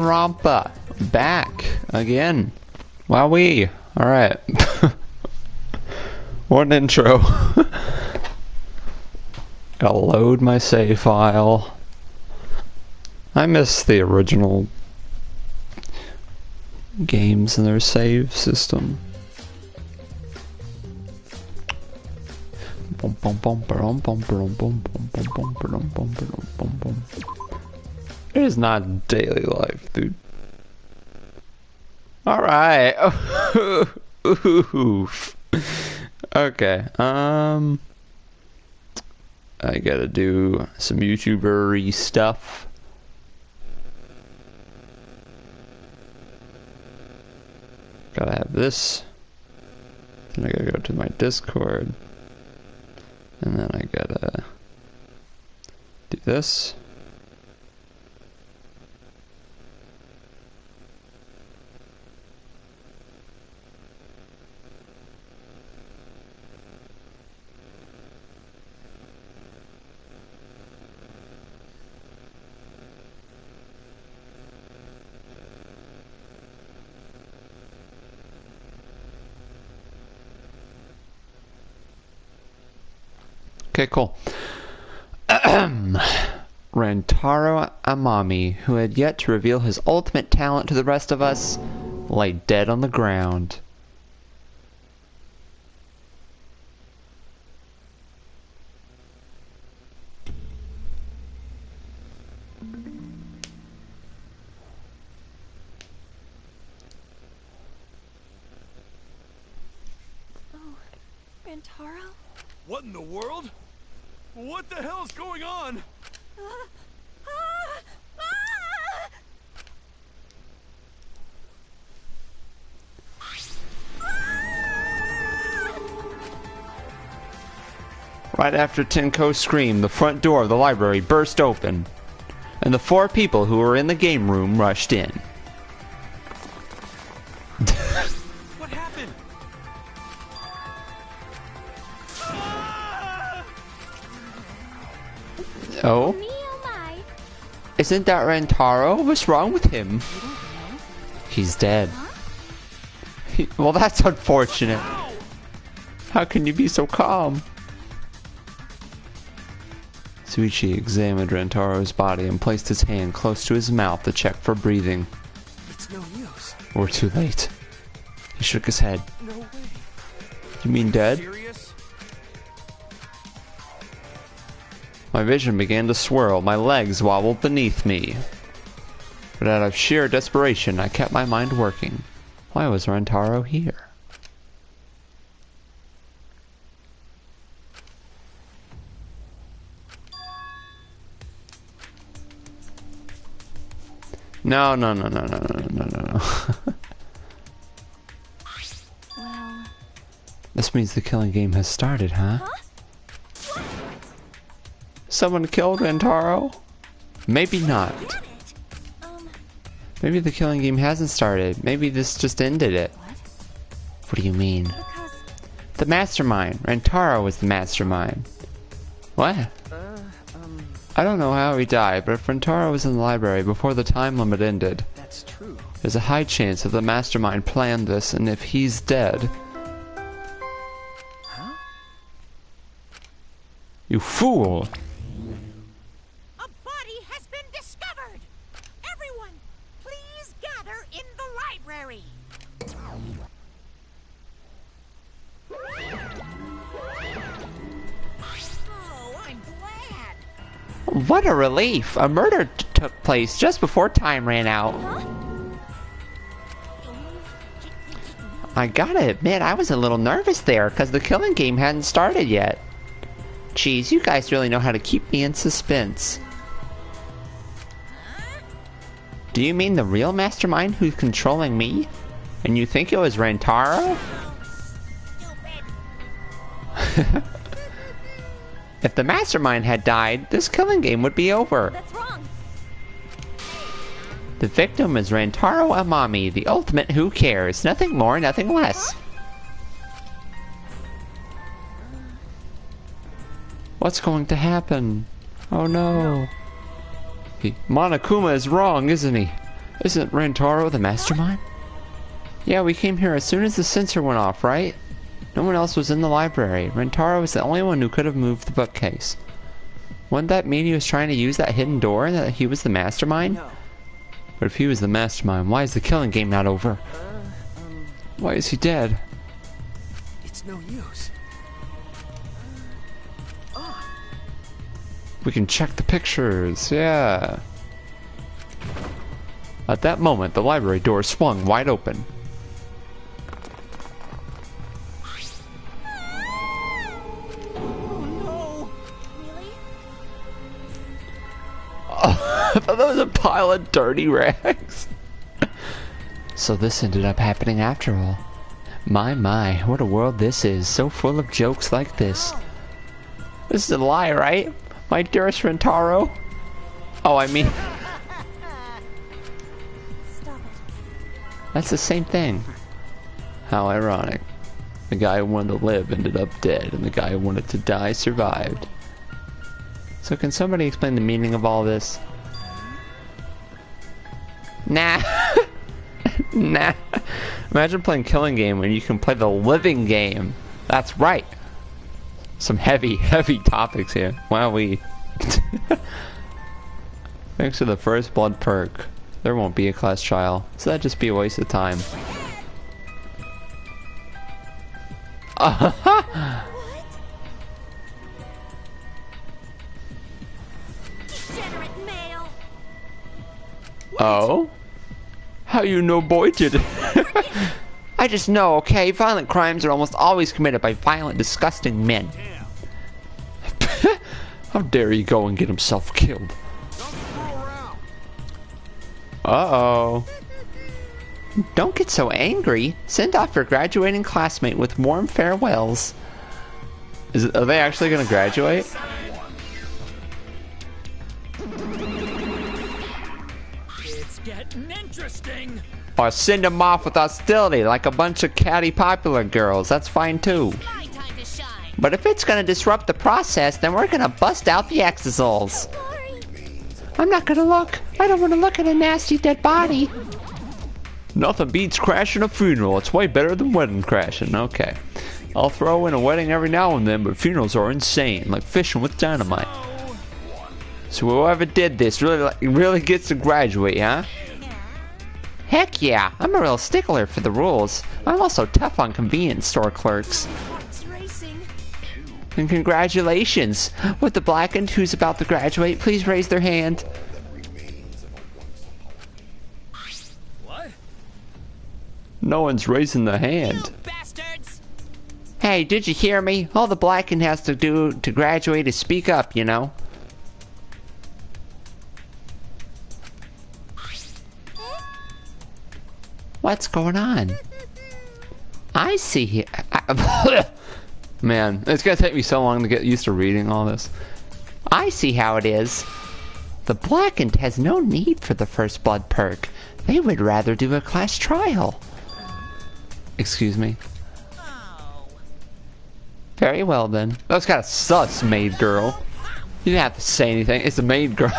Danganronpa back again. Wowee. Alright. What an intro. Gotta load my save file. I miss the original games and their save system. It is not daily life, dude. Alright. Okay, I gotta do some YouTuber-y stuff. Gotta have this. Then I gotta go to my Discord. And then I gotta do this. Okay, cool. Rantaro Amami, who had yet to reveal his ultimate talent to the rest of us, lay dead on the ground. Oh, Rantaro? What in the world? What the hell's going on? Right after Tenko's scream, the front door of the library burst open, and the four people who were in the game room rushed in. What happened? Oh? Me, oh my. Isn't that Rantaro? What's wrong with him? He's dead. Well, that's unfortunate. How can you be so calm? Suichi examined Rantaro's body and placed his hand close to his mouth to check for breathing. It's no use. We're too late. He shook his head. No way. You mean dead? Serious? My vision began to swirl, my legs wobbled beneath me. But out of sheer desperation, I kept my mind working. Why was Rantaro here? No. Well... This means the killing game has started, huh? Someone killed Rantaro? Maybe not. Maybe the killing game hasn't started. Maybe this just ended it. What do you mean? Because... The mastermind. Rantaro was the mastermind. What? I don't know how he died, but if Rantaro was in the library before the time limit ended, That's true. there's a high chance that the mastermind planned this, and if he's dead... Huh? You fool! A body has been discovered! Everyone, please gather in the library! Oh, I'm glad! What a relief! A murder took place just before time ran out. I gotta admit, I was a little nervous there, because the killing game hadn't started yet. Geez, you guys really know how to keep me in suspense. Do you mean the real mastermind who's controlling me? And you think it was Rantaro? Stupid! If the mastermind had died, this killing game would be over. That's wrong. The victim is Rantaro Amami, the ultimate who cares. Nothing more, nothing less. What's going to happen? Oh no. Monokuma is wrong, isn't he? Isn't Rantaro the mastermind? Yeah, we came here as soon as the sensor went off, right? No one else was in the library. Rantaro was the only one who could have moved the bookcase. Wouldn't that mean he was trying to use that hidden door and that he was the mastermind? No. But if he was the mastermind, why is the killing game not over? Why is he dead? It's no use. We can check the pictures, yeah. At that moment, the library door swung wide open. Really? Oh, I thought that was a pile of dirty rags. So this ended up happening after all. My, what a world this is, so full of jokes like this. This is a lie, right? My dearest Rentaro? Oh, I mean... Stop it. That's the same thing. How ironic. The guy who wanted to live ended up dead, and the guy who wanted to die survived. So can somebody explain the meaning of all this? Nah. Nah. Imagine playing killing game when you can play the living game. That's right. Some heavy topics here. Wow, thanks to the first blood perk, there won't be a class trial, so that'd just be a waste of time. Degenerate male. Oh? How you know boy did it? I just know, okay? Violent crimes are almost always committed by violent, disgusting men. How dare he go and get himself killed? Uh-oh. Don't get so angry. Send off your graduating classmate with warm farewells. Are they actually gonna graduate? It's getting interesting. Or send them off with hostility like a bunch of catty popular girls. That's fine too. My time to shine. But if it's gonna disrupt the process, then we're gonna bust out the exosols. I'm not gonna look. I don't want to look at a nasty dead body. Nothing beats crashing a funeral. It's way better than wedding crashing. Okay. I'll throw in a wedding every now and then, but funerals are insane, like fishing with dynamite. So whoever did this really gets to graduate, huh? Heck yeah, I'm a real stickler for the rules. I'm also tough on convenience store clerks. It's racing. And congratulations! With the blackened who's about to graduate, please raise their hand. What? No one's raising their hand. You bastards! Hey, did you hear me? All the blackened has to do to graduate is speak up, you know? What's going on? I see here. Man, it's gonna take me so long to get used to reading all this. I see how it is. The blackened has no need for the first blood perk. They would rather do a class trial. Excuse me? Oh. Very well then. That was kind of sus, maid girl. You didn't have to say anything. It's a maid girl.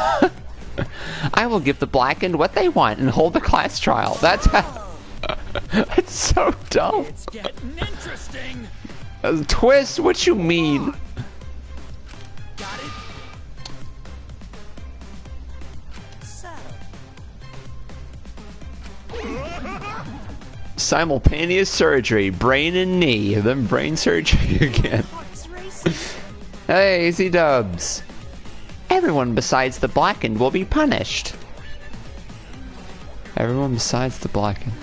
I will give the blackened what they want and hold the class trial. That's how... That's so dumb. It's getting interesting. A twist? What you mean? Got it? So, Simultaneous surgery, brain and knee, then brain surgery again. it's racing. Hey, easy dubs. Everyone besides the blackened will be punished. Everyone besides the blackened.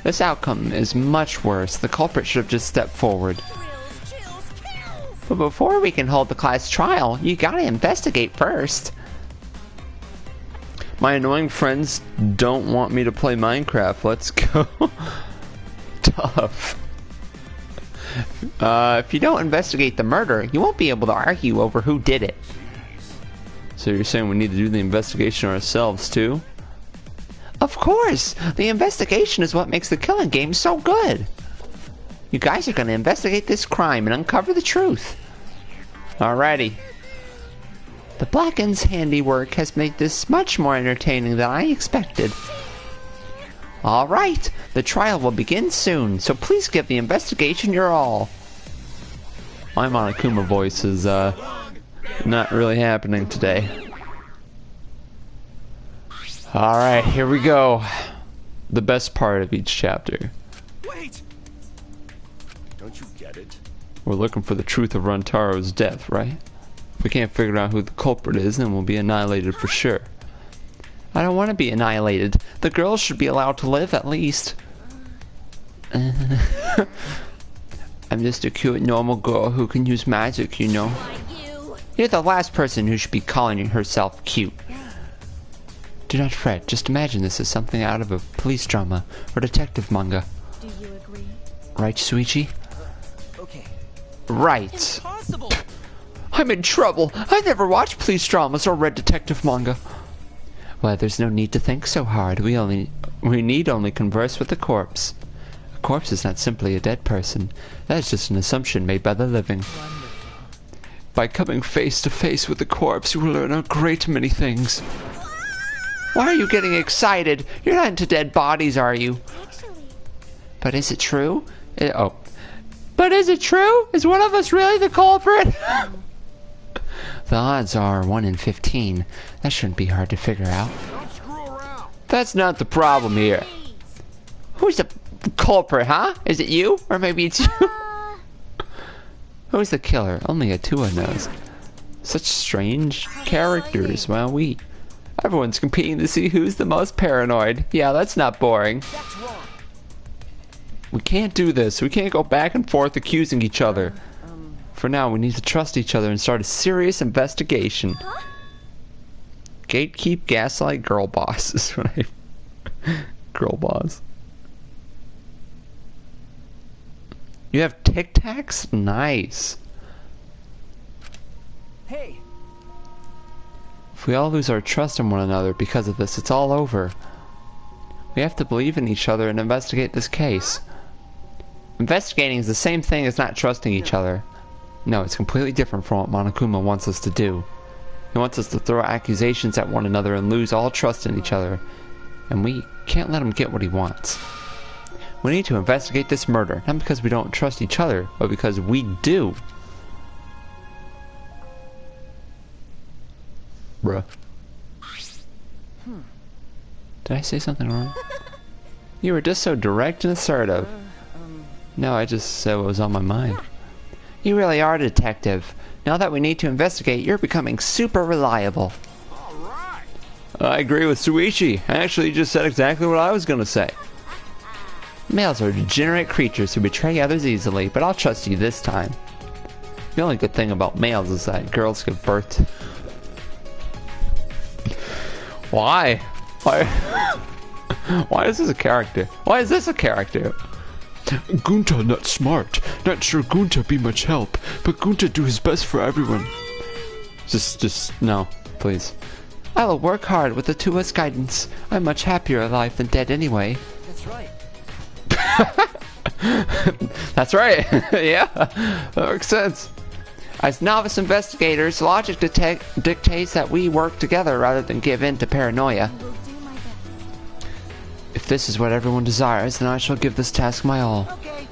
This outcome is much worse. The culprit should have just stepped forward. Thrills, chills, kills. But before we can hold the class trial, you gotta investigate first. My annoying friends don't want me to play Minecraft. Let's go. Tough. If you don't investigate the murder, you won't be able to argue over who did it. So you're saying we need to do the investigation ourselves too? Of course! The investigation is what makes the killing game so good. You guys are gonna investigate this crime and uncover the truth. Alrighty. The Blackened's handiwork has made this much more entertaining than I expected. All right, the trial will begin soon, so please give the investigation your all. My Monokuma voice is not really happening today. All right, here we go. The best part of each chapter. Wait! Don't you get it? We're looking for the truth of Rantaro's death, right? If we can't figure out who the culprit is, then we'll be annihilated for sure. I don't want to be annihilated. The girls should be allowed to live, at least. I'm just a cute, normal girl who can use magic, you know. You're the last person who should be calling herself cute. Do not fret. Just imagine this as something out of a police drama or detective manga. Do you agree? Right, Suichi? Okay. Right. Impossible. I'm in trouble. I never watched police dramas or read detective manga. Well, there's no need to think so hard. We need only converse with the corpse. A corpse is not simply a dead person. That is just an assumption made by the living. By coming face to face with the corpse, you will learn a great many things. Why are you getting excited? You're not into dead bodies, are you? Actually, But is it true? But is it true? Is one of us really the culprit? The odds are 1 in 15. That shouldn't be hard to figure out. Don't screw around. That's not the problem here. Who's the culprit, huh? Is it you? Or maybe it's you? Who's the killer? Only Atua knows. Such strange characters. Well, everyone's competing to see who's the most paranoid. Yeah, that's not boring. That's wrong. We can't do this. We can't go back and forth accusing each other. For now, we need to trust each other and start a serious investigation. Gatekeep, gaslight, girl boss is what girl boss. You have Tic Tacs? Nice. Hey, If we all lose our trust in one another because of this, it's all over. We have to believe in each other and investigate this case. Investigating is the same thing as not trusting each other. No, it's completely different from what Monokuma wants us to do. He wants us to throw accusations at one another and lose all trust in each other. And we can't let him get what he wants. We need to investigate this murder, not because we don't trust each other, but because we do. Bruh. Did I say something wrong? You were just so direct and assertive. No, I just said what was on my mind. You really are a detective. Now that we need to investigate, you're becoming super reliable. all right. I agree with Suichi. Actually, you just said exactly what I was gonna say. Males are degenerate creatures who betray others easily, but I'll trust you this time. The only good thing about males is that girls give birth to... Why? Why? Why is this a character? Why is this a character? Gunta not smart. Not sure Gunta be much help, but Gunta do his best for everyone. Just, no, please. I will work hard with Atua's guidance. I'm much happier alive than dead anyway. That's right. That's right. Yeah, that makes sense. As novice investigators, logic dictates that we work together rather than give in to paranoia. will do my best. If this is what everyone desires, then I shall give this task my all. Okay.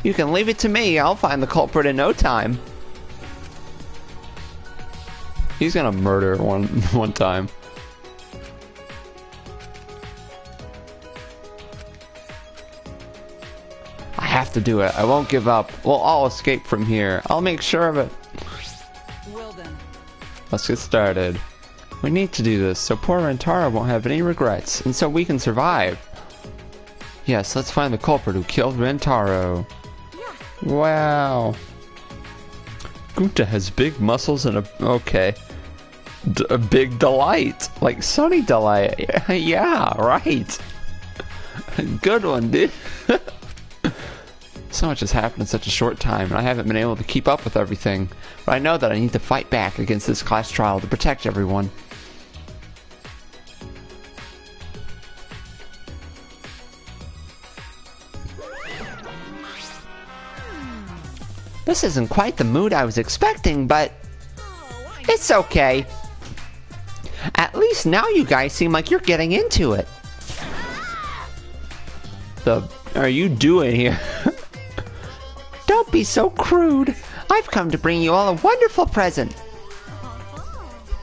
You can leave it to me. I'll find the culprit in no time. He's gonna murder one time. I have to do it. I won't give up. We'll all escape from here. I'll make sure of it. Well then. Let's get started. We need to do this so poor Rentaro won't have any regrets, and so we can survive. Yes, let's find the culprit who killed Rentaro. Yeah. Wow. Gunta has big muscles and a big delight. Like Sunny Delight. Yeah, right. Good one, dude. So much has happened in such a short time, and I haven't been able to keep up with everything. But I know that I need to fight back against this class trial to protect everyone. This isn't quite the mood I was expecting, but it's okay. At least now you guys seem like you're getting into it. the are you doing here? Don't be so crude. I've come to bring you all a wonderful present.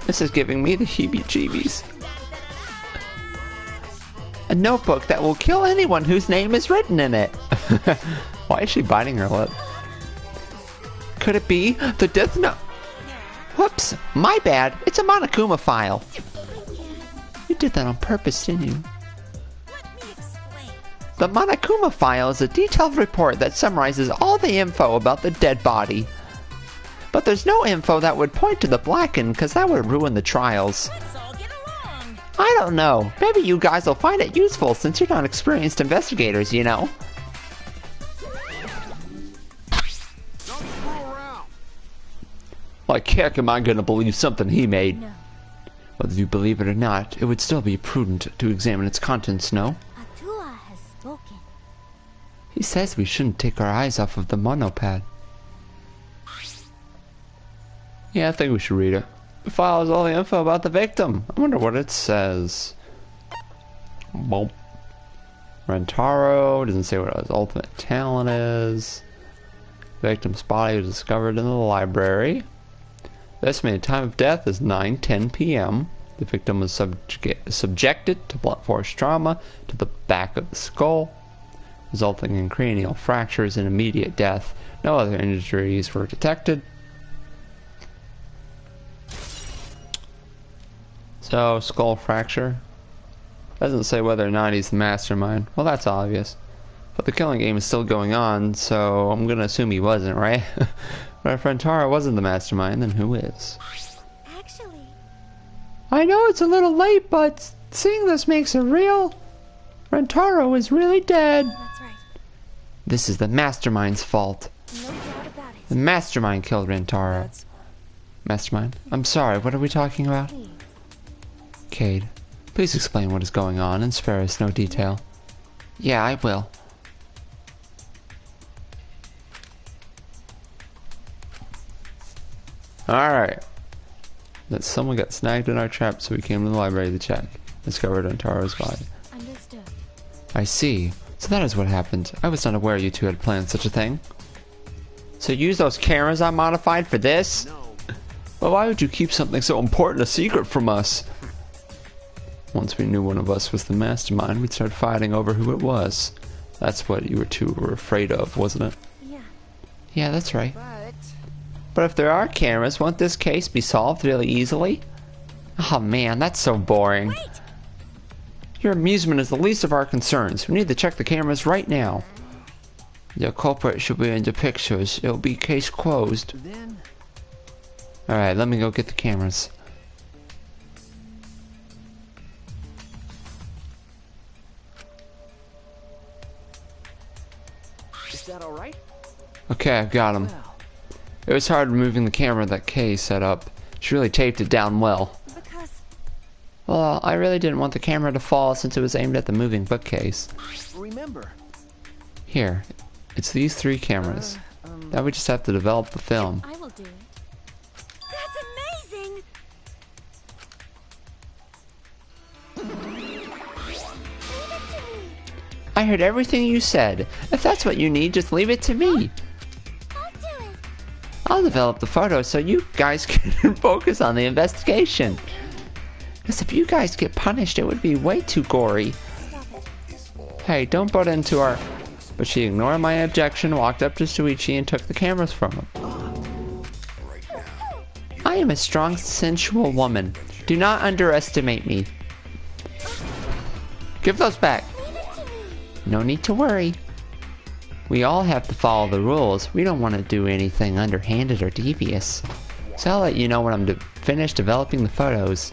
This is giving me the heebie-jeebies. A notebook that will kill anyone whose name is written in it. Why is she biting her lip? Could it be the death note? Whoops, my bad. It's a Monokuma file. You did that on purpose, didn't you? The Monokuma file is a detailed report that summarizes all the info about the dead body. But there's no info that would point to the Blackened, because that would ruin the trials. I don't know. Maybe you guys will find it useful since you're not experienced investigators, you know? Like heck am I gonna believe something he made? No. Whether you believe it or not, it would still be prudent to examine its contents, no? Atua has spoken. He says we shouldn't take our eyes off of the monopad. Yeah, I think we should read it. The file has all the info about the victim. I wonder what it says. Boom. Rentaro doesn't say what his ultimate talent is. The victim's body was discovered in the library. The estimated time of death is 9:10 p.m. The victim was subjected to blunt force trauma to the back of the skull, resulting in cranial fractures and immediate death. No other injuries were detected. So, skull fracture. Doesn't say whether or not he's the mastermind. Well, that's obvious. But the killing game is still going on, so I'm gonna assume he wasn't, right? But if Rentaro wasn't the mastermind, then who is? Actually, I know it's a little late, but seeing this makes it real. Rentaro is really dead. that's right. This is the mastermind's fault. No doubt about The it. mastermind killed Rentaro. That's Mastermind? I'm sorry, what are we talking about? Please. Cade, please explain what is going on and spare us no detail. Yeah, I will. Alright. That someone got snagged in our trap, so we came to the library to check. Discovered Antaro's body. Understood. I see. So that is what happened. I was not aware you two had planned such a thing. So use those cameras I modified for this? Well, why would you keep something so important a secret from us? Once we knew one of us was the mastermind, we'd start fighting over who it was. That's what you two were afraid of, wasn't it? Yeah. Yeah, that's right. but But if there are cameras, won't this case be solved really easily? Oh man, that's so boring. Your amusement is the least of our concerns. We need to check the cameras right now. The culprit should be in the pictures. It'll be case closed. then Alright, let me go get the cameras. is that all right? Okay, I've got them. Well, It was hard removing the camera that Kay set up. She really taped it down well. Because Well, I really didn't want the camera to fall since it was aimed at the moving bookcase. remember, Here, it's these 3 cameras. Now we just have to develop the film. I will do it. That's amazing! Leave it to me. I heard everything you said. If that's what you need, just leave it to me. I'll do it. I'll develop the photos so you guys can focus on the investigation. Because if you guys get punished, it would be way too gory. Stop it. Hey, don't butt into our... But she ignored my objection, walked up to Shuichi and took the cameras from him. I am a strong, sensual woman. Do not underestimate me. Give those back. Leave it to me. No need to worry. We all have to follow the rules. We don't want to do anything underhanded or devious. So I'll let you know when I'm finished developing the photos.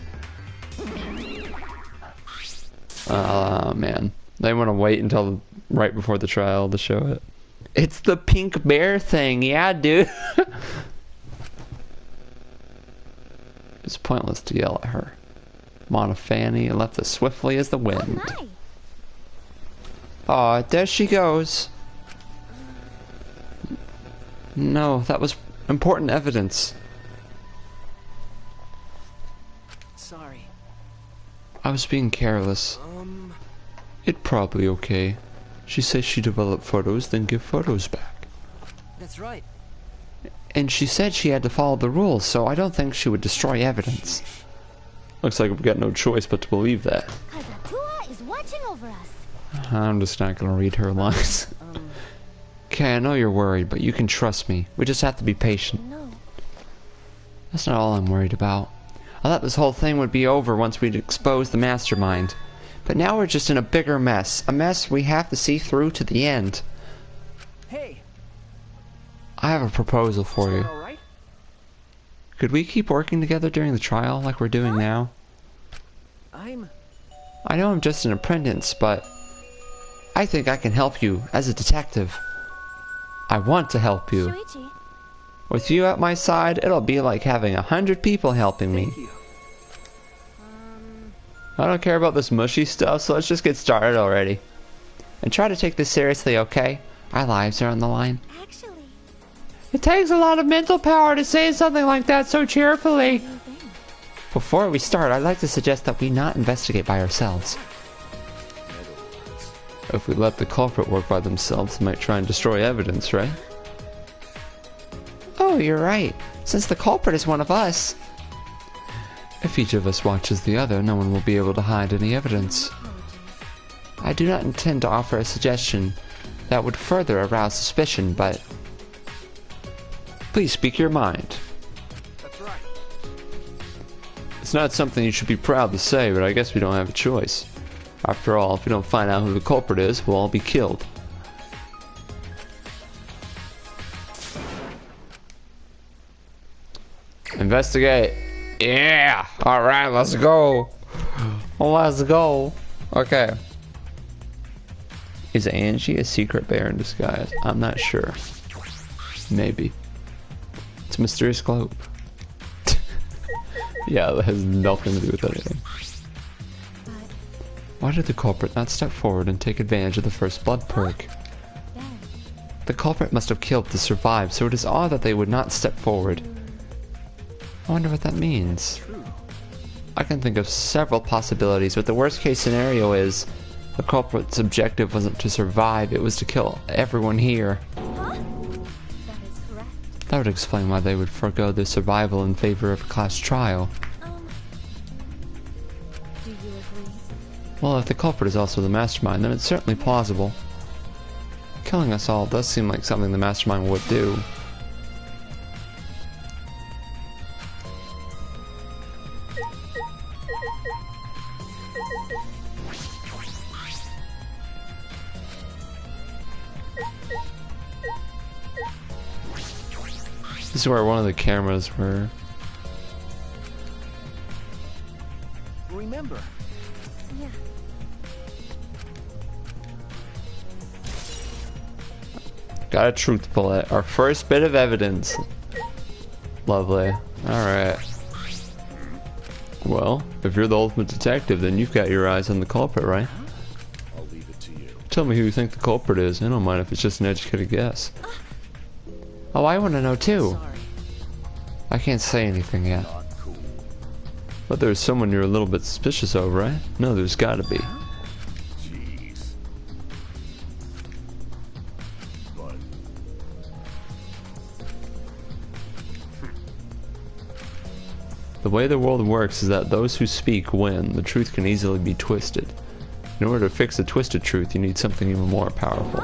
Oh man. They want to wait until right before the trial to show it. It's the pink bear thing. Yeah, dude. It's pointless to yell at her. Montefani left as swiftly as the wind. My. Aw, there she goes. No, that was important evidence. sorry. I was being careless. It probably okay. She says she developed photos, then give photos back. That's right. And she said she had to follow the rules, so I don't think she would destroy evidence. Looks like we've got no choice but to believe that. Kazatua is watching over us. I'm just not gonna read her lines. Okay, I know you're worried, but you can trust me. We just have to be patient. No. That's not all I'm worried about. I thought this whole thing would be over once we'd exposed the mastermind. But now we're just in a bigger mess. A mess we have to see through to the end. Hey, I have a proposal for is you. that all right? Could we keep working together during the trial like we're doing now? I know I'm just an apprentice, but I think I can help you as a detective. I want to help you. Shuichi. With you at my side, it'll be like having 100 people helping me. Thank you. I don't care about this mushy stuff, so let's just get started already. And try to take this seriously, okay? Our lives are on the line. Actually, It takes a lot of mental power to say something like that so cheerfully. new thing. Before we start, I'd like to suggest that we not investigate by ourselves. If we let the culprit work by themselves, they might try and destroy evidence, right? Oh, you're right. Since the culprit is one of us. If each of us watches the other, no one will be able to hide any evidence. I do not intend to offer a suggestion that would further arouse suspicion, but Please speak your mind. That's right. It's not something you should be proud to say, but I guess we don't have a choice. After all, if we don't find out who the culprit is, we'll all be killed. investigate. Yeah. All right, let's go. Let's go. Okay. Is Angie a secret bear in disguise? I'm not sure. Maybe. It's a mysterious globe. Yeah, that has nothing to do with anything. Why did the culprit not step forward and take advantage of the first blood perk? Then, The culprit must have killed to survive, so it is odd that they would not step forward. I wonder what that means. I can think of several possibilities, but the worst case scenario is the culprit's objective wasn't to survive, it was to kill everyone here. huh? That is correct. That would explain why they would forego their survival in favor of a class trial. Do you agree? Well, if the culprit is also the mastermind, then it's certainly plausible. Killing us all does seem like something the mastermind would do. This is where one of the cameras were. Remember, Yeah. Got a truth bullet. Our first bit of evidence. Lovely. Alright. Well, if you're the ultimate detective, then you've got your eyes on the culprit, right? I'll leave it to you. Tell me who you think the culprit is. I don't mind if it's just an educated guess. Oh, I want to know too. sorry. I can't say anything yet. Not cool. But there's someone you're a little bit suspicious of, right? No, there's gotta be. Jeez. But The way the world works is that those who speak win. The truth can easily be twisted. In order to fix a twisted truth, you need something even more powerful.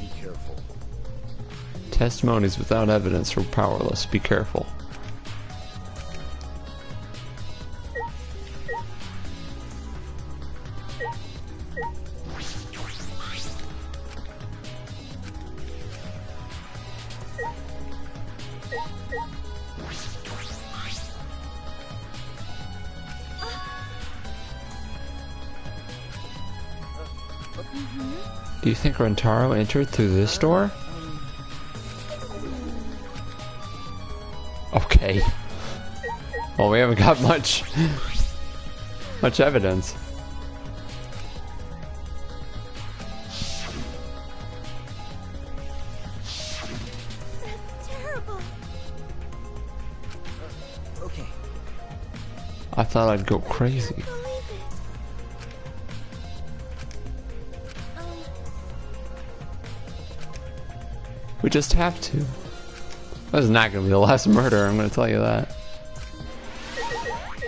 be careful. Testimonies without evidence are powerless. Be careful. Do you think Rentaro entered through this door? Okay. Well, we haven't got much evidence. Terrible. Okay. I thought I'd go crazy. Believe it. We just have to. This is not gonna be the last murder, I'm gonna tell you that.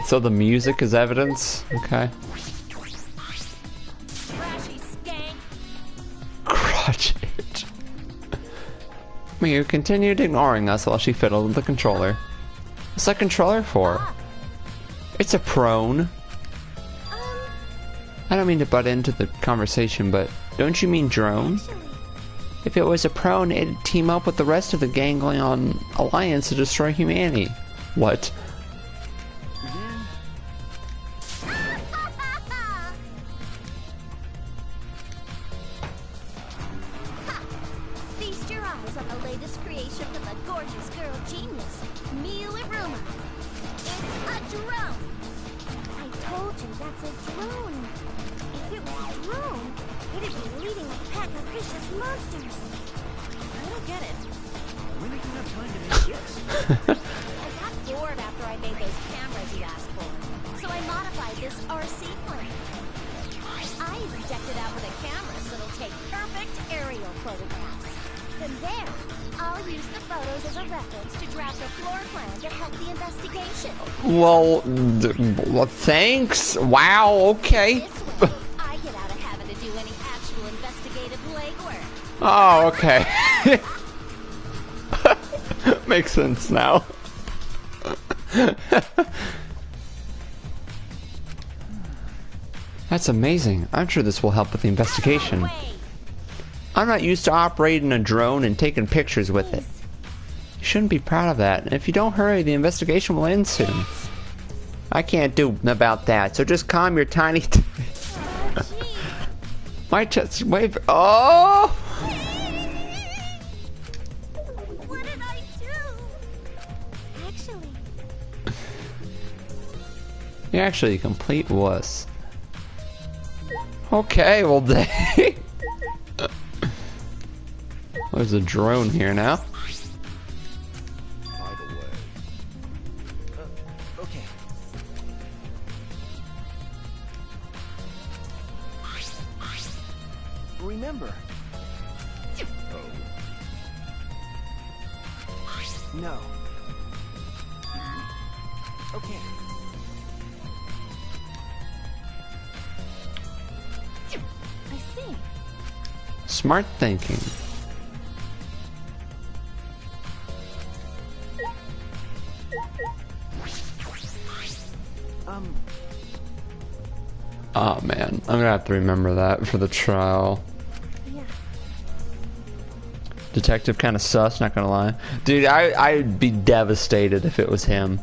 So the music is evidence? Okay. Trashy skank. Crotch itch. Miyu continued ignoring us while she fiddled with the controller. What's that controller for? It's a prone. I don't mean to butt into the conversation, but don't you mean drone? If it was a prone, it'd team up with the rest of the Ganglion Alliance to destroy humanity. What? Feast your eyes on the latest creation from the gorgeous girl genius, Miyu Iruma. It's a drone. I told you that's a drone. If it was a drone, it'd be leading a pack of vicious monsters. I don't get it. When did you have time to make this? I got bored after I made those cameras you asked for, so I modified this RC plane. I projected out with a camera so it'll take perfect aerial photographs. From there, I'll use the photos as a reference to draft a floor plan to help the investigation. Well, thanks. Wow, okay. This way, I get out of having to do any actual investigative legwork. Oh, okay. Makes sense now. That's amazing. I'm sure this will help with the investigation. I'm not used to operating a drone and taking pictures with it. You shouldn't be proud of that. And if you don't hurry, the investigation will end soon. I can't do about that, so just calm your tiny... My chest... Wait... Oh! What did I do? Actually, You're actually a complete wuss. Okay, well, dang. There's a drone here now. By the way, Okay. Remember. No. Okay. I see. Smart thinking. Oh man, I'm gonna have to remember that for the trial. Yeah. Detective kind of sus, not gonna lie. Dude, I'd be devastated if it was him.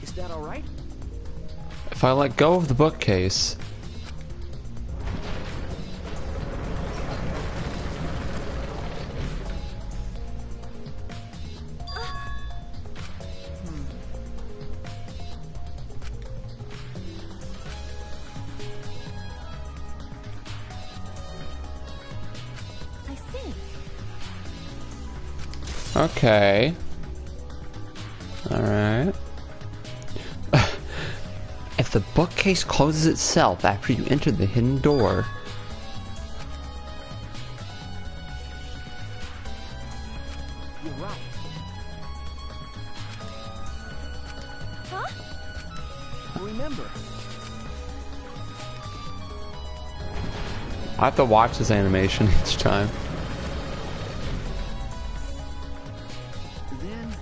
Is that all right? If I let go of the bookcase... I see. Okay. Alright. If the bookcase closes itself after you enter the hidden door... You're right. Huh? Remember. I have to watch this animation each time. Then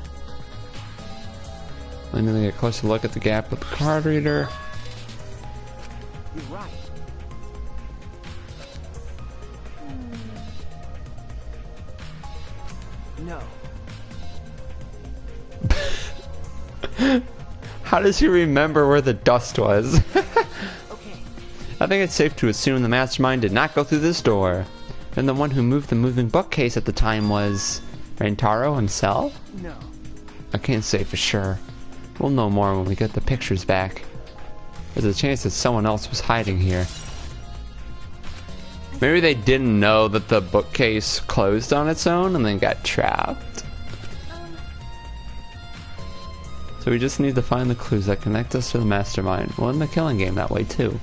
And then they get a closer look at the gap with the card reader. you're right. No. How does he remember where the dust was? Okay. I think it's safe to assume the mastermind did not go through this door. And the one who moved the moving bookcase at the time was... Rentaro himself? No. I can't say for sure. We'll know more when we get the pictures back. There's a chance that someone else was hiding here. Maybe they didn't know that the bookcase closed on its own and then got trapped. So we just need to find the clues that connect us to the mastermind. We'll end the killing game that way too.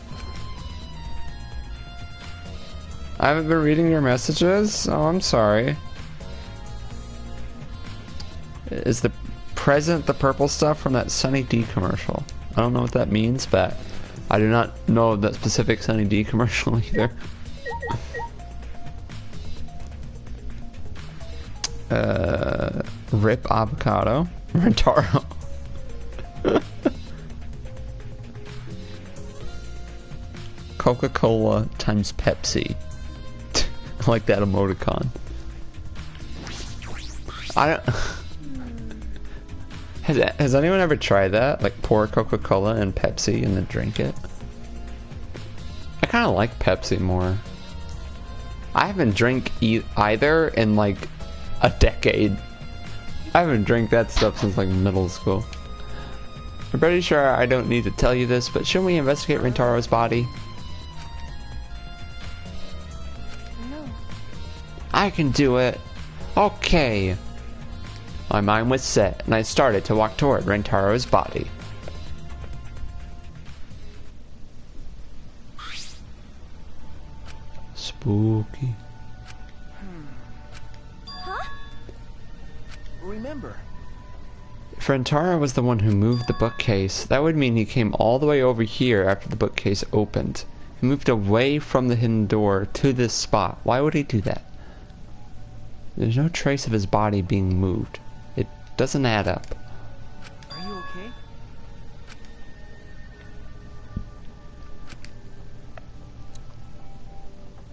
I haven't been reading your messages? Oh, I'm sorry. Is the present the purple stuff from that Sunny D commercial? I don't know what that means, but I do not know that specific Sunny D commercial either. Rip avocado. Rentaro. Coca-Cola times Pepsi. I like that emoticon. I don't... Has anyone ever tried that? Like pour Coca-Cola and Pepsi and then drink it? I kind of like Pepsi more. I haven't drank either in like a decade. I haven't drank that stuff since like middle school. I'm pretty sure I don't need to tell you this, but shouldn't we investigate Rentaro's body? No. I can do it. Okay. My mind was set, and I started to walk toward Rentaro's body. Spooky. Huh? Remember. If Rentaro was the one who moved the bookcase, that would mean he came all the way over here after the bookcase opened. He moved away from the hidden door to this spot. Why would he do that? There's no trace of his body being moved. It doesn't add up. Are you okay?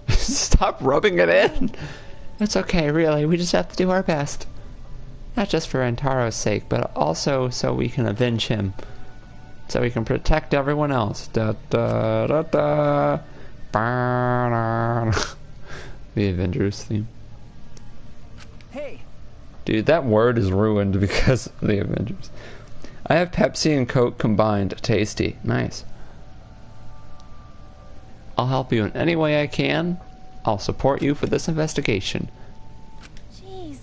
Stop rubbing it in! It's okay, really. We just have to do our best. Not just for Rentaro's sake, but also so we can avenge him. So we can protect everyone else. Da da da da. The Avengers theme. Hey. Dude, that word is ruined because of the Avengers. I have Pepsi and Coke combined. Tasty. Nice. I'll help you in any way I can. I'll support you for this investigation. Jeez.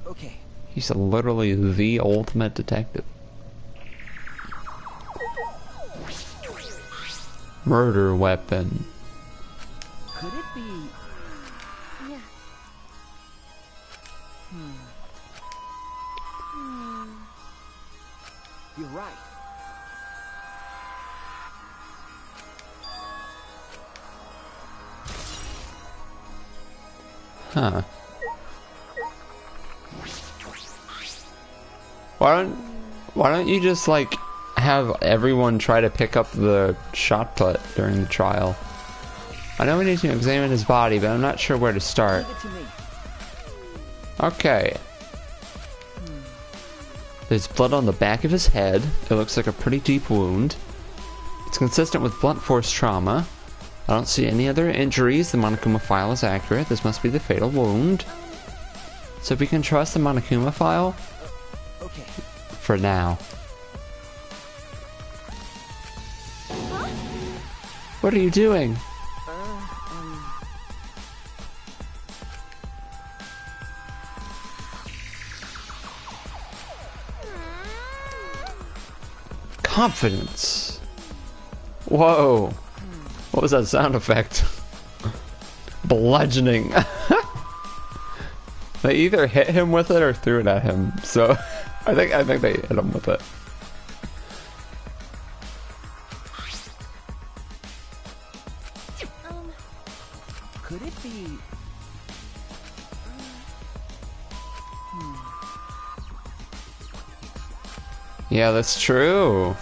Okay. He's literally the ultimate detective. Murder weapon. Could it be? Yeah. You're right. Huh. Why don't you just like have everyone try to pick up the shot put during the trial? I know we need to examine his body, but I'm not sure where to start. Leave it to me. Okay. There's blood on the back of his head. It looks like a pretty deep wound. It's consistent with blunt force trauma. I don't see any other injuries. The Monokuma file is accurate. This must be the fatal wound. So we can trust the Monokuma file? Okay. For now. Huh? What are you doing? Confidence. Whoa. What was that sound effect? Bludgeoning. They either hit him with it or threw it at him. So I think they hit him with it. Could it be? Yeah, that's true.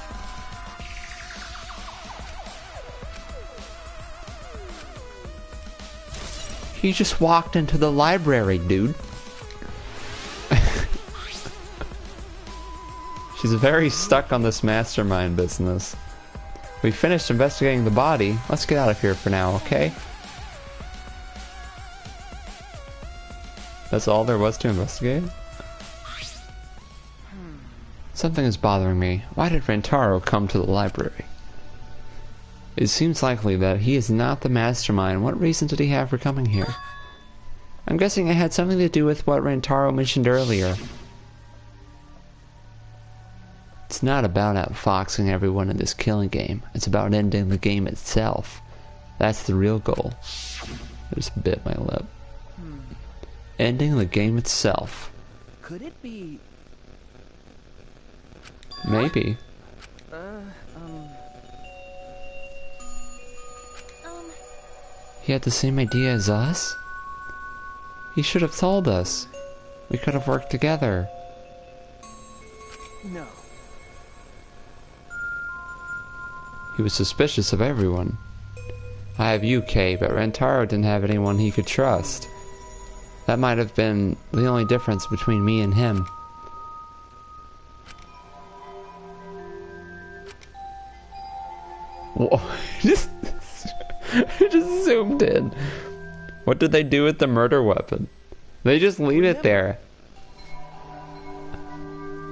He just walked into the library, dude. She's very stuck on this mastermind business. We finished investigating the body. Let's get out of here for now, okay? That's all there was to investigate? Something is bothering me. Why did Rentaro come to the library? It seems likely that he is not the mastermind. What reason did he have for coming here? I'm guessing it had something to do with what Rantaro mentioned earlier. It's not about outfoxing everyone in this killing game. It's about ending the game itself. That's the real goal. I just bit my lip. Ending the game itself. Could it be? Maybe. He had the same idea as us? He should have told us. We could have worked together. No. He was suspicious of everyone. I have you, Kay, but Rantaro didn't have anyone he could trust. That might have been the only difference between me and him. Whoa, just zoomed in. What did they do with the murder weapon? They just leave it there.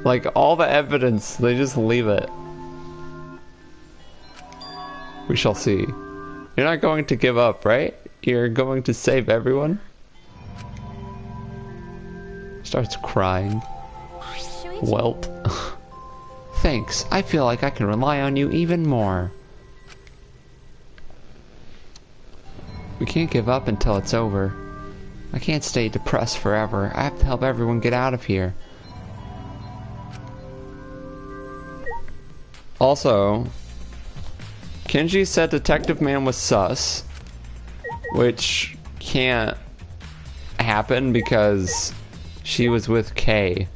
Like all the evidence, they just leave it. We shall see. You're not going to give up, right? You're going to save everyone? Starts crying. Welt. Thanks. I feel like I can rely on you even more. We can't give up until it's over. I can't stay depressed forever. I have to help everyone get out of here. Also, Kenji said Detective Man was sus, which can't happen because she was with Kay.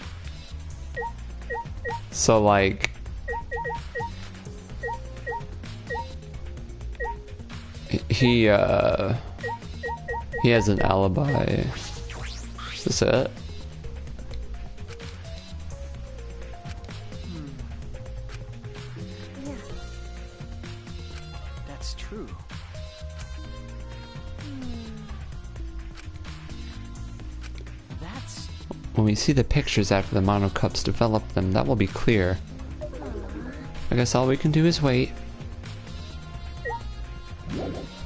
So like, he has an alibi. Is this it? Yeah. That's true. That's... When we see the pictures after the Mono Cups develop them, that will be clear. I guess all we can do is wait.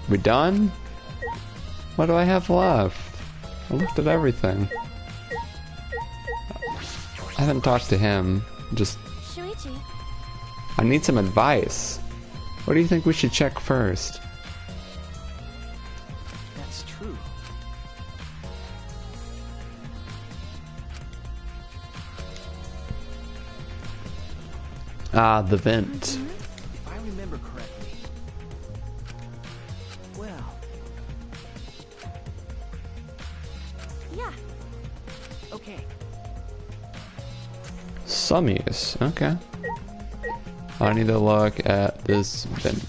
We done? What do I have left? I looked at everything. I haven't talked to him. Just... Shuichi. I need some advice. What do you think we should check first? That's true. Ah, the vent. If I remember correctly. Well. Yeah. Okay. Some use. Okay. I need to look at this vent.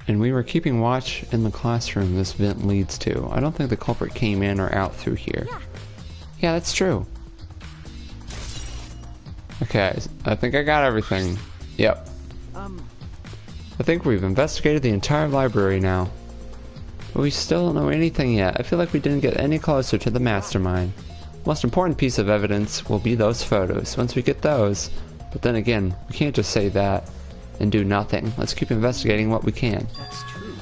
And we were keeping watch in the classroom this vent leads to. I don't think the culprit came in or out through here. Yeah. Yeah, that's true. Okay, I think I got everything. Yep. I think we've investigated the entire library now. But we still don't know anything yet. I feel like we didn't get any closer to the mastermind. Most important piece of evidence will be those photos. Once we get those, but then again, we can't just say that and do nothing. Let's keep investigating what we can. That's true.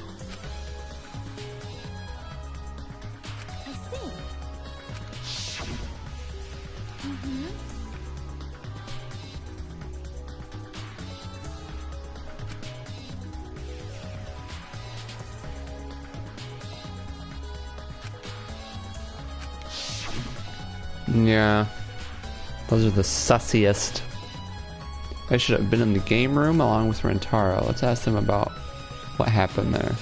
I see. Yeah. Those are the sussiest. I should have been in the game room along with Rantaro. Let's ask them about what happened there.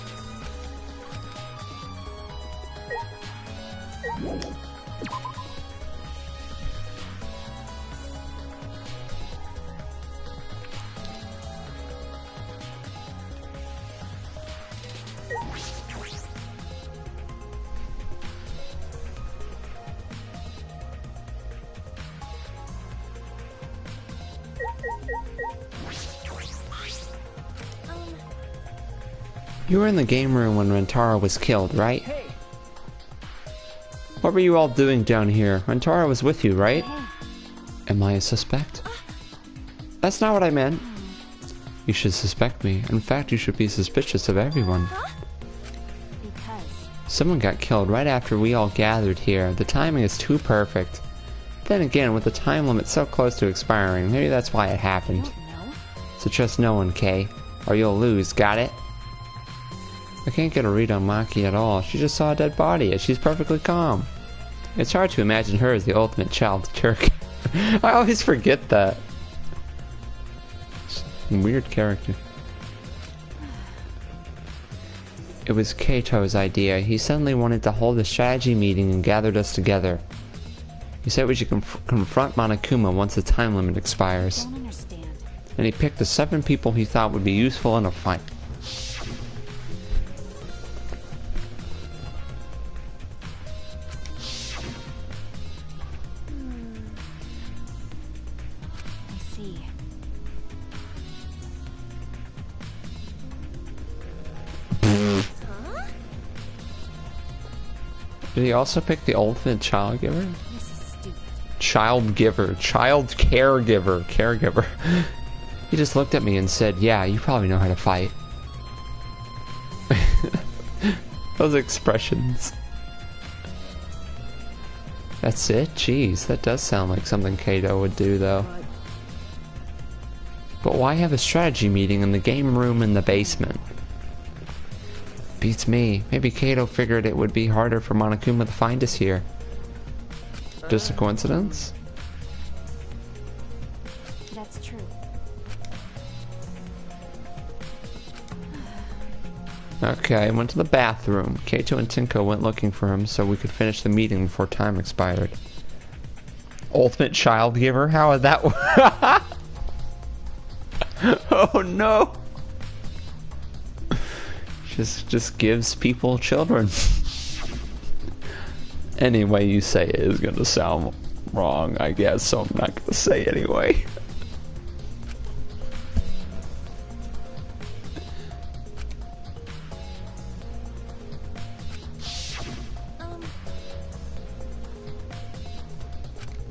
You were in the game room when Rantaro was killed, right? Hey. What were you all doing down here? Rantaro was with you, right? Am I a suspect? That's not what I meant. You should suspect me. In fact, you should be suspicious of everyone. Because Someone got killed right after we all gathered here. The timing is too perfect. Then again, with the time limit so close to expiring, maybe that's why it happened. no. So trust no one, Kay, or you'll lose, got it? I can't get a read on Maki at all. She just saw a dead body, and she's perfectly calm. It's hard to imagine her as the ultimate child Turk. I always forget that. Weird character. It was Kato's idea. He suddenly wanted to hold a strategy meeting and gathered us together. He said we should confront Monokuma once the time limit expires. Don't understand. And he picked the 7 people he thought would be useful in a fight. I see. Did he also pick the ultimate child giver? This is stupid. Child giver. Child caregiver. Caregiver. He just looked at me and said, yeah, you probably know how to fight. Those expressions. That's it? Jeez, that does sound like something Kato would do, though. But why have a strategy meeting in the game room in the basement? Beats me. Maybe Kato figured it would be harder for Monokuma to find us here. Just a coincidence? That's true. Okay, I went to the bathroom. Kato and Tinko went looking for him so we could finish the meeting before time expired. Ultimate child giver? How would that work? Oh no! Just gives people children. Any way you say it is gonna sound wrong, I guess, so I'm not gonna say it anyway.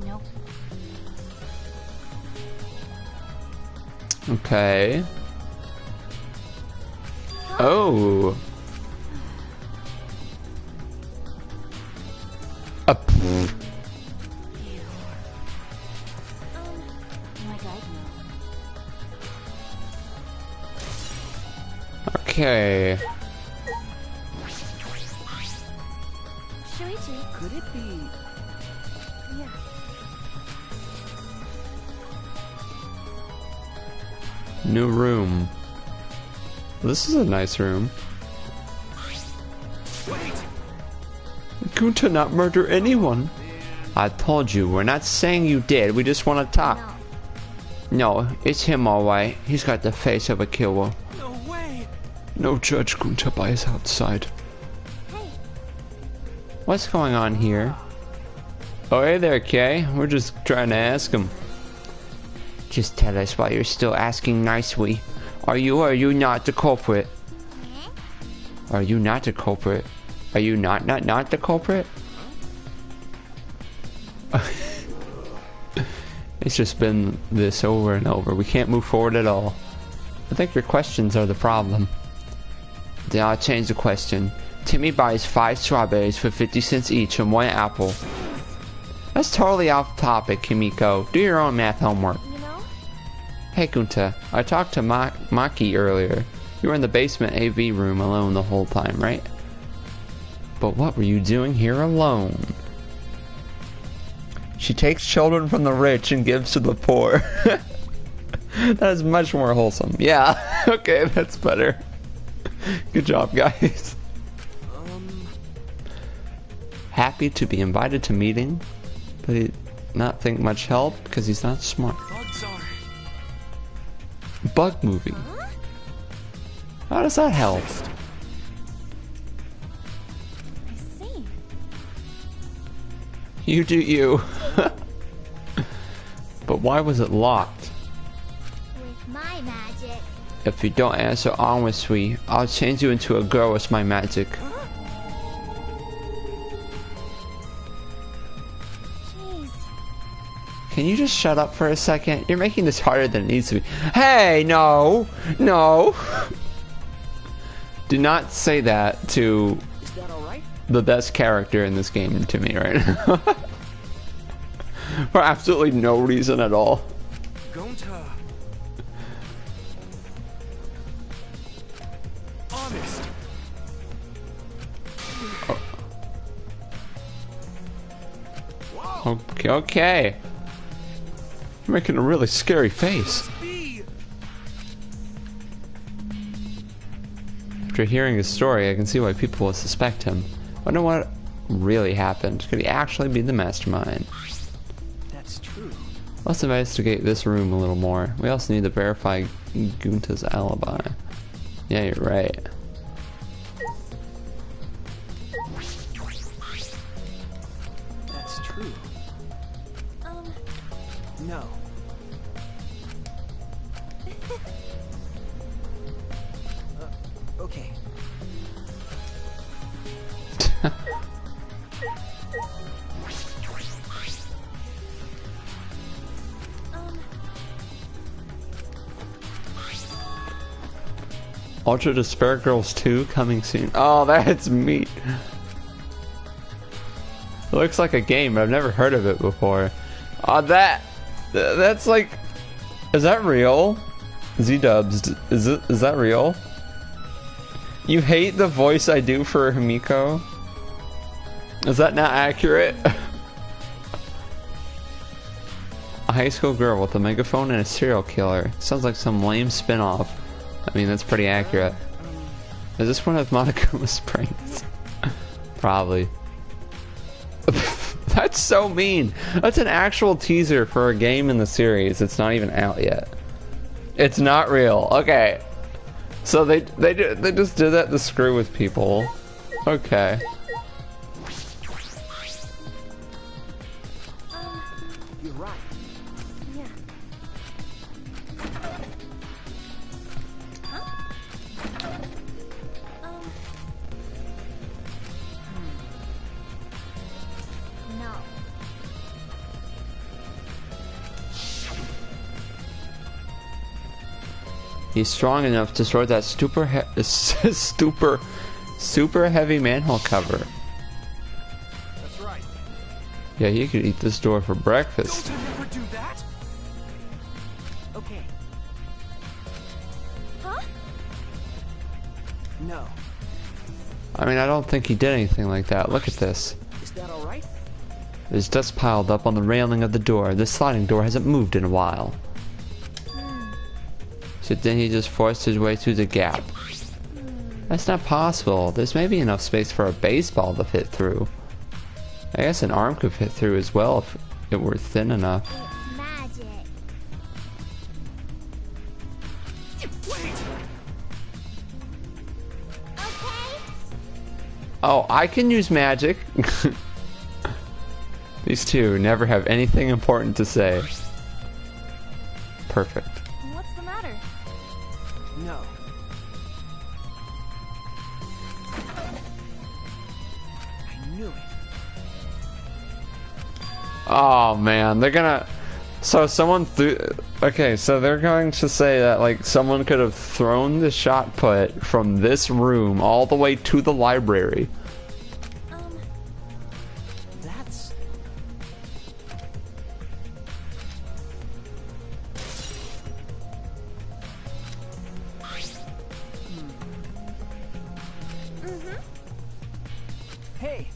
Nope. Okay. Oh. Like I know. Okay. Shuichi. Could it be? Yeah. New room. This is a nice room. Gunta not murder anyone. I told you, we're not saying you did, we just want to talk. No, it's him alright. He's got the face of a killer. No way! No Judge Gunta by his outside. Hey. What's going on here? Oh, hey there, Kay. We're just trying to ask him. Just tell us why you're still asking nicely. Are you or are you not the culprit? Are you not the culprit? Are you not the culprit? It's just been this over and over. We can't move forward at all. I think your questions are the problem. Then I'll change the question. Timmy buys 5 strawberries for 50 cents each and 1 apple. That's totally off topic, Kimiko. Do your own math homework. You know? Hey Gunta, I talked to Maki earlier. You were in the basement AV room alone the whole time, right? But what were you doing here alone? She takes children from the rich and gives to the poor. That is much more wholesome. Yeah, okay, that's better. Good job, guys. Happy to be invited to meeting, but he not think much help because he's not smart. Bugs are. Bug movie. How does that help? I see. You do you. But why was it locked? With my magic. If you don't answer honestly, I'll change you into a girl with my magic. Jeez. Can you just shut up for a second? You're making this harder than it needs to be. Hey, no! No! Do not say that to the best character in this game to me right now. For absolutely no reason at all. Gonta. Honest. Okay, okay. You're making a really scary face. After hearing his story, I can see why people would suspect him. Wonder what really happened. Could he actually be the mastermind? That's true. Let's investigate this room a little more. We also need to verify Gunta's alibi. Yeah, you're right. That's true. No. Okay. Ultra Despair Girls 2 coming soon. Oh, that's meat. It looks like a game, but I've never heard of it before. Oh, that's like, is that real? Z-dubs, is that real? You hate the voice I do for Himiko? Is that not accurate? A high school girl with a megaphone and a serial killer. Sounds like some lame spin-off. I mean, that's pretty accurate. Is this one of Monokuma Springs? Probably. That's so mean. That's an actual teaser for a game in the series. It's not even out yet. It's not real. Okay. So they just did that to screw with people. Okay. You're right. Yeah. No. He's strong enough to destroy that super heavy manhole cover. That's right. Yeah, he could eat this door for breakfast. Don't you never do that? Okay. Huh? No. I mean, I don't think he did anything like that. Look at this. Is that all right? There's dust piled up on the railing of the door. This sliding door hasn't moved in a while. So then he just forced his way through the gap. That's not possible. There's maybe enough space for a baseball to fit through. I guess an arm could fit through as well if it were thin enough. It's magic. Wait. Okay. Oh, I can use magic. These two never have anything important to say. Perfect. What's the matter? No. I knew it. Oh man, they're gonna. So someone threw. Okay, so they're going to say that like someone could have thrown the shot put from this room all the way to the library. That's... Hey!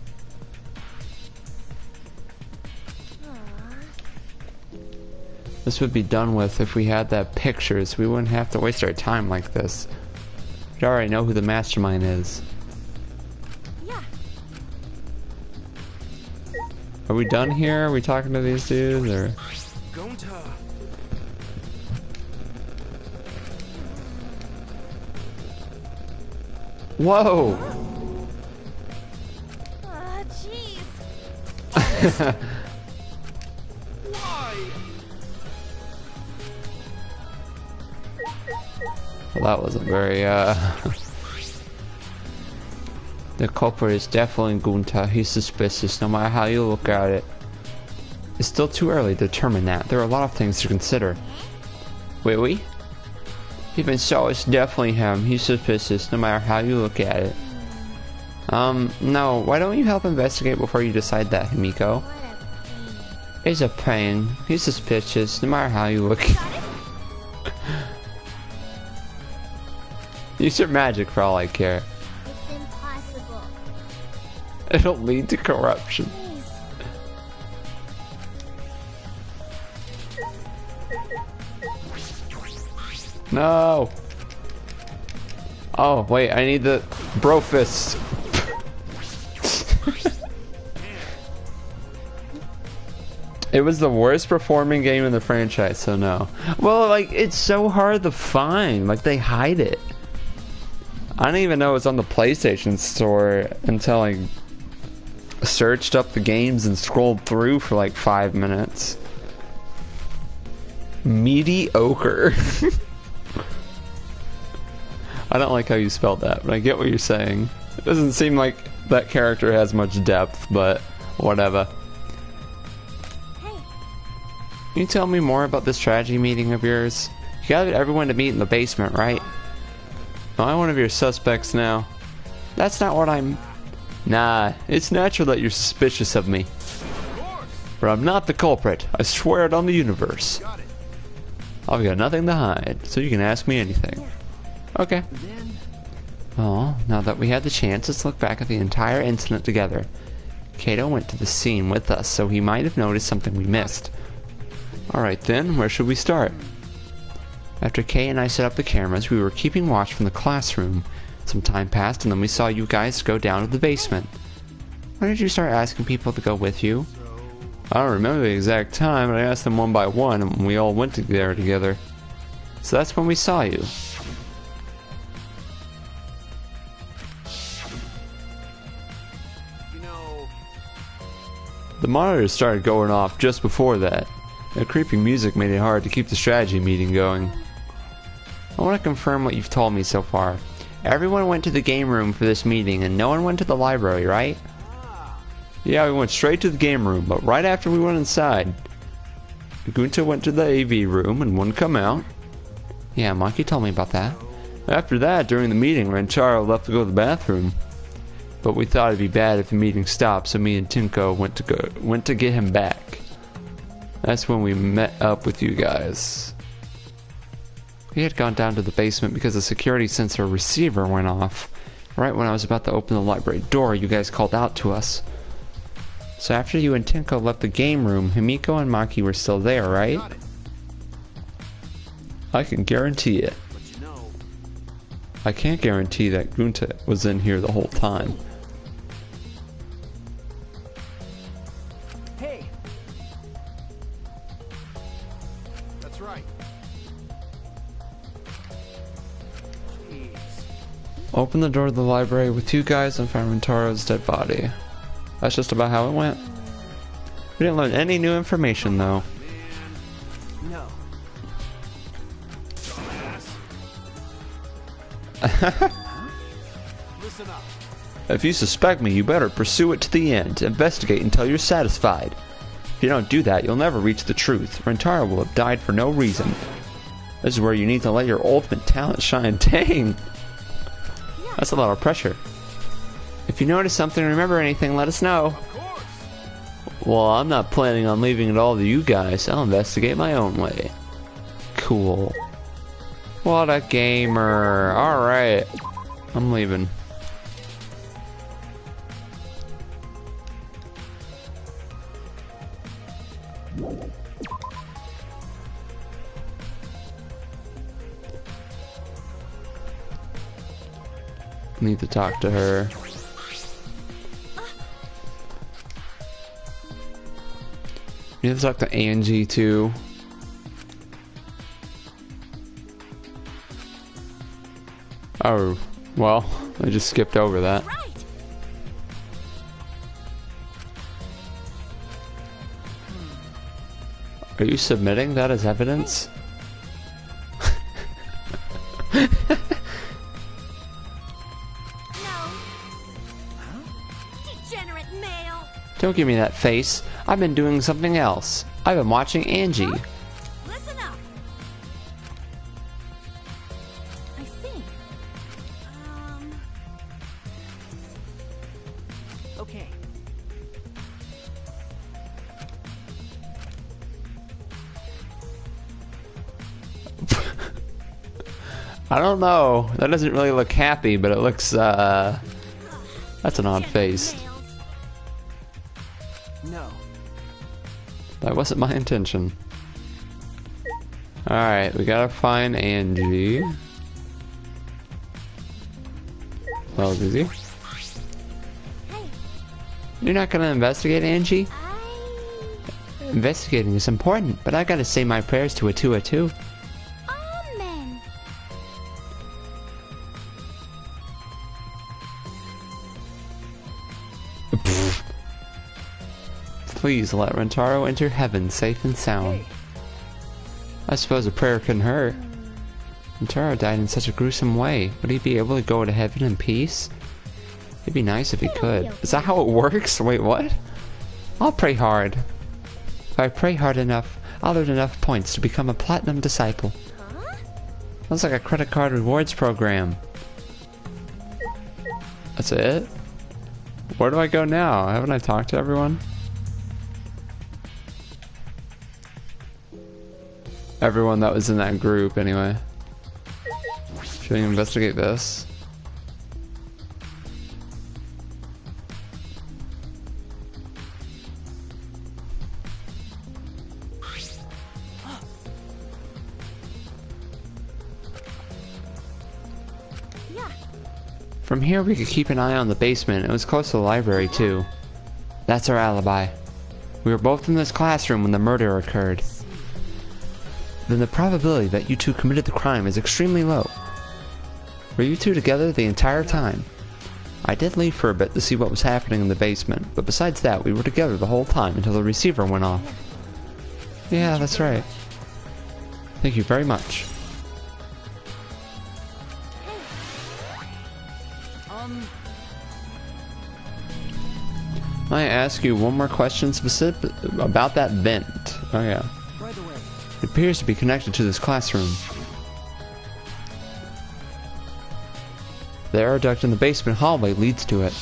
This would be done with if we had that picture, so we wouldn't have to waste our time like this. We already know who the mastermind is. Yeah. Are we done here? Are we talking to these dudes, or? Gonta. Whoa! Jeez. Why? Well, that wasn't very, The culprit is definitely Gunta. He's suspicious, no matter how you look at it. It's still too early to determine that. There are a lot of things to consider. Wait. Even so, it's definitely him. He's suspicious, no matter how you look at it. No, why don't you help investigate before you decide that, Himiko? It's a pain. He's suspicious, no matter how you look. Use your magic for all I care. It's impossible. It'll lead to corruption. No! Oh, wait, I need the bro fist. It was the worst performing game in the franchise, so no. Well, like, it's so hard to find. Like, they hide it. I didn't even know it was on the PlayStation Store until I searched up the games and scrolled through for like 5 minutes. Mediocre. I don't like how you spelled that, but I get what you're saying. It doesn't seem like that character has much depth, but whatever. Can you tell me more about this strategy meeting of yours? You gathered everyone to meet in the basement, right? Am I one of your suspects now? That's not what I'm... Nah, it's natural that you're suspicious of me. But I'm not the culprit. I swear it on the universe. I've got nothing to hide, so you can ask me anything. Okay. Well, now that we had the chance, let's look back at the entire incident together. Kato went to the scene with us, so he might have noticed something we missed. Alright then, where should we start? After Kay and I set up the cameras, we were keeping watch from the classroom. Some time passed and then we saw you guys go down to the basement. When did you start asking people to go with you? I don't remember the exact time, but I asked them one by one and we all went there together. So that's when we saw you. The monitors started going off just before that. The creepy music made it hard to keep the strategy meeting going. I want to confirm what you've told me so far. Everyone went to the game room for this meeting and no one went to the library, right? Yeah, we went straight to the game room, but right after we went inside, Gunta went to the AV room and wouldn't come out. Yeah, Monkey told me about that. After that, during the meeting, Rancharo left to go to the bathroom. But we thought it'd be bad if the meeting stopped, so me and Tinko went to get him back. That's when we met up with you guys. We had gone down to the basement because the security sensor receiver went off. Right when I was about to open the library door, you guys called out to us. So after you and Tinko left the game room, Himiko and Maki were still there, right? I can guarantee it. I can't guarantee that Gunta was in here the whole time. Hey. That's right. Jeez. Open the door to the library with you guys and found Rantaro's dead body. That's just about how it went. We didn't learn any new information though. No. Listen up. If you suspect me, you better pursue it to the end. Investigate until you're satisfied. If you don't do that, you'll never reach the truth. Rentaro will have died for no reason. This is where you need to let your ultimate talent shine. Dang! That's a lot of pressure. If you notice something or remember anything, let us know. Of course. Well, I'm not planning on leaving it all to you guys. I'll investigate my own way. Cool. What a gamer. Alright. I'm leaving. Need to talk to her. Need to talk to Angie too. Oh, well, I just skipped over that. Are you submitting that as evidence? Degenerate male. Don't give me that face. I've been doing something else. I've been watching Angie. Listen up. I see. Okay. I don't know. That doesn't really look happy, but it looks, that's an odd face. Nails. No. That wasn't my intention. Alright, we gotta find Angie. Well, busy. Hey, You're not gonna investigate Angie? Investigating is important, but I gotta say my prayers to Atua too. Amen. Please let Rentaro enter heaven safe and sound. Hey. I suppose a prayer couldn't hurt. Rentaro died in such a gruesome way. Would he be able to go to heaven in peace? It'd be nice if he could. Is that how it works? Wait, what? I'll pray hard. If I pray hard enough, I'll earn enough points to become a platinum disciple. Huh? Sounds like a credit card rewards program. That's it? Where do I go now? Haven't I talked to everyone? Everyone that was in that group, anyway. Should we investigate this? Yeah. From here we could keep an eye on the basement. It was close to the library too. That's our alibi. We were both in this classroom when the murder occurred. Then the probability that you two committed the crime is extremely low. Were you two together the entire time? I did leave for a bit to see what was happening in the basement, but besides that we were together the whole time until the receiver went off. Yeah, that's right. Thank you very much. May I ask you one more question specific about that vent? Oh yeah. Right away. It appears to be connected to this classroom. The air duct in the basement hallway leads to it.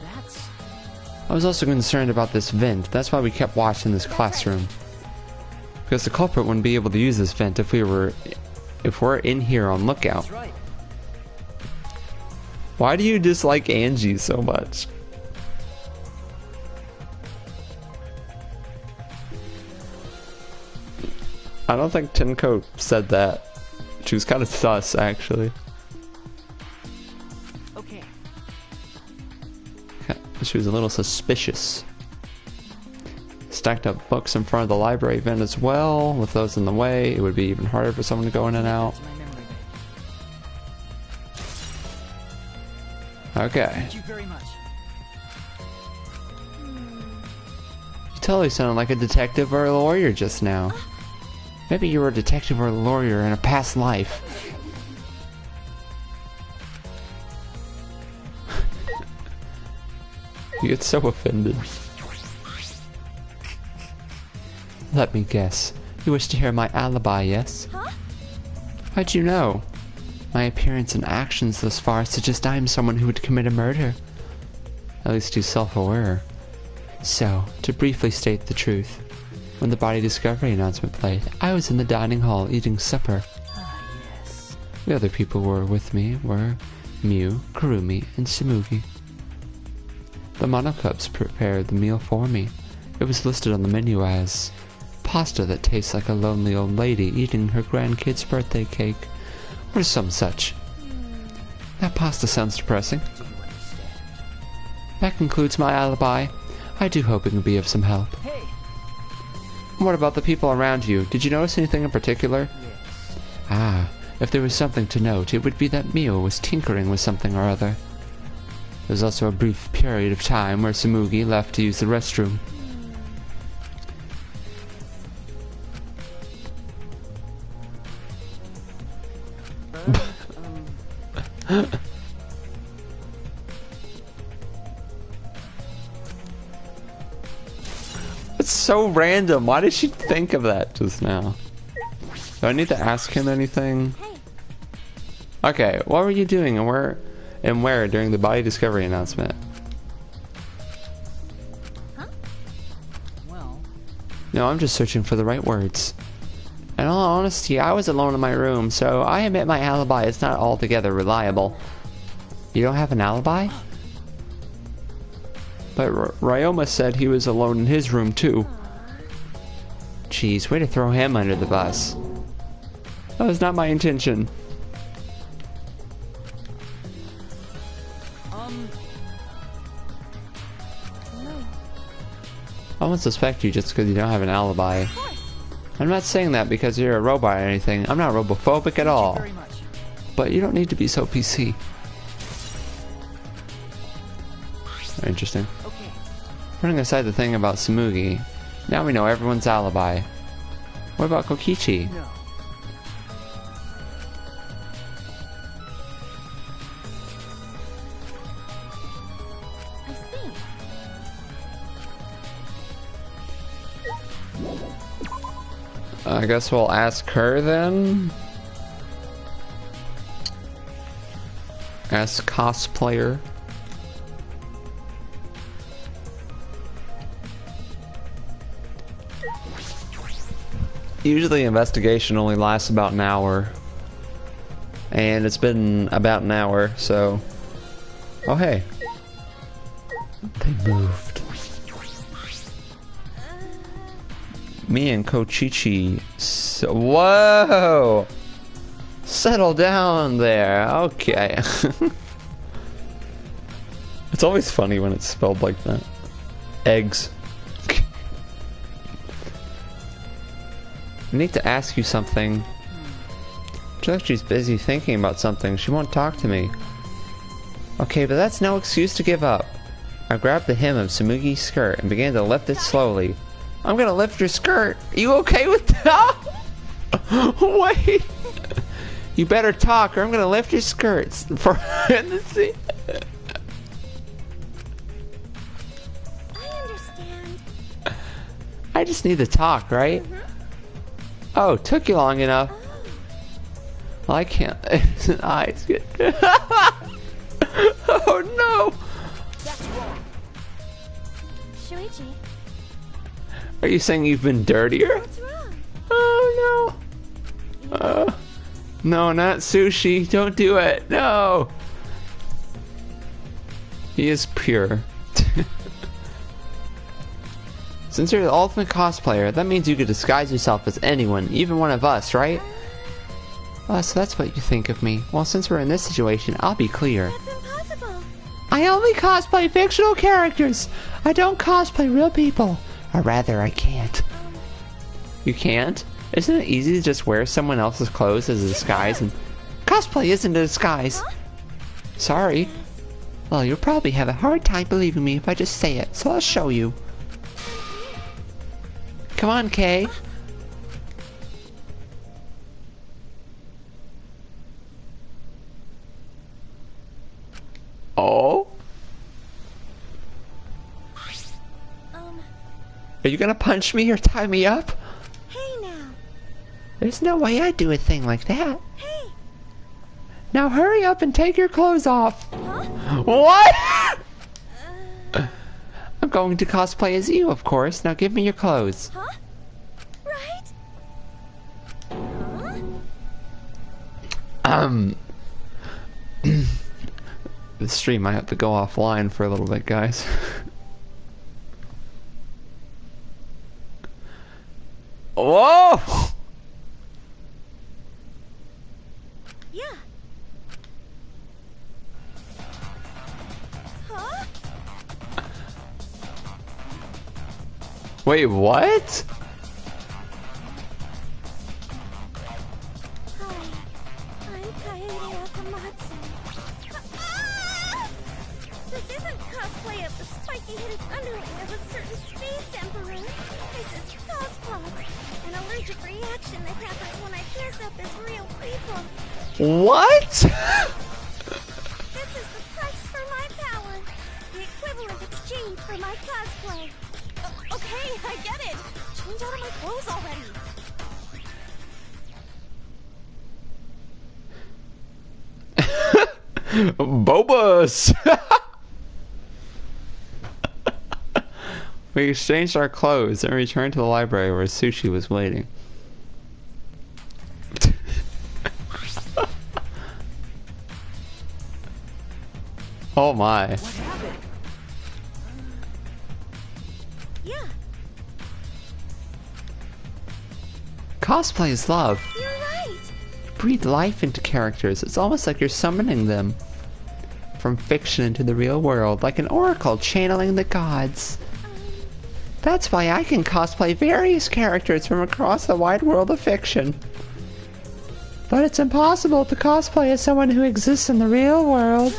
That's... I was also concerned about this vent. That's why we kept watching this classroom. Because the culprit wouldn't be able to use this vent if we're in here on lookout. That's right. Why do you dislike Angie so much? I don't think Tenko said that. She was kind of sus, actually. Okay. She was a little suspicious. Stacked up books in front of the library vent as well. With those in the way, it would be even harder for someone to go in and out. That's my memory bank. Okay. Thank you very much. You totally sounded like a detective or a lawyer just now. Maybe you were a detective or a lawyer in a past life. You get so offended. Let me guess. You wish to hear my alibi, yes? Huh? How'd you know? My appearance and actions thus far suggest I am someone who would commit a murder. At least too self-aware. So, to briefly state the truth, when the body discovery announcement played, I was in the dining hall eating supper. Ah, yes. The other people who were with me were Mew, Kurumi, and Samugi. The Monocubs prepared the meal for me. It was listed on the menu as pasta that tastes like a lonely old lady eating her grandkid's birthday cake, or some such. That pasta sounds depressing. Do you understand? That concludes my alibi. I do hope it can be of some help. Hey! What about the people around you? Did you notice anything in particular? Yes. Ah, if there was something to note, it would be that Mio was tinkering with something or other. There was also a brief period of time where Samugi left to use the restroom. It's so random. Why did she think of that just now? Do I need to ask him anything? Okay, what were you doing and where during the body discovery announcement? Huh? Well, No, I'm just searching for the right words. In all honesty, I was alone in my room, so I admit my alibi is not altogether reliable. You don't have an alibi? But Ryoma said he was alone in his room too. Jeez, way to throw him under the bus. That was not my intention. No. I won't suspect you just because you don't have an alibi. Of course. I'm not saying that because you're a robot or anything. I'm not robophobic at all. very much. But you don't need to be so PC. Interesting. Okay. Putting aside the thing about Tsumugi, now we know everyone's alibi. What about Kokichi? No. I see. I guess we'll ask her then. Ask cosplayer. Usually investigation only lasts about an hour. And it's been about an hour, so... Oh hey. They moved. Me and Kochichi... Whoa! Settle down there, okay. It's always funny when it's spelled like that. Eggs. I need to ask you something. Looks like she's busy thinking about something. She won't talk to me. Okay, but that's no excuse to give up. I grabbed the hem of Tsumugi's skirt and began to lift it slowly. I'm gonna lift your skirt. Are you okay with that? Wait. You better talk or I'm gonna lift your skirts. For I understand. I just need to talk, right? Oh, took you long enough. Well, I can't. It's an eyes. Oh no! That's wrong. Shuichi, Are you saying you've been dirtier? what's wrong? Oh no! No, not sushi. Don't do it. No. He is pure. Since you're the ultimate cosplayer, that means you could disguise yourself as anyone, even one of us, right? So that's what you think of me. Well, since we're in this situation, I'll be clear. That's impossible. I only cosplay fictional characters. I don't cosplay real people. Or rather, I can't. You can't? Isn't it easy to just wear someone else's clothes as a disguise? And cosplay isn't a disguise. Huh? Sorry. Well, you'll probably have a hard time believing me if I just say it, so I'll show you. Come on, Kay. Oh? Are you gonna punch me or tie me up? Hey now. There's no way I'd do a thing like that. Hey. Now hurry up and take your clothes off. Huh? What? I'm going to cosplay as you, of course. Now give me your clothes. Huh? Right? Huh? The stream might have to go offline for a little bit, guys. Whoa! Yeah. Huh? Wait, what? Hi. I'm Kaede Akamatsu. Ah! This isn't cosplay of the spiky-headed underling of a certain space emperor. This is cosplay. An allergic reaction that happens when I dress up as real people. What? This is the price for my power. The equivalent exchange for my cosplay. Okay. Hey, I get it! Change out of my clothes already! Bobas! We exchanged our clothes and returned to the library where Sushi was waiting. Oh my. What happened? Yeah, Cosplay is love. you're right! Breathe life into characters. It's almost like you're summoning them from fiction into the real world, like an oracle channeling the gods. That's why I can cosplay various characters from across the wide world of fiction. But it's impossible to cosplay as someone who exists in the real world.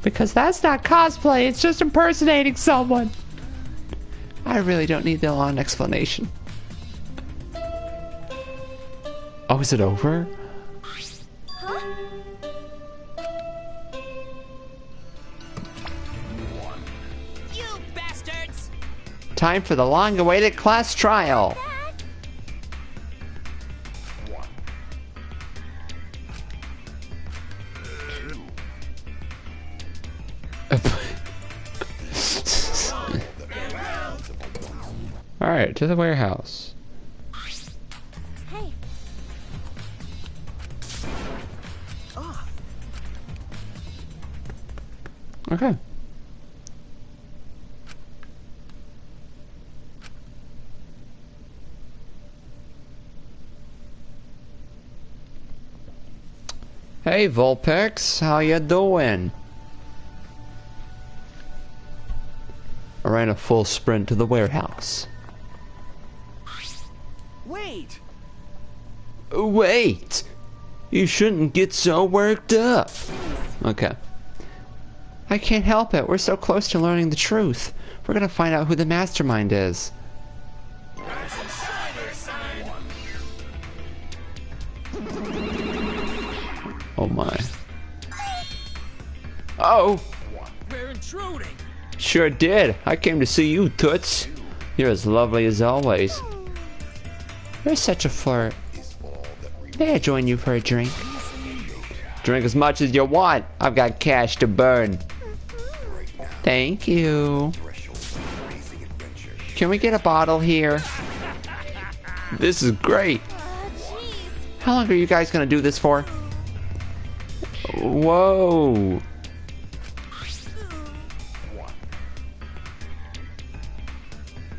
Because that's not cosplay, it's just impersonating someone. I really don't need the long explanation. Oh, is it over? Huh? You bastards! Time for the long-awaited class trial. Alright, to the warehouse. Hey, Okay. Hey Vulpix, how you doing? I ran a full sprint to the warehouse. Wait! Wait! You shouldn't get so worked up. Okay. I can't help it. We're so close to learning the truth. We're gonna find out who the mastermind is. Oh my. Oh! We're intruding. Sure did. I came to see you, Toots. You're as lovely as always. You're such a flirt. May I join you for a drink? Drink as much as you want. I've got cash to burn. Thank you. Can we get a bottle here? This is great. jeez. How long are you guys gonna do this for? Whoa.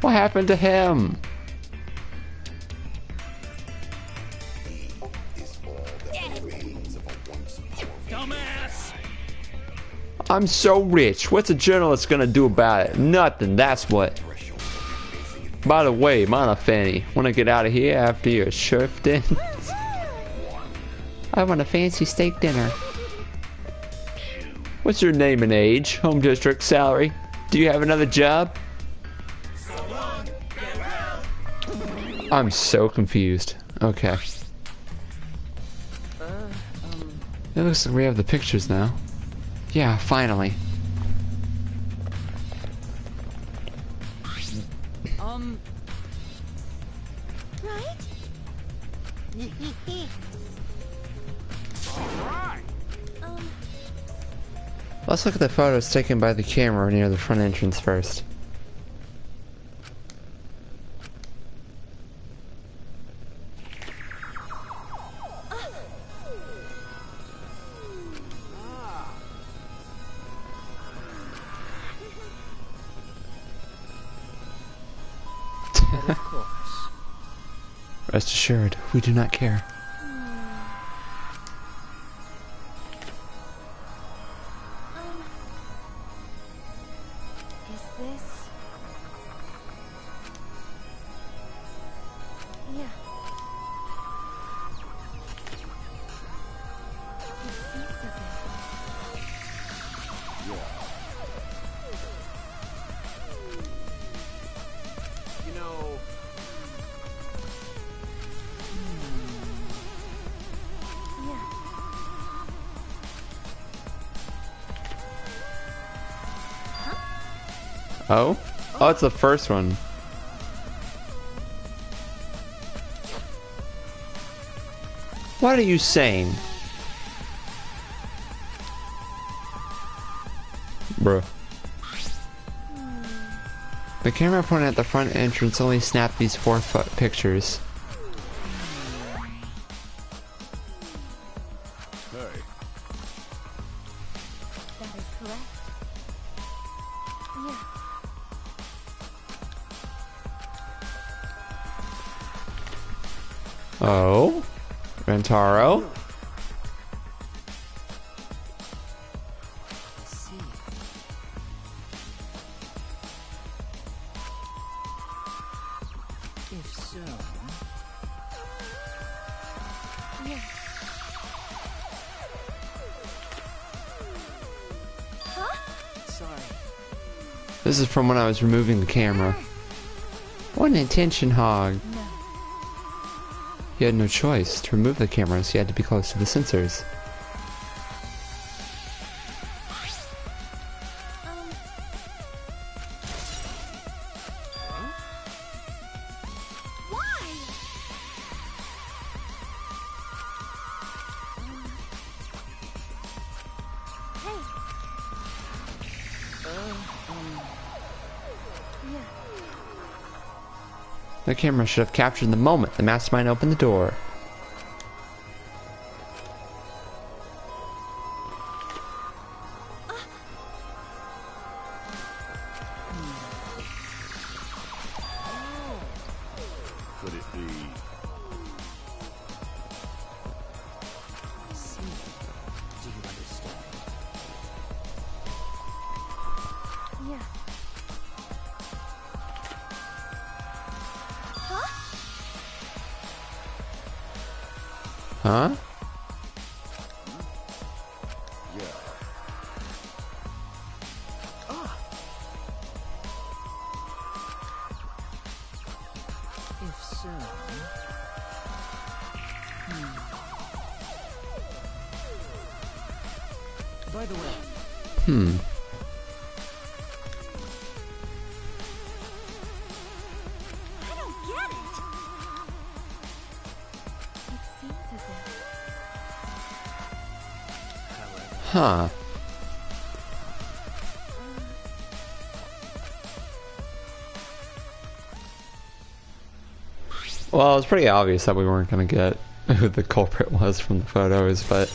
What happened to him? Dumbass. I'm so rich. What's a journalist gonna do about it? Nothing, that's what. By the way, Mana Fanny, wanna get out of here after your shift in? I want a fancy steak dinner. What's your name and age? Home district, salary? Do you have another job? I'm so confused. Okay. It looks like we have the pictures now. Yeah, finally. Right? Let's look at the photos taken by the camera near the front entrance first. Of course. Rest assured, we do not care. Is this... Yeah. It seems as You know, if... Yeah. Oh? Oh, it's the first one. What are you saying? Bruh. The camera pointed at the front entrance only snapped these 4-foot pictures. Hey. That is correct. Yeah. Oh? Rentaro? I see. If so, Yeah. Huh? sorry. This is from when I was removing the camera. What an attention hog. No. You had no choice. To remove the camera, so you had to be close to the sensors. Why? Hey. Yeah. The camera should have captured the moment the mastermind opened the door. Could it be? I see. Do you understand? Yeah. Huh? Huh? Yeah. If so, by the way, I don't get it. It seems as if Huh. Well, it was pretty obvious that we weren't going to get who the culprit was from the photos, but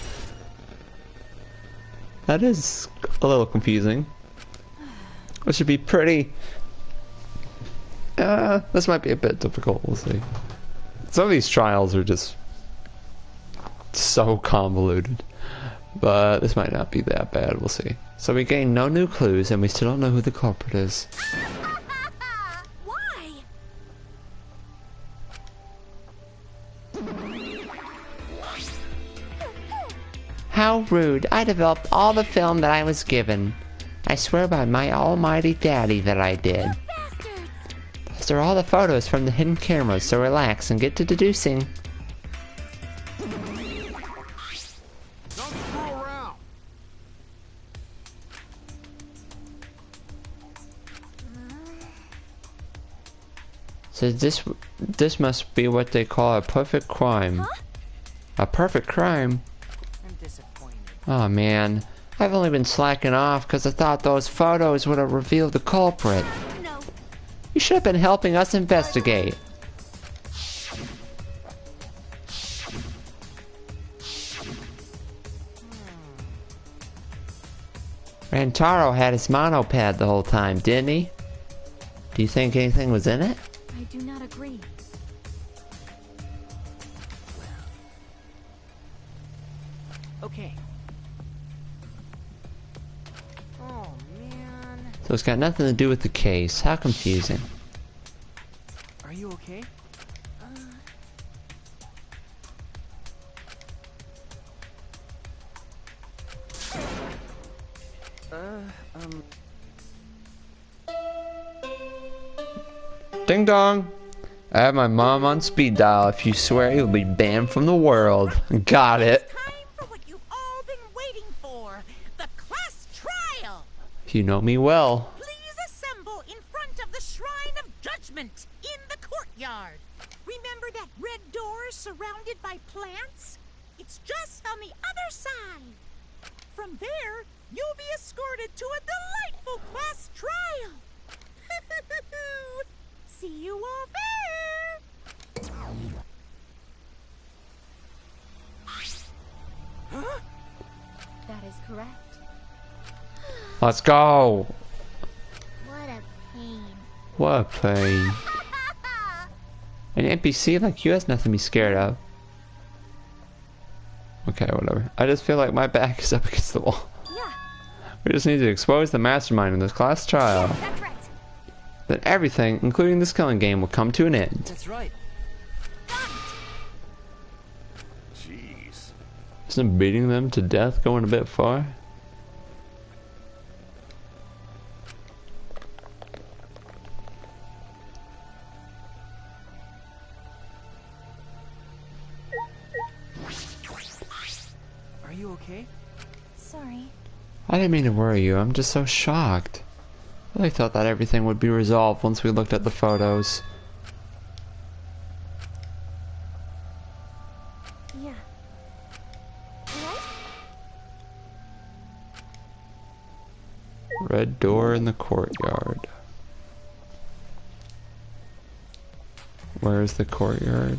that is a little confusing. It should be pretty... this might be a bit difficult, we'll see. Some of these trials are just so convoluted, but this might not be that bad, we'll see. So we gain no new clues, and we still don't know who the culprit is. why? How rude. I developed all the film that I was given. I swear by my almighty daddy that I did. Bastards! Those are all the photos from the hidden cameras, so relax and get to deducing. Don't screw around. So this must be what they call a perfect crime. Huh? A perfect crime? I'm disappointed. Oh man, I've only been slacking off because I thought those photos would have revealed the culprit. No. You should have been helping us investigate. Rantaro had his monopad the whole time, didn't he? Do you think anything was in it? I do not agree. Okay. Oh man. So it's got nothing to do with the case. How confusing. Are you okay? Ding dong! I have my mom on speed dial. If you swear, you'll be banned from the world. Got it. Time for what you've all been waiting for, the class trial. You know me well. Please assemble in front of the basement, in the courtyard. Remember that red door surrounded by plants? It's just on the other side. From there, you'll be escorted to a delightful class trial. See you all there. Huh? That is correct. Let's go. What a pain. What a pain. An NPC like you has nothing to be scared of. Okay, whatever. I just feel like my back is up against the wall. Yeah, We just need to expose the mastermind in this class trial. that's right. Then everything, including this killing game, will come to an end. That's right. Jeez. Isn't beating them to death going a bit far? Are you okay? Sorry. I didn't mean to worry you, I'm just so shocked. I really thought that everything would be resolved once we looked at the photos. Yeah. What? Red door in the courtyard. Where's the courtyard?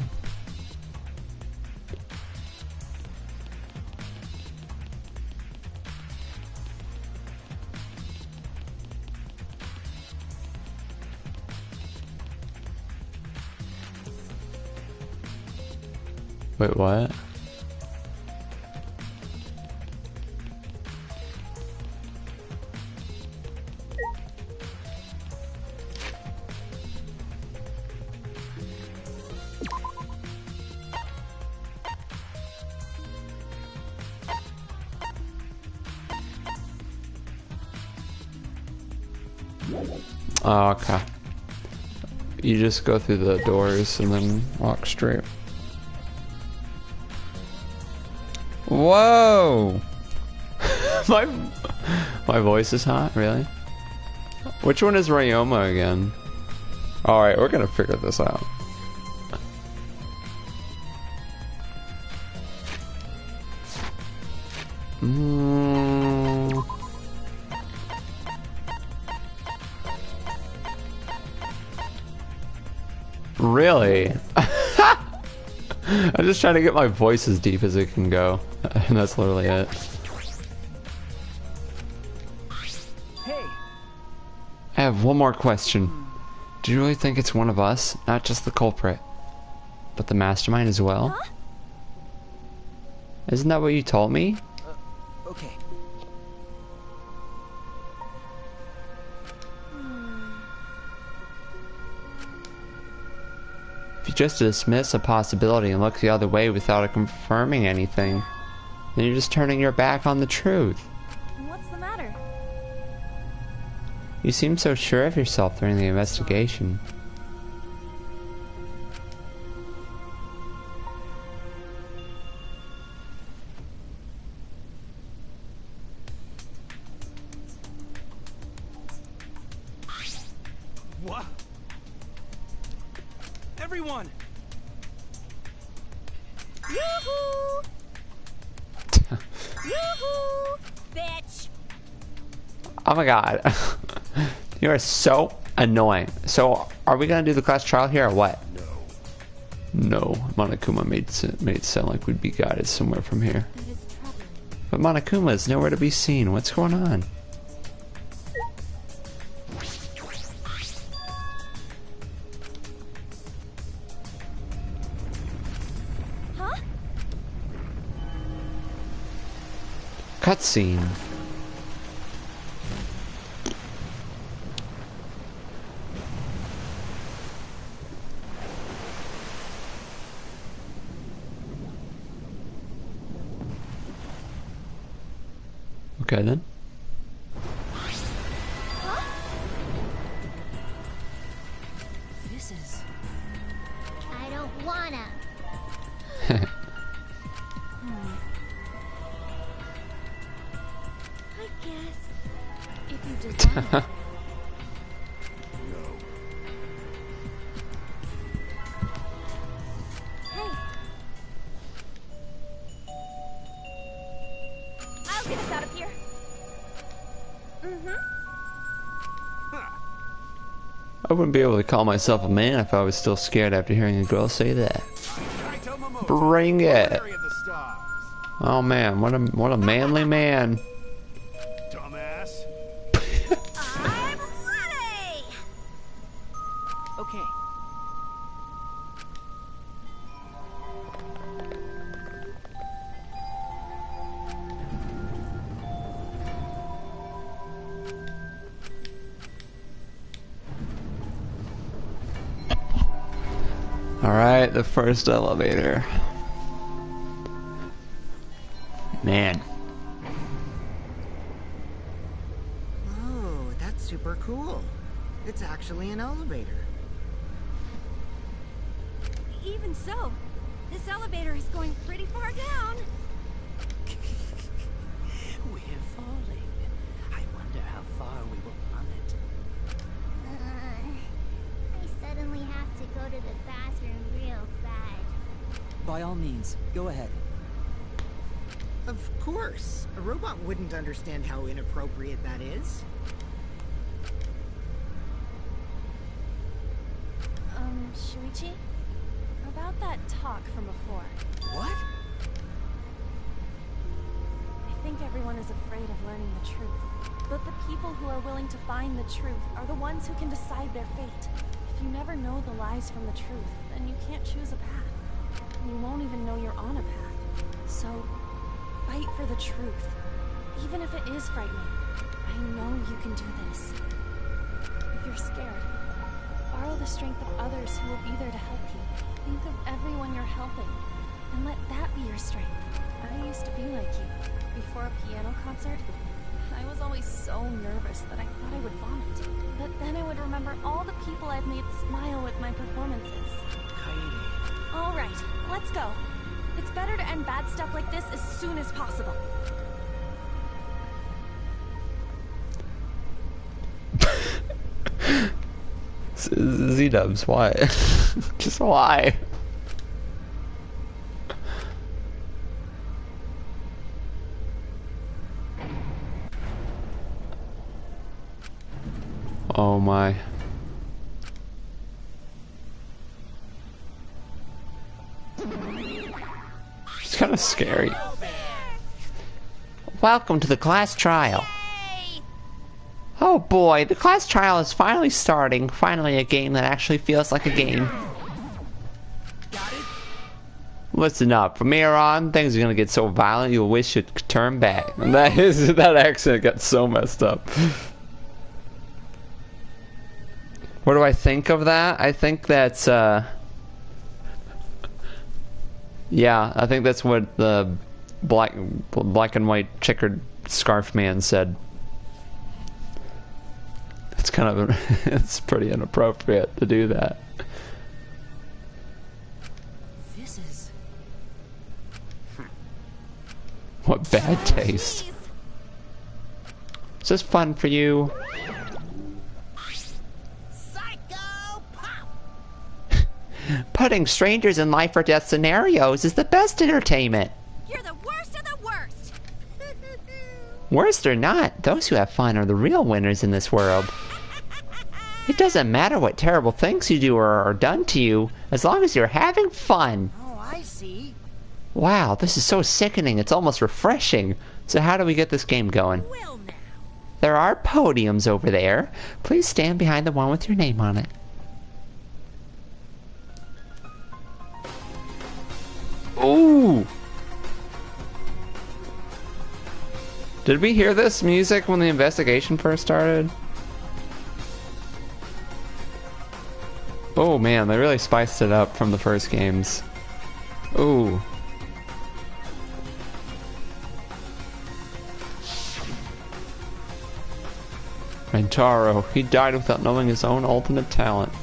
Wait, what? Oh, okay. You just go through the doors and then walk straight. Whoa! my voice is hot, really? Which one is Ryoma again? Alright, we're gonna figure this out. Really? I'm just trying to get my voice as deep as it can go, and that's literally it. Hey, I have one more question. Do you really think it's one of us, not just the culprit, but the mastermind as well? Huh? Isn't that what you told me? okay. If you just dismiss a possibility and look the other way without confirming anything, then you're just turning your back on the truth. What's the matter? You seem so sure of yourself during the investigation. What? Everyone! Yoo-hoo! Yoo-hoo! Bitch! Oh my god. You are so annoying. So, are we gonna do the class trial here or what? No. Monokuma made it sound like we'd be guided somewhere from here. That is troubling. But Monokuma is nowhere to be seen. What's going on? Huh? Cutscene. Okay then. This is... I don't wanna. I guess if you design it. I wouldn't be able to call myself a man if I was still scared after hearing a girl say that. Bring it. Oh man, what a manly man. Dumbass. I'm ready! Okay. Alright, the first elevator. Man. Oh, that's super cool. It's actually an elevator. Even so, this elevator is going pretty far down. We're falling. I wonder how far we will plummet. I suddenly have to go to the bathroom real bad. By all means, go ahead. Of course. A robot wouldn't understand how inappropriate that is. Shuichi? About that talk from before. What? I think everyone is afraid of learning the truth. But the people who are willing to find the truth are the ones who can decide their fate. If you never know the lies from the truth, then you can't choose a path. You won't even know you're on a path. So, fight for the truth. Even if it is frightening. I know you can do this. If you're scared, borrow the strength of others who will be there to help you. Think of everyone you're helping, and let that be your strength. I used to be like you. Before a piano concert, I was always so nervous that I thought I would vomit. But then I would remember all the people I've made smile with my performances. Kaede. All right, let's go. It's better to end bad stuff like this as soon as possible. Z-dubs, why? Just why? Oh my. It's kind of scary. Welcome to the class trial. Oh boy, the class trial is finally starting. Finally a game that actually feels like a game. Listen up, from here on, things are gonna get so violent you'll wish it could turn back. And that accent got so messed up. What do I think of that? I think that's, yeah, I think that's what the black and white checkered scarf man said. It's kind of, it's pretty inappropriate to do that. This is... What bad taste. Is this fun for you? Psycho Pop! Putting strangers in life or death scenarios is the best entertainment. You're the worst of the worst! Worst or not, those who have fun are the real winners in this world. It doesn't matter what terrible things you do or are done to you, as long as you're having fun. Oh, I see. Wow, this is so sickening, it's almost refreshing. So how do we get this game going? Well now. There are podiums over there. Please stand behind the one with your name on it. Ooh! Did we hear this music when the investigation first started? Oh man, they really spiced it up from the first games. Ooh. Rentaro, he died without knowing his own ultimate talent.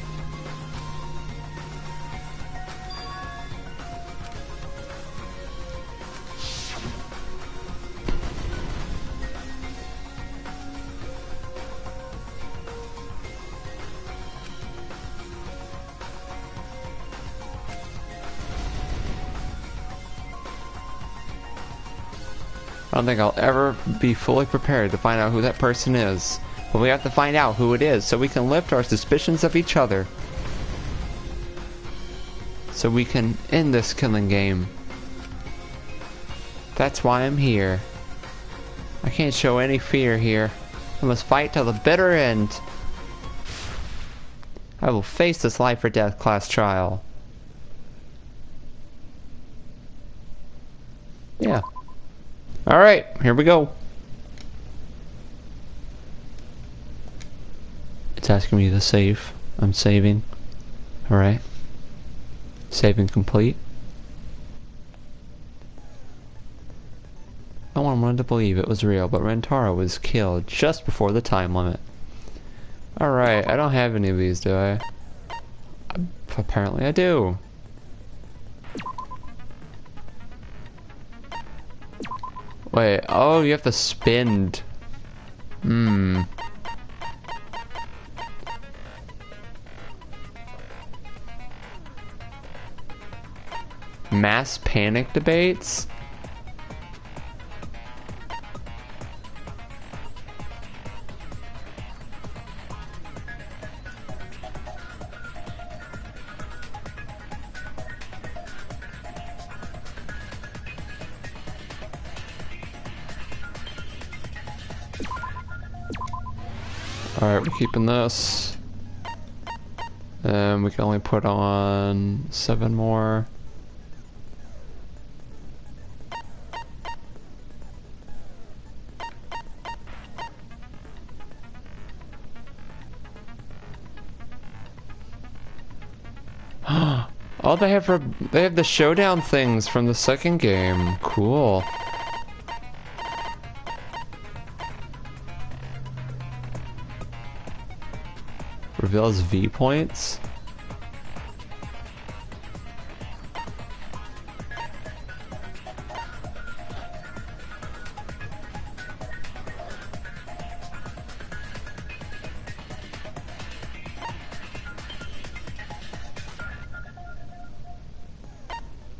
I don't think I'll ever be fully prepared to find out who that person is. But we have to find out who it is so we can lift our suspicions of each other. So we can end this killing game. That's why I'm here. I can't show any fear here. I must fight till the bitter end. I will face this life or death class trial. Yeah. Alright, here we go. It's asking me to save. I'm saving. Alright. Saving complete. No one wanted to believe it was real, but Rentaro was killed just before the time limit. Alright, I don't have any of these, do I? Apparently I do. Wait, oh, you have to spend. Mass panic debates? Alright, we're keeping this. And we can only put on 7 more. Oh, they have the showdown things from the second game. Cool. Reveals V points.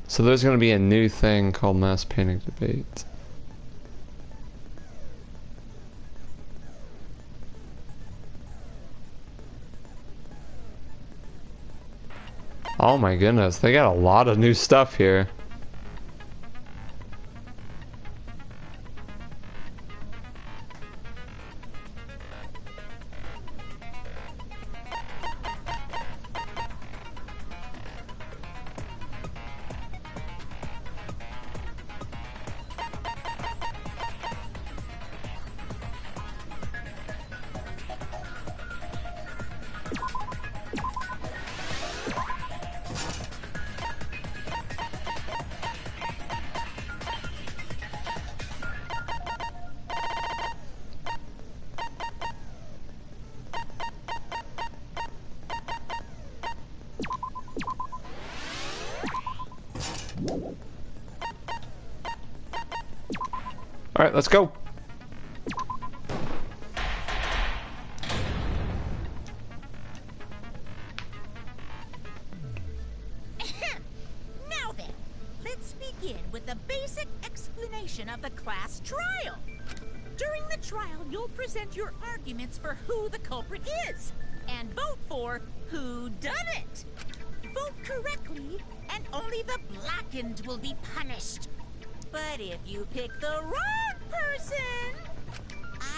So there's going to be a new thing called Mass Panic Debate. Oh my goodness, they got a lot of new stuff here. Alright, let's go. Now then, let's begin with the basic explanation of the class trial. During the trial, you'll present your arguments for who the culprit is, and vote for who done it. Vote correctly, and only the blackened will be punished. But if you pick the wrong person,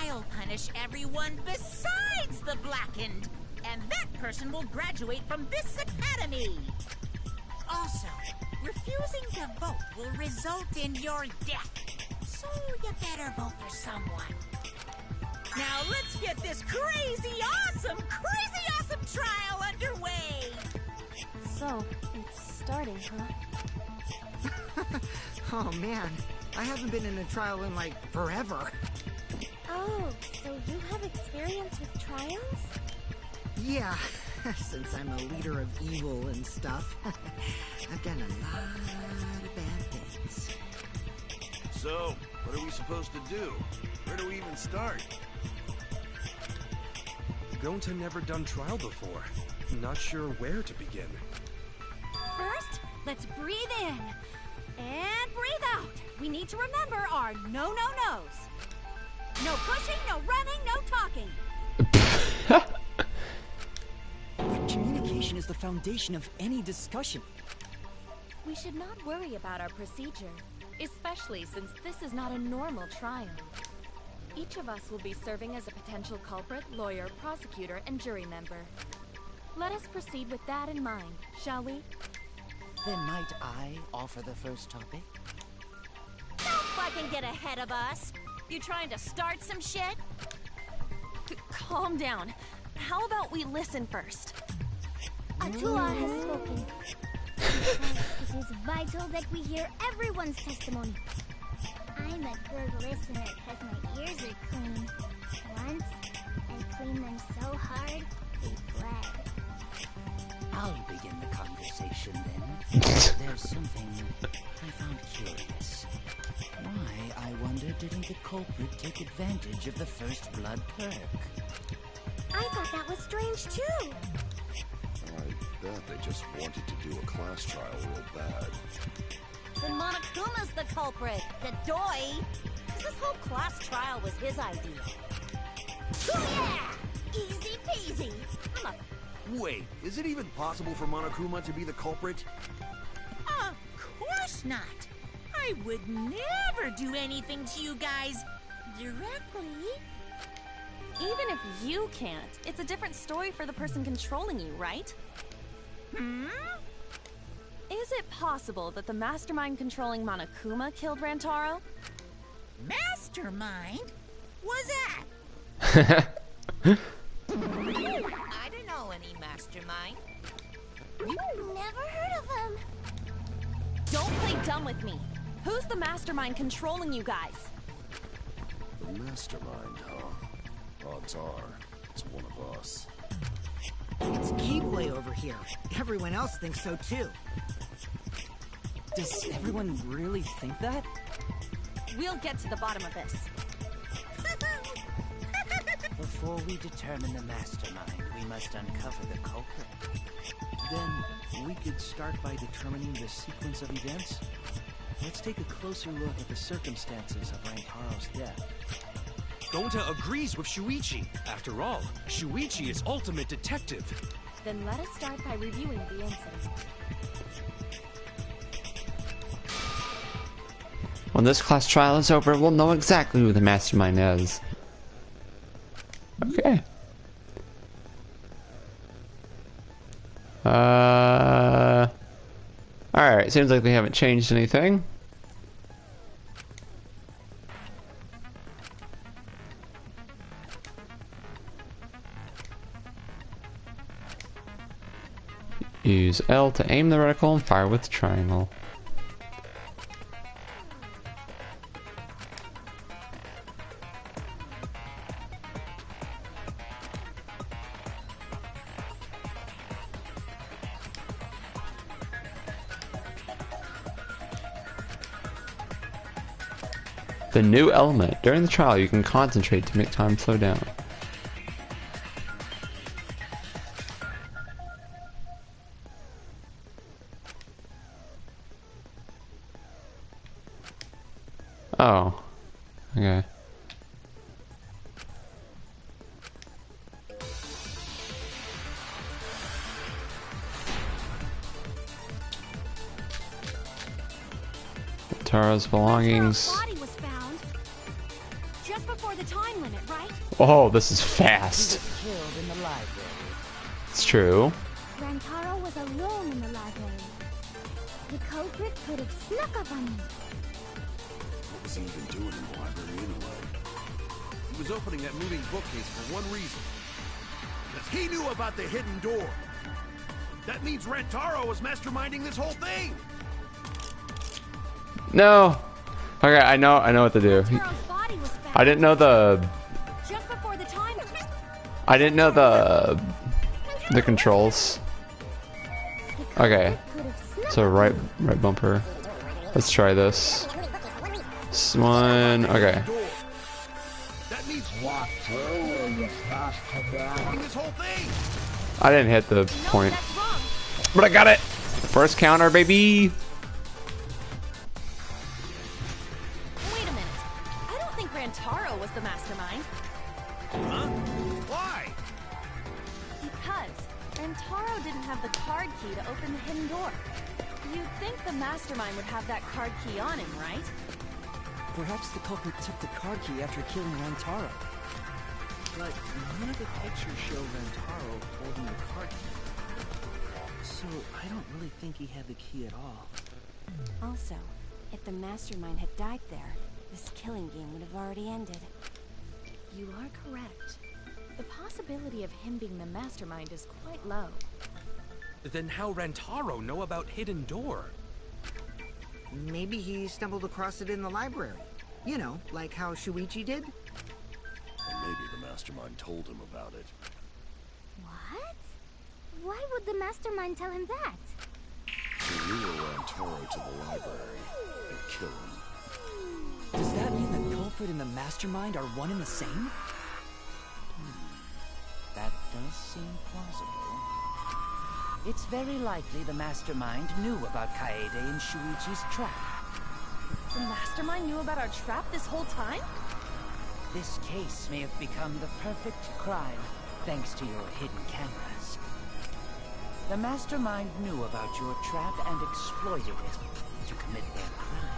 I'll punish everyone besides the blackened, and that person will graduate from this academy. Also, refusing to vote will result in your death, so you better vote for someone. Now let's get this crazy awesome trial underway! So, it's starting, huh? Oh man, I haven't been in a trial in like forever. Oh, so you have experience with trials? Yeah, since I'm a leader of evil and stuff, I've done a lot of bad things. So, what are we supposed to do? Where do we even start? Gonta never done trial before. Not sure where to begin. First, let's breathe in. And breathe out. We need to remember our no-no-nos. No pushing, no running, no talking. investigation is the foundation of any discussion. We should not worry about our procedure, especially since this is not a normal trial. Each of us will be serving as a potential culprit, lawyer, prosecutor, and jury member. Let us proceed with that in mind, shall we? Then might I offer the first topic? Don't fucking get ahead of us! You trying to start some shit? Calm down. How about we listen first? Atua has spoken. It is vital that we hear everyone's testimony. I'm a good listener because my ears are clean. Once, I cleaned them so hard, they bled. I'll begin the conversation then. There's something I found curious. Why, I wonder, didn't the culprit take advantage of the first blood perk? I thought that was strange too. I bet they just wanted to do a class trial real bad. Then Monokuma's the culprit, the doi! This whole class trial was his idea. Oh yeah! Easy peasy! Wait, is it even possible for Monokuma to be the culprit? Of course not. I would never do anything to you guys directly. Even if you can't, it's a different story for the person controlling you, right? Hmm? Is it possible that the mastermind controlling Monokuma killed Rantaro? Mastermind? Was that? I don't know any mastermind. Never heard of him. Don't play dumb with me. Who's the mastermind controlling you guys? The mastermind, huh? Odds are, it's one of us. It's Keyblade over here. Everyone else thinks so too. Does everyone really think that? We'll get to the bottom of this. Before we determine the mastermind, we must uncover the culprit. Then, we could start by determining the sequence of events. Let's take a closer look at the circumstances of Rantaro's death. Gonta agrees with Shuichi. After all, Shuichi is ultimate detective. Then let us start by reviewing the incident. When this class trial is over, we'll know exactly who the mastermind is. Okay. Alright, seems like they haven't changed anything. Use L to aim the reticle and fire with triangle. The new element. During the trial, you can concentrate to make time slow down. Oh. Okay. Tara's belongings. Time limit, right? Oh, this is fast. He was killed in the library. It's true. Rantaro was alone in the library. The culprit could have snuck up on him. What was he even doing in the library anyway? He was opening that moving bookcase for one reason. Because he knew about the hidden door. That means Rantaro was masterminding this whole thing! No. Okay, I know what to do. I didn't know the. Just before the time. I didn't know the controls. Okay. So right bumper. Let's try this. This one. Okay. That means this whole thing. I didn't hit the point, but I got it. First counter, baby. Rantaro was the mastermind. Huh? Why? Because Rantaro Rentaro didn't have the card key to open the hidden door. You'd think the mastermind would have that card key on him, right? Perhaps the culprit took the card key after killing Rentaro. But none of the pictures show Rentaro holding the card key. So I don't really think he had the key at all. Also, if the mastermind had died there, this killing game would have already ended. You are correct. The possibility of him being the mastermind is quite low. Then how Rentaro know about Hidden Door? Maybe he stumbled across it in the library. You know, like how Shuichi did? And maybe the mastermind told him about it. What? Why would the mastermind tell him that? He lure Rantaro to the library and kill him. Does that mean the culprit and the mastermind are one and the same? That does seem plausible. It's very likely the mastermind knew about Kaede and Shuichi's trap. The mastermind knew about our trap this whole time? This case may have become the perfect crime thanks to your hidden cameras. The mastermind knew about your trap and exploited it to commit their crime.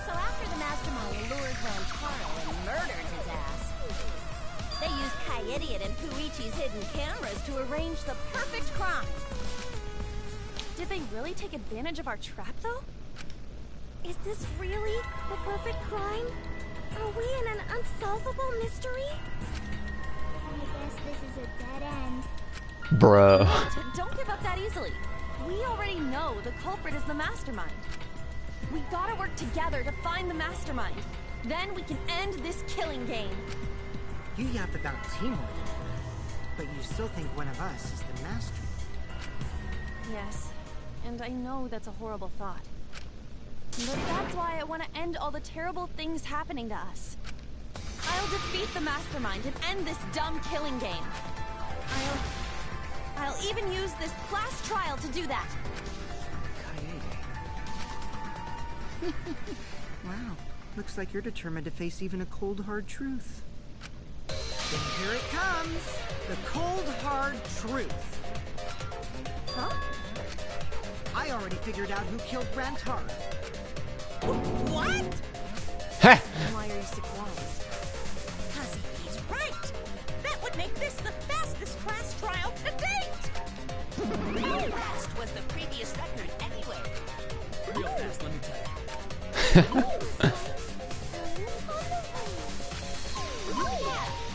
So after the mastermind lured Rantaro and murdered his ass, they used Kaede and Puichi's hidden cameras to arrange the perfect crime. Did they really take advantage of our trap, though? Is this really the perfect crime? Are we in an unsolvable mystery? I guess this is a dead end. Bruh. Don't give up that easily. We already know the culprit is the mastermind. We gotta work together to find the mastermind. Then we can end this killing game. You yap about teamwork, but you still think one of us is the master. Yes, and I know that's a horrible thought. But that's why I want to end all the terrible things happening to us. I'll defeat the mastermind and end this dumb killing game. I'll even use this class trial to do that. Kaede. Wow, looks like you're determined to face even a cold, hard truth. Then here it comes, the cold, hard truth. Huh? I already figured out who killed Rantaro. What? Heh! Why are you so quiet? Because he's right. That would make this the fastest class trial to date. How fast was the previous record anyway? Real fast, let me tell you.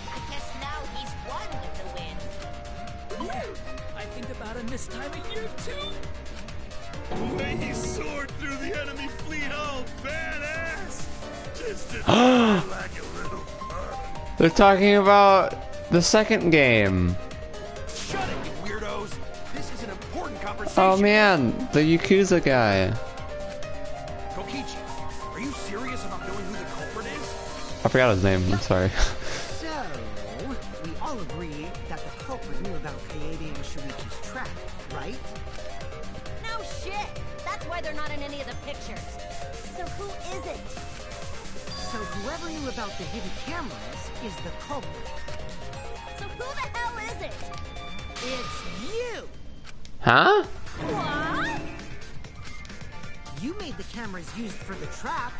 I guess now he's won with the win. I think about him this time of year, too. The way he soared through the enemy fleet, all badass! Just didn't like a little fun. They're talking about the second game. Shut it, you weirdos! This is an important conversation. Oh man, the Yakuza guy. Kokichi, are you serious about knowing who the culprit is? I forgot his name, I'm sorry. So, we all agree that the culprit knew about Kaede and Shuichi's trap, right? No shit! That's why they're not in any of the pictures. So who is it? So whoever knew about the hidden cameras is the culprit. So who the hell is it? It's you! Huh? What? You made the cameras used for the trap,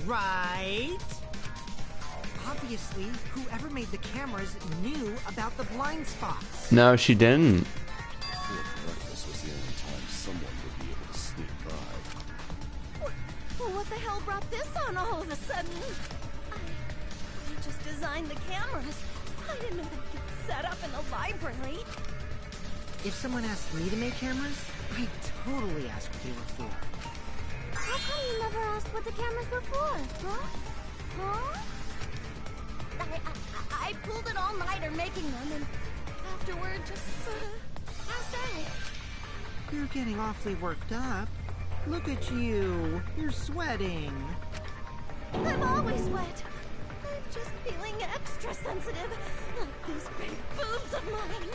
right? Obviously, whoever made the cameras knew about the blind spots. No, she didn't. Before breakfast was the only time someone would be able to sneak by. Well, what the hell brought this on all of a sudden? I just designed the cameras. I didn't know they'd get set up in the library. If someone asked me to make cameras, I'd totally ask what they were for. How come you never asked what the cameras were for? Huh? Huh? I pulled an all-nighter making them, and afterward just sort of passed out. You're getting awfully worked up. Look at you. You're sweating. I'm always wet. I'm just feeling extra sensitive, like these big boobs of mine.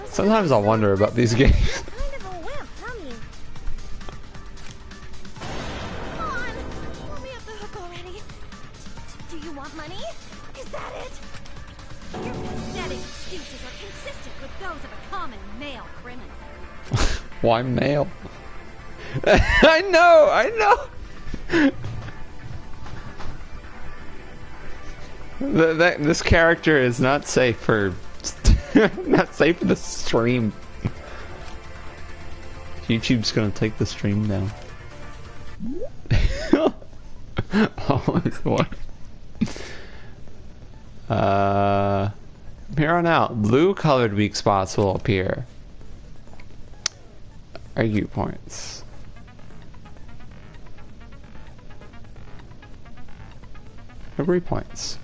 Sometimes I wonder about these games. Kind of a wimp, huh, Come on, let me off the hook already. Do you want money? Is that it? Your pathetic excuses are consistent with those of a common male criminal. Why male? I know. This character is not safe for not safe for the stream. YouTube's gonna take the stream down. Oh, what? From here on out, blue-colored weak spots will appear. Argue points. Recovery points.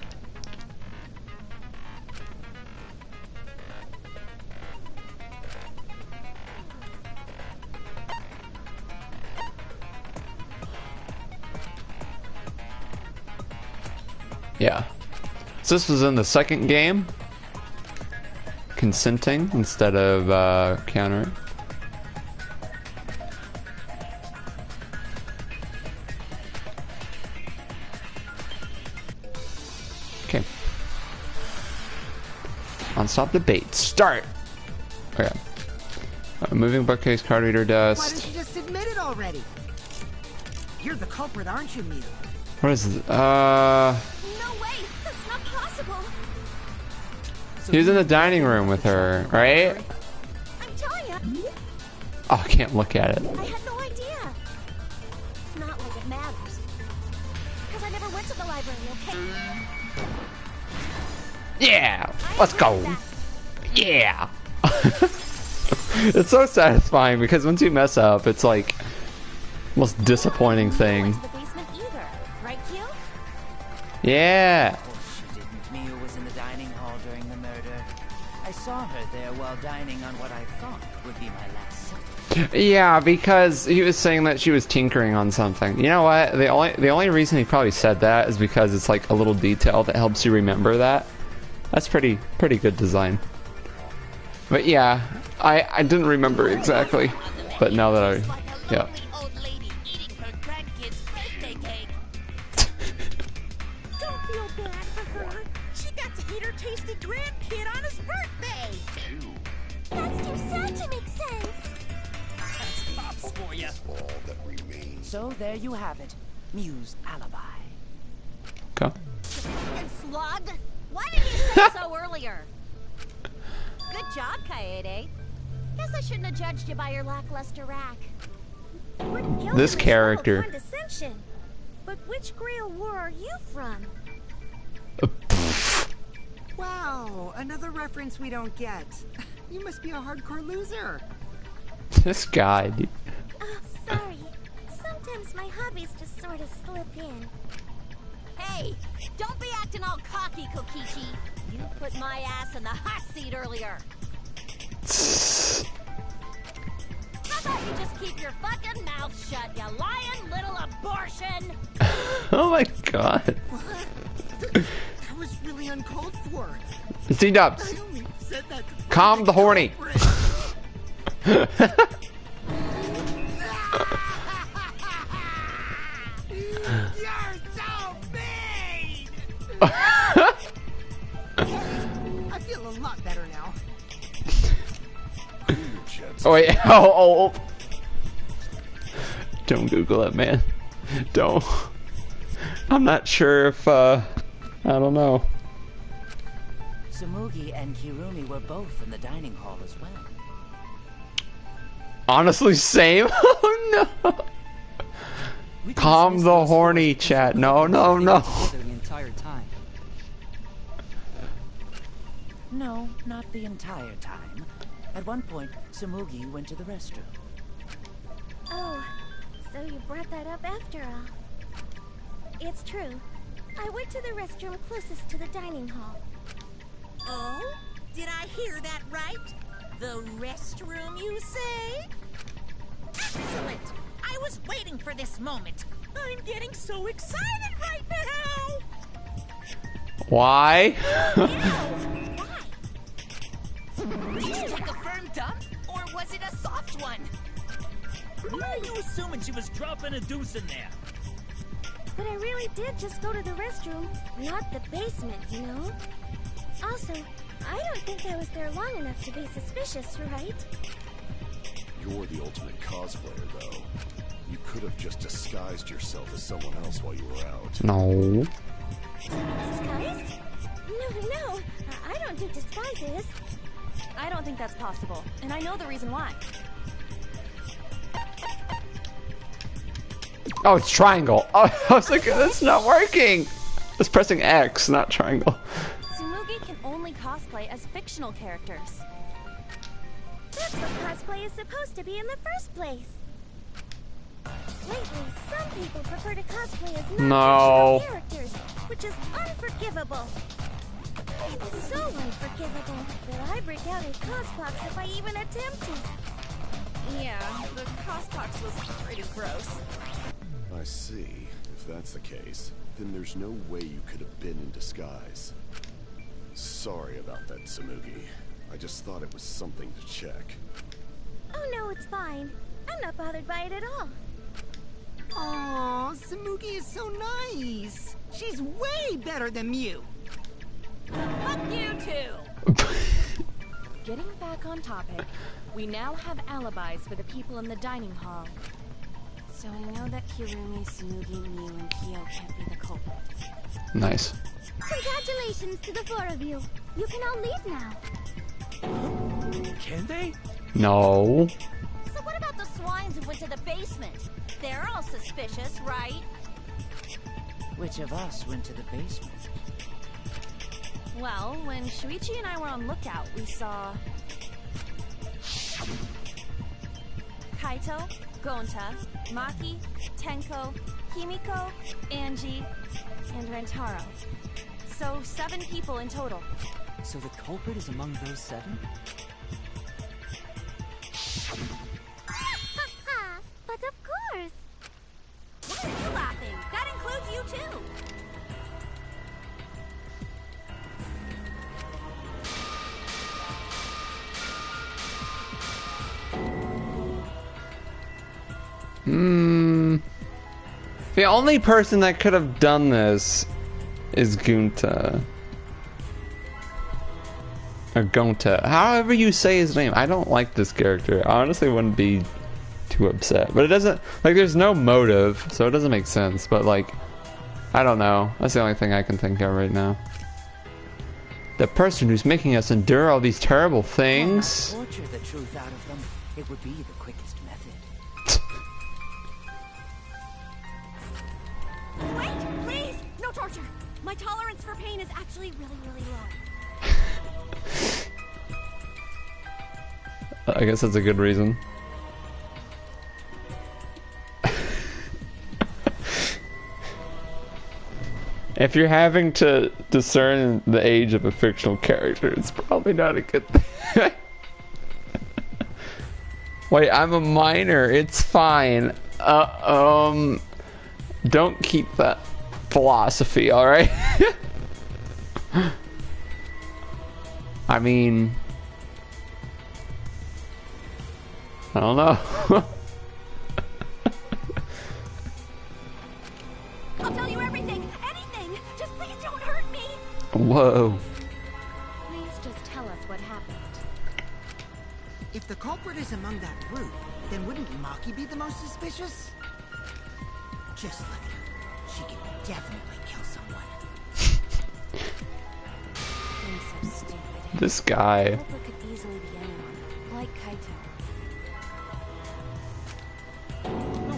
Yeah. So this was in the second game. Consenting instead of countering. Okay. Unstop debate. Start! Okay. Moving bookcase, card reader, Why dust. don't you just admit it already? You're the culprit, aren't you, Mia? What is this? No way! That's not possible! He was in the dining room with her, right? I'm telling you, Oh, I can't look at it. I had no idea. Not like it matters. Because I never went to the library, okay? Yeah! Let's go! Yeah! It's so satisfying because once you mess up, it's like most disappointing thing. To the basement either, right, Q? Yeah! Of course she didn't. Mia was in the dining hall during the murder. I saw her there while dining on what I thought would be my last supper. Yeah, because he was saying that she was tinkering on something. You know what? The only reason he probably said that is because it's like a little detail that helps you remember that. That's pretty good design. But yeah, I didn't remember exactly. But now that I, yeah. Don't feel bad for her. She got to eat her tasty grandkid on his birthday. That's too sad to make sense. That's pops for you. So there you have it. Mew's alibi. Okay. And slug? Why didn't you say so earlier? Good job, Kaede. Guess I shouldn't have judged you by your lackluster rack. Wouldn't kill This him as character. well, condescension. But which Grail war are you from? Wow, another reference we don't get. You must be a hardcore loser. This guy, dude. Oh, sorry. Sometimes my hobbies just sort of slip in. Hey, don't be acting all cocky, Kokichi. You put my ass in the hot seat earlier. How about you just keep your fucking mouth shut, you lying little abortion? Oh my god. That was really uncalled for. C-dubs. I only said that to Calm the horny. You're so mean! I feel a lot better now. Oh wait, oh. Don't Google it, man. Don't. I'm not sure if, I don't know. Tsumugi and Kirumi were both in the dining hall as well. Honestly, same? Oh no. We can Calm dismiss the those horny stories chat. because No, they no, were no. together the entire time. No, not the entire time. At one point, Tsumugi went to the restroom. Oh, so you brought that up after all. It's true. I went to the restroom closest to the dining hall. Oh? Did I hear that right? The restroom, you say? Excellent! I was waiting for this moment. I'm getting so excited right now! Why? Why? Did you take a firm dump, or was it a soft one? Why are you assuming she was dropping a deuce in there? But I really did just go to the restroom, not the basement, you know? Also, I don't think I was there long enough to be suspicious, right? You're the ultimate cosplayer, though. You could have just disguised yourself as someone else while you were out. No. Disguised? No, I don't do disguises. I don't think that's possible, and I know the reason why. Oh, it's triangle. Oh, I was like, that's not working. It's pressing X, not triangle. Tsumugi can only cosplay as fictional characters. That's what cosplay is supposed to be in the first place. Lately, some people prefer to cosplay as non-fictional characters, which is unforgivable. It's so unforgivable that I break out in cospox if I even attempt to. Yeah, the cospox was pretty gross. I see. If that's the case, then there's no way you could have been in disguise. Sorry about that, Tsumugi. I just thought it was something to check. Oh no, it's fine. I'm not bothered by it at all. Aw, Tsumugi is so nice. She's way better than Mew. Fuck you too! Getting back on topic, we now have alibis for the people in the dining hall. So we know that Kirumi, Tsumugi, Mew, and Kyo can't be the culprits. Nice. Congratulations to the four of you. You can all leave now. Can they? No. So what about the swines who went to the basement? They're all suspicious, right? Which of us went to the basement? Well, when Shuichi and I were on lookout, we saw Kaito, Gonta, Maki, Tenko, Himiko, Angie, and Rentaro. So 7 people in total. So the culprit is among those 7? Ha! But of course. Why are you laughing? That includes you too. The only person that could have done this is Gunta. Or Gonta. However you say his name. I don't like this character. I honestly wouldn't be too upset. But it doesn't, like, there's no motive, so it doesn't make sense. But, like, I don't know. That's the only thing I can think of right now. The person who's making us endure all these terrible things. Why not torture the truth out of them? It would be the quickest method. Wait, please! No torture! My tolerance for pain is actually really low. I guess that's a good reason. If you're having to discern the age of a fictional character, it's probably not a good thing. Wait, I'm a minor. It's fine. Don't keep that philosophy, alright? I mean... I don't know. I'll tell you everything! Anything! Just please don't hurt me! Whoa. Please just tell us what happened. If the culprit is among that group, then wouldn't Maki be the most suspicious? Just look at her. She can definitely kill someone. Being so stupid. This guy. Culprit could easily be anyone, like Kaito.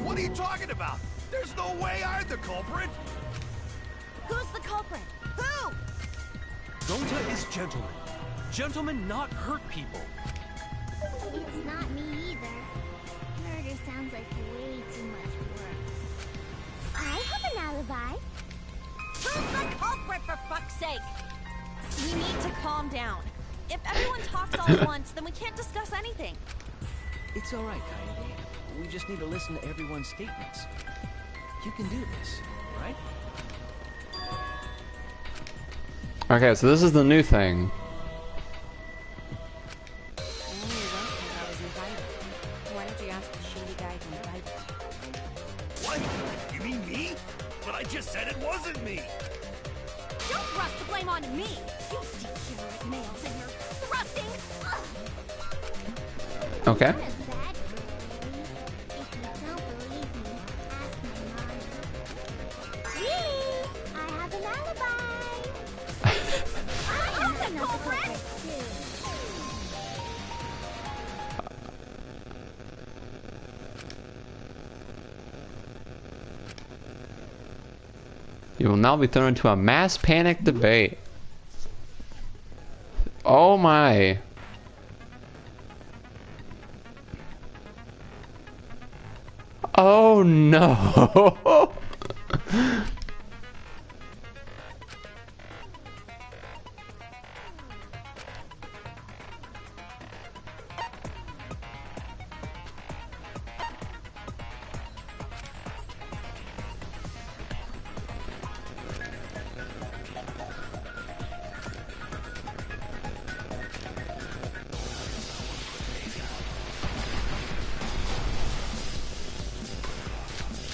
What are you talking about? There's no way I'm the culprit! Who's the culprit? Who? Gonta is gentleman. Gentlemen not hurt people. It's not me either. Murder sounds like way too much work. I have an alibi. Who's the culprit, for fuck's sake? We need to calm down. If everyone talks all at once, then we can't discuss anything. It's alright, Kaede. We just need to listen to everyone's statements. You can do this, right? Okay, so this is the new thing. I only went because I was invited. Why did you ask the shady guy to invite you? What? You mean me? But I just said it wasn't me! Don't thrust the blame onto me! You nails in your thrusting. Okay. I have an alibi. I'm the culprit. You will now be thrown into a mass panic debate. Oh my. Oh no.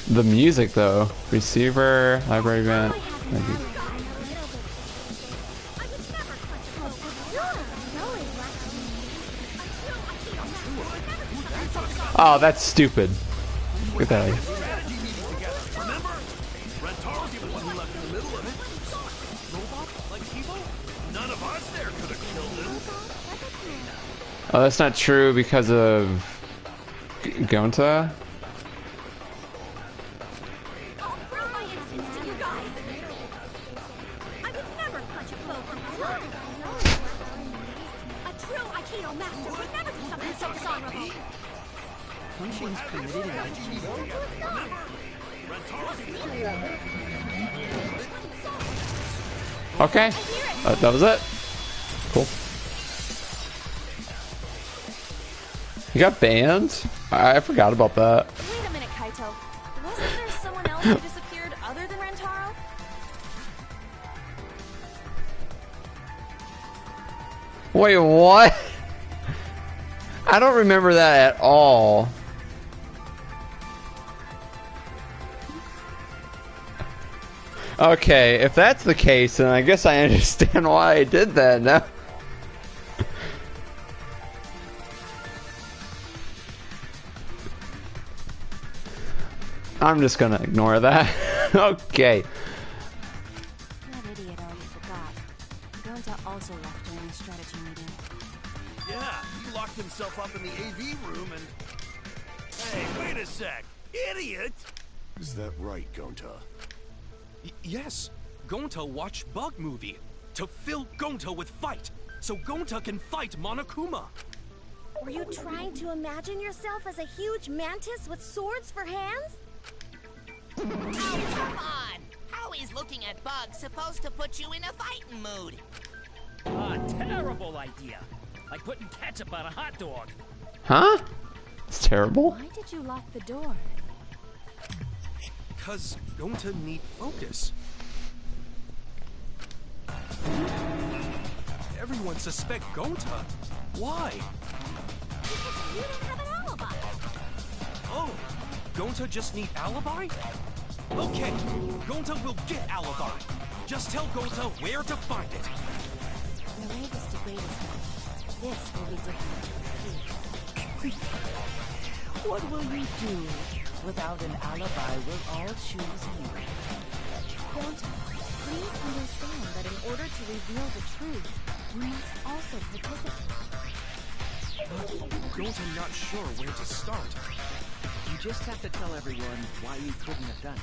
The music though. Receiver, library event. Oh, that's stupid. Look at that. Strategy meeting together, remember? Rentaro's the one who left in the middle of it. Robot? Like Evo? None of us there could have killed him. Oh, that's not true because of Gonta. I'll throw my instincts to you guys. I would never punch a foe from behind. A true Aikido master would never do something so dishonorable. Punching's permitted in Aikido. Okay. That was it. Cool. You got banned? I forgot about that. Wait a minute, Kaito. Wasn't there someone else who disappeared other than Rentaro? Wait, what? I don't remember that at all. Okay, if that's the case, then I guess I understand why I did that now. I'm just gonna ignore that. Okay. That idiot already forgot. Gonta also left during the strategy meeting. Yeah, he locked himself up in the AV room and... Hey, wait a sec! Idiot! Is that right, Gonta? Yes. Gonta watched Bug Movie to fill Gonta with fight, so Gonta can fight Monokuma. Were you trying to imagine yourself as a huge mantis with swords for hands? Oh, come on! How is looking at bugs supposed to put you in a fighting mood? Ah, terrible idea. Like putting ketchup on a hot dog. Huh? It's terrible. Why did you lock the door? Because Gonta need focus. Everyone suspect Gonta. Why? Because you don't have an alibi. Oh, Gonta just need alibi? Okay, Gonta will get alibi. Just tell Gonta where to find it. The latest debate is done. This will be different. What will you do? Without an alibi, we'll all choose you. Gonta, please understand that in order to reveal the truth, you must also participate. But Gonta not sure where to start. You just have to tell everyone why you couldn't have done it.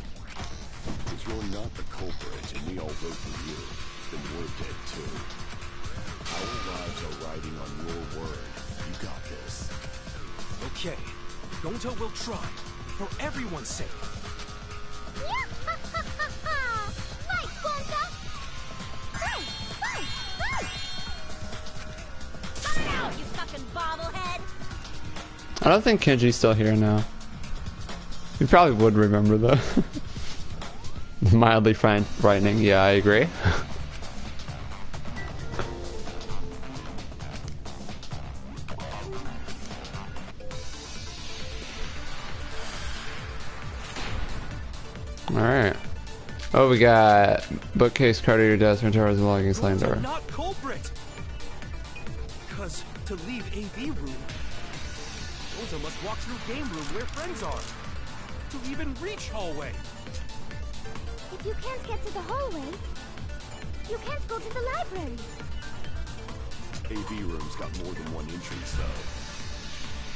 If you're not the culprit and we all vote for you, then we're dead too. Our lives are riding on your word. You got this. Okay, Gonta will try. For everyone's sake. Right, Gonta! Right, right, right! Come out, you fucking bobblehead! I don't think Kenji's still here now. You probably would remember though. Mildly frightening. Yeah, I agree. Alright. Oh, we got bookcase, card to your desk, Rentaro's logging, slam door. Not culprit. to leave AV room, Gonta must walk through game room where friends are to even reach hallway. If you can't get to the hallway, you can't go to the library. AV room's got more than one entrance, though.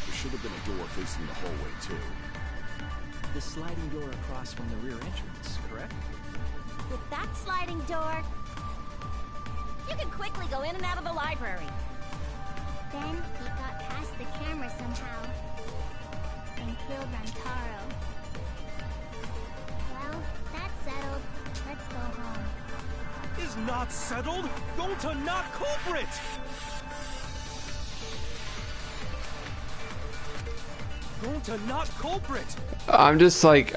There should have been a door facing the hallway, too. The sliding door across from the rear entrance, correct? With that sliding door, you can quickly go in and out of the library. Then he got past the camera somehow and killed Rantaro. Well, that's settled. Let's go home. Is not settled? Gonta not culprit! Gonta not culprit! I'm just like,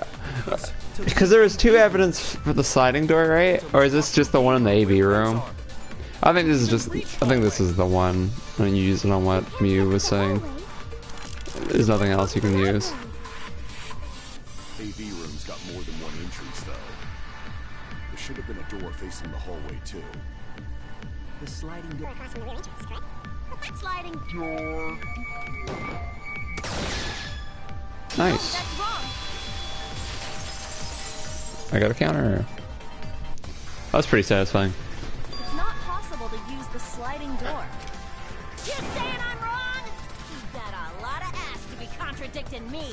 because there was two evidence for the sliding door, right? Or is this just the one in the AV room? I think this is just, I think this is the one when you use it on what Mew was saying. There's nothing else you can use. AV room's got more than one entrance, though. There should have been a door facing the hallway, too. The sliding door. Sliding door. Nice. That's wrong. I got a counter. That was pretty satisfying. It's not possible to use the sliding door. You saying I'm wrong? You've got a lot of ass to be contradicting me.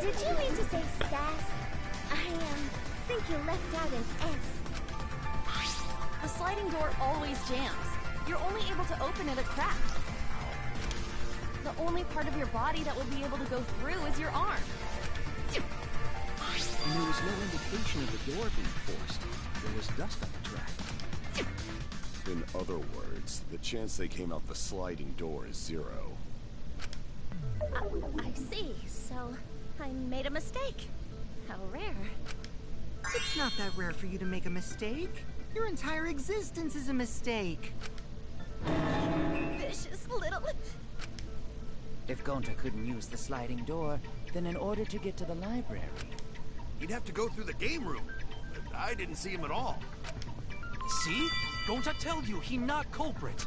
Did you mean to say sass? I think you left out an S. The sliding door always jams. You're only able to open it a crack. The only part of your body that would be able to go through is your arm. And there was no indication of the door being forced. There was dust on the track. In other words, the chance they came out the sliding door is 0. I see. So I made a mistake. How rare. It's not that rare for you to make a mistake. Your entire existence is a mistake. Vicious little... If Gonta couldn't use the sliding door, then in order to get to the library... He'd have to go through the game room. But I didn't see him at all. See? Gonta tell you he not culprit.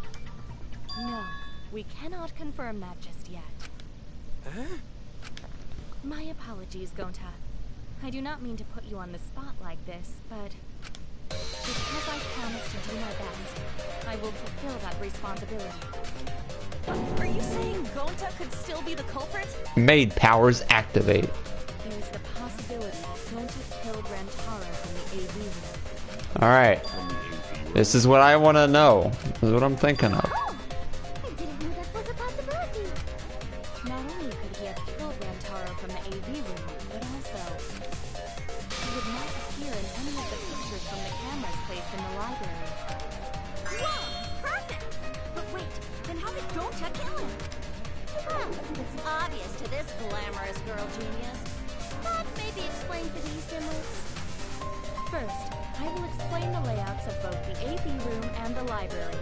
No, we cannot confirm that just yet. Huh? My apologies, Gonta. I do not mean to put you on the spot like this, but because I promised to do my best, I will fulfill that responsibility. Are you saying Gonta could still be the culprit? Maid powers activate. There is the possibility that Gonta killed Rantaro from the AV room. Alright. This is what I want to know. This is what I'm thinking of. I didn't know that was a possibility. Not only could he have killed Rantaro from the AV room, but also he would not appear in any of the pictures from the cameras placed in the library. Whoa! Perfect! But wait, then how did Gonta kill him? Well, it's obvious to this glamorous girl genius. But maybe explain for these dimwits. First, I will explain the layouts of both the AV room and the library.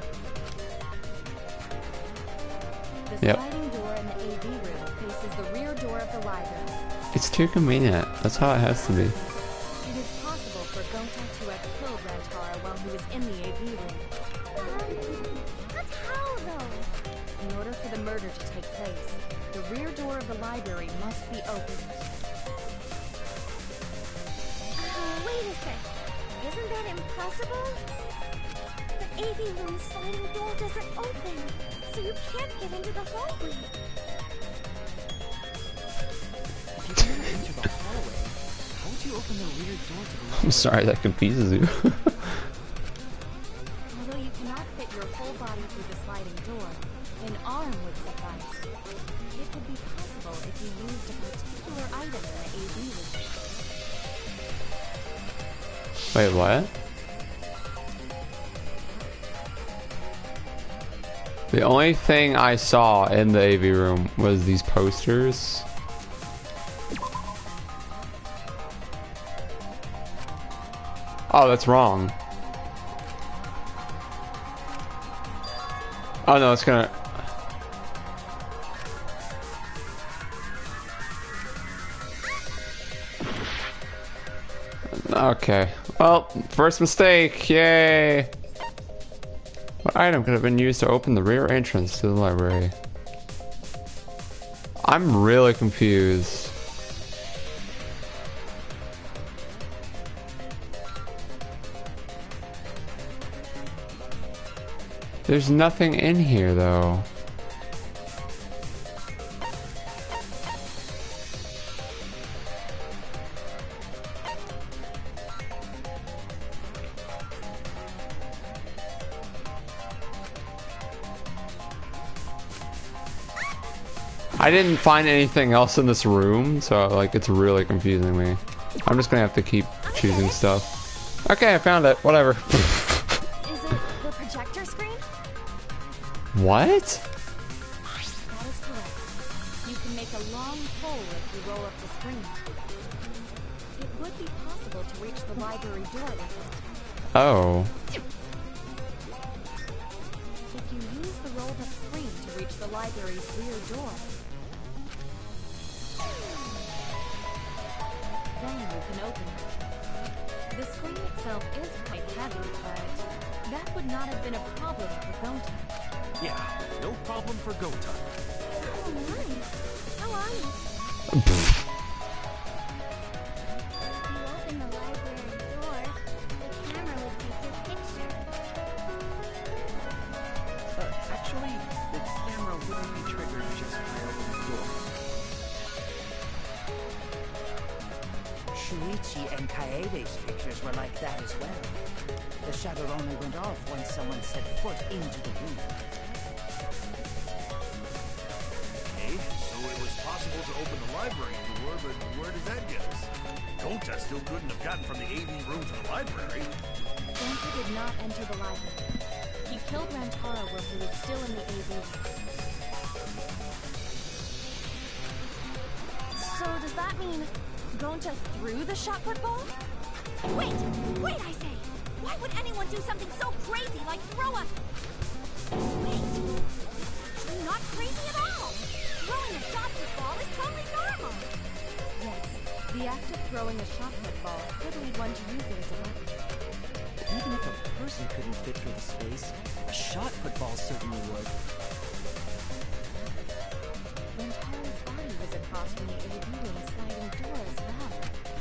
The sliding door in the AV room faces the rear door of the library. It's too convenient. That's how it has to be. It is possible for Gonta to have killed Rantaro while he was in the AV room. But how, though? In order for the murder to take place, the rear door of the library must be opened. Wait a sec. Isn't that impossible? The AV room sliding door doesn't open, so you can't get into the hallway. If you cannot enter the hallway, how would you open the rear door to the library? I'm sorry that confuses you. Although you cannot fit your whole body through the sliding door, an arm would suffice. It would be possible if you used a particular item in the AV room. Wait, what? The only thing I saw in the AV room was these posters. Oh, that's wrong. Oh no, it's gonna... Okay. Well, first mistake. Yay. item could have been used to open the rear entrance to the library. I'm really confused. There's nothing in here though. I didn't find anything else in this room, so like it's really confusing me. I'm just gonna have to keep choosing stuff. Okay, I found it. Whatever. Is it the projector screen? What? That is correct. You can make a long pull if you roll up the screen. It would be possible to reach the library door with it. Oh. If you use the rolled up screen to reach the library's rear door, then you can open it. The screen itself is quite heavy, but that would not have been a problem for Gonta. Yeah, no problem for Gonta. Oh, nice. How are you? If you open the library door, the camera would take your picture. Actually, the camera wouldn't be triggered just by opening the door. Shuichi and Kaede's pictures were like that as well. The shutter only went off once someone set foot into the room. Okay, so it was possible to open the library door, but where does that get us? Gonta still couldn't have gotten from the AV room to the library. Gonta did not enter the library. He killed Rantaro while he was still in the AV room. So does that mean Gonta threw the shot put ball? Wait! Wait, I say! Why would anyone do something so crazy like throw a... Wait! You're not crazy at all! Throwing a shot put ball is totally normal! Yes, the act of throwing a shot put ball could lead one to use it as a weapon. Even if a person couldn't fit through the space, a shot put ball certainly would. Rantaro's body was across from the AV room sliding door as well.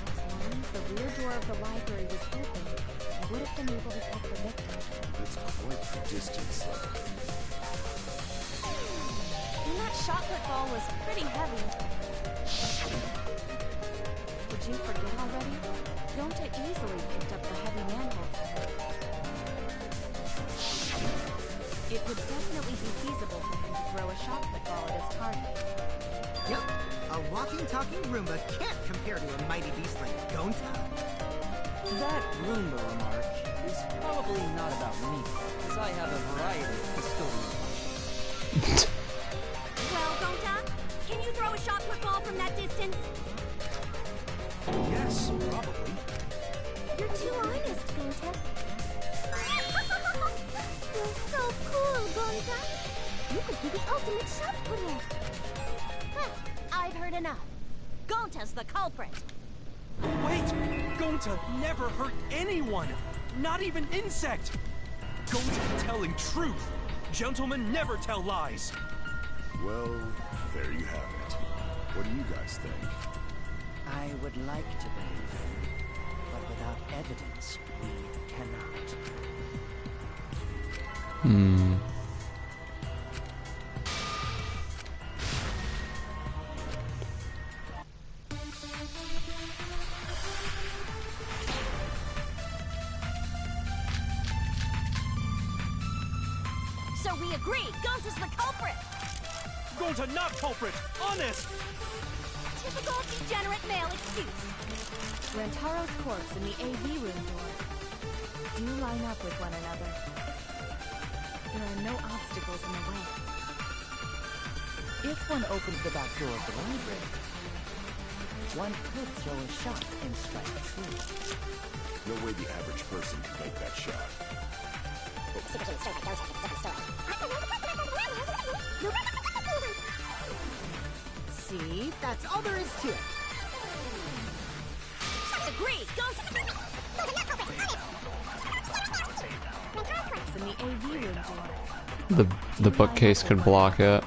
As long as the rear door of the library was open, I would have been able to pick the victim. That's quite the distance, though. And that shot put ball was pretty heavy. Did you forget already? Gonta easily picked up the heavy manhole cover. It would definitely be feasible for him to throw a shot put ball at his target. Yep, a walking, talking Roomba can't compare to a mighty beast like Gonta. That Roomba remark is probably not about me, as I have a variety of custodial functions. Well, Gonta, can you throw a shot put ball from that distance? Yes, probably. You're too honest, Gonta. You're so cool, Gonta. You could be the ultimate shot putter. Well, I've heard enough. Gonta's the culprit. Wait! Gonta never hurt anyone! Not even insect! Gonta telling truth! Gentlemen never tell lies! Well, there you have it. What do you guys think? I would like to believe, but without evidence, we cannot. So we agree, Gonta's the culprit. Gonta not culprit! Honest! Typical degenerate male excuse. Rantaro's corpse and the AV room door do line up with one another. There are no obstacles in the way. If one opens the back door of the library, one could throw a shot and strike true. No way the average person could make that shot. See, that's all there is to it. Agree, Gonta. In the AV room door. The bookcase could block it. There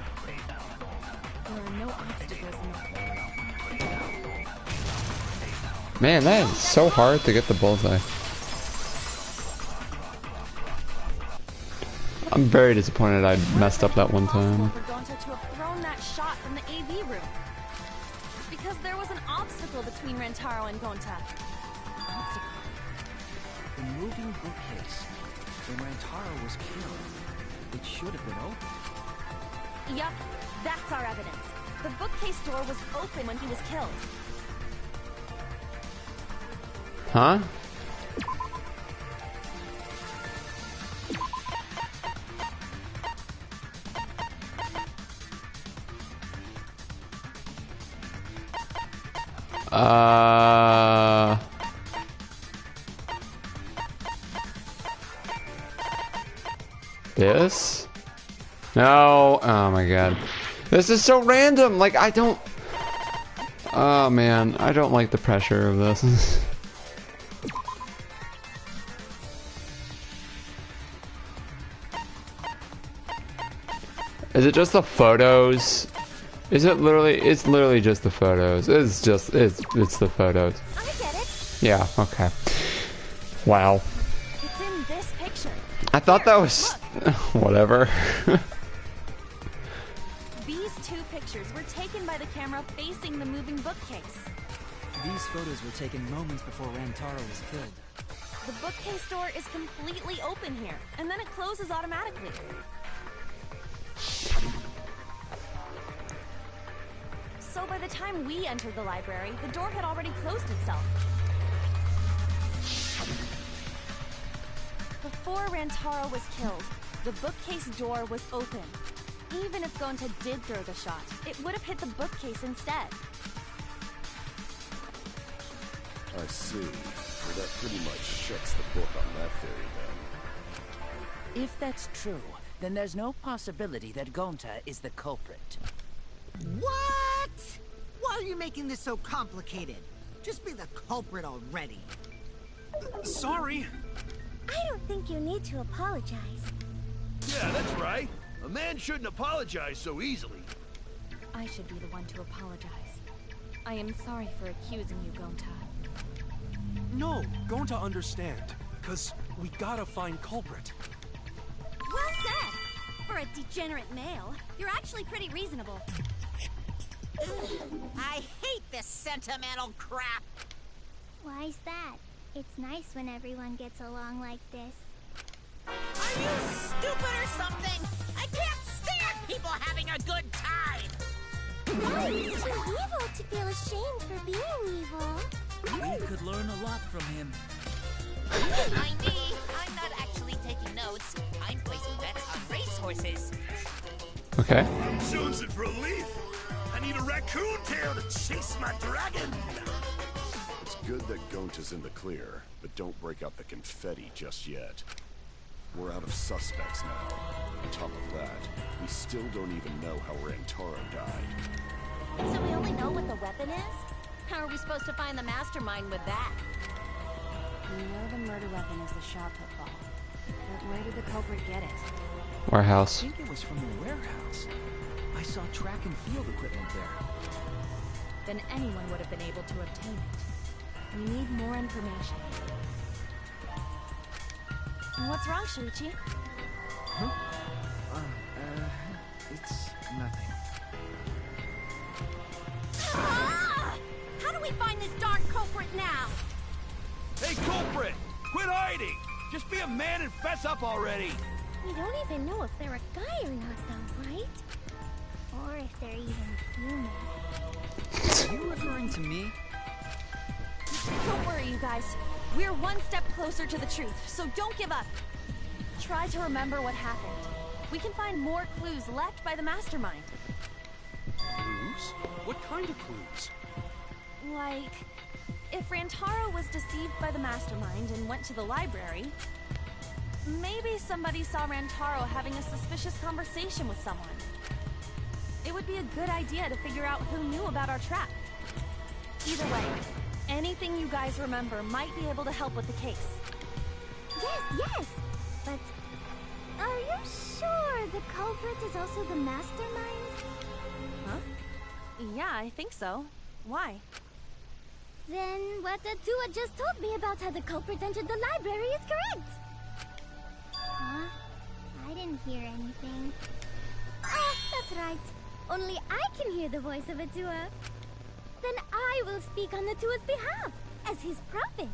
are no obstacles in the Man, that is so hard to get the bullseye. I'm very disappointed I messed up that one time. For Gonta to have thrown that shot from the AV room. Because there was an obstacle between Rantaro and Gonta. The moving bookcase. When Rantaro was killed, it should have been open. Yup, that's our evidence. The bookcase door was open when he was killed. Huh? This? No. Oh my god. This is so random. Like, I don't... Oh man, I don't like the pressure of this. Is it just the photos? Is it literally? It's literally just the photos. It's the photos. I get it. Yeah, okay. Wow. It's in this picture. I thought that was... Whatever. These two pictures were taken by the camera facing the moving bookcase. These photos were taken moments before Rantaro was killed. The bookcase door is completely open here, and then it closes automatically. So by the time we entered the library, the door had already closed itself. Before Rantaro was killed, the bookcase door was open. Even if Gonta did throw the shot, it would have hit the bookcase instead. I see. Well, that pretty much shuts the book on that theory, then. If that's true, then there's no possibility that Gonta is the culprit. What? Why are you making this so complicated? Just be the culprit already. Sorry. I don't think you need to apologize. Yeah, that's right. A man shouldn't apologize so easily. I should be the one to apologize. I am sorry for accusing you, Gonta. No, going to understand. Cause we gotta find culprit. Well said. For a degenerate male, you're actually pretty reasonable. I hate this sentimental crap. Why's that? It's nice when everyone gets along like this. Are you stupid or something? I can't stand people having a good time. Oh, he's too evil to feel ashamed for being evil. We could learn a lot from him. Mind me, I'm not actually taking notes. I'm placing bets on racehorses. Okay. Jonesing for a leaf. I need a raccoon tail to chase my dragon. It's good that Gonta's in the clear, but don't break out the confetti just yet. We're out of suspects now. On top of that, we still don't even know how Rantaro died. So we only know what the weapon is? How are we supposed to find the mastermind with that? We know the murder weapon is the shot put ball. But where did the culprit get it? Warehouse. I think it was from the warehouse. I saw track and field equipment there. Then anyone would have been able to obtain it. We need more information. What's wrong, Shuichi? Huh? It's nothing. Ah! How do we find this darn culprit now? Hey, culprit! Quit hiding! Just be a man and fess up already! We don't even know if they're a guy or not, though, right? Or if they're even human. Are you referring to me? Don't worry, you guys. We're one step closer to the truth, so don't give up. Try to remember what happened. We can find more clues left by the mastermind. Clues? What kind of clues? Like, if Rantaro was deceived by the mastermind and went to the library, maybe somebody saw Rantaro having a suspicious conversation with someone. It would be a good idea to figure out who knew about our trap. Either way, anything you guys remember might be able to help with the case. Yes, yes! But are you sure the culprit is also the mastermind? Huh? Yeah, I think so. Why? Then what Atua just told me about how the culprit entered the library is correct. Huh? I didn't hear anything. Oh, that's right. Only I can hear the voice of Atua. Then I will speak on Atua's behalf, as his prophet.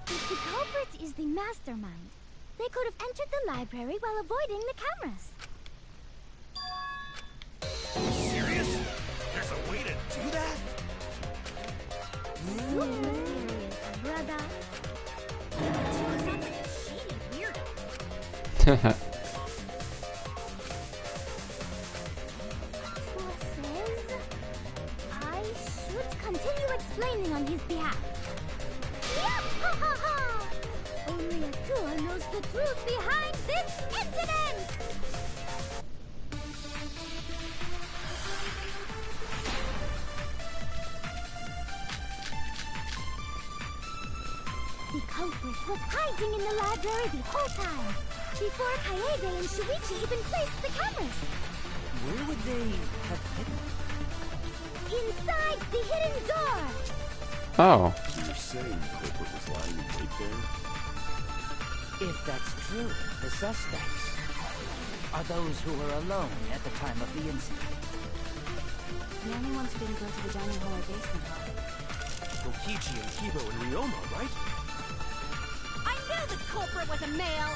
If the culprit is the mastermind, they could have entered the library while avoiding the cameras. Serious? There's a way to do that? Super serious, brother. Atua sounds like a shady weirdo. Atua says I should continue explaining on his behalf. Yahahaha! Only Atua knows the truth behind this incident! The culprit was hiding in the library the whole time, before Kaede and Shuichi even placed the cameras. Where would they have hidden? Inside the hidden door! Oh. So you're saying the culprit was lying in wait there? If that's true, the suspects are those who were alone at the time of the incident. The only ones who didn't go to the dining hall or basement hall. Kokichi and Kibo and Ryoma, right? I knew the culprit was a male!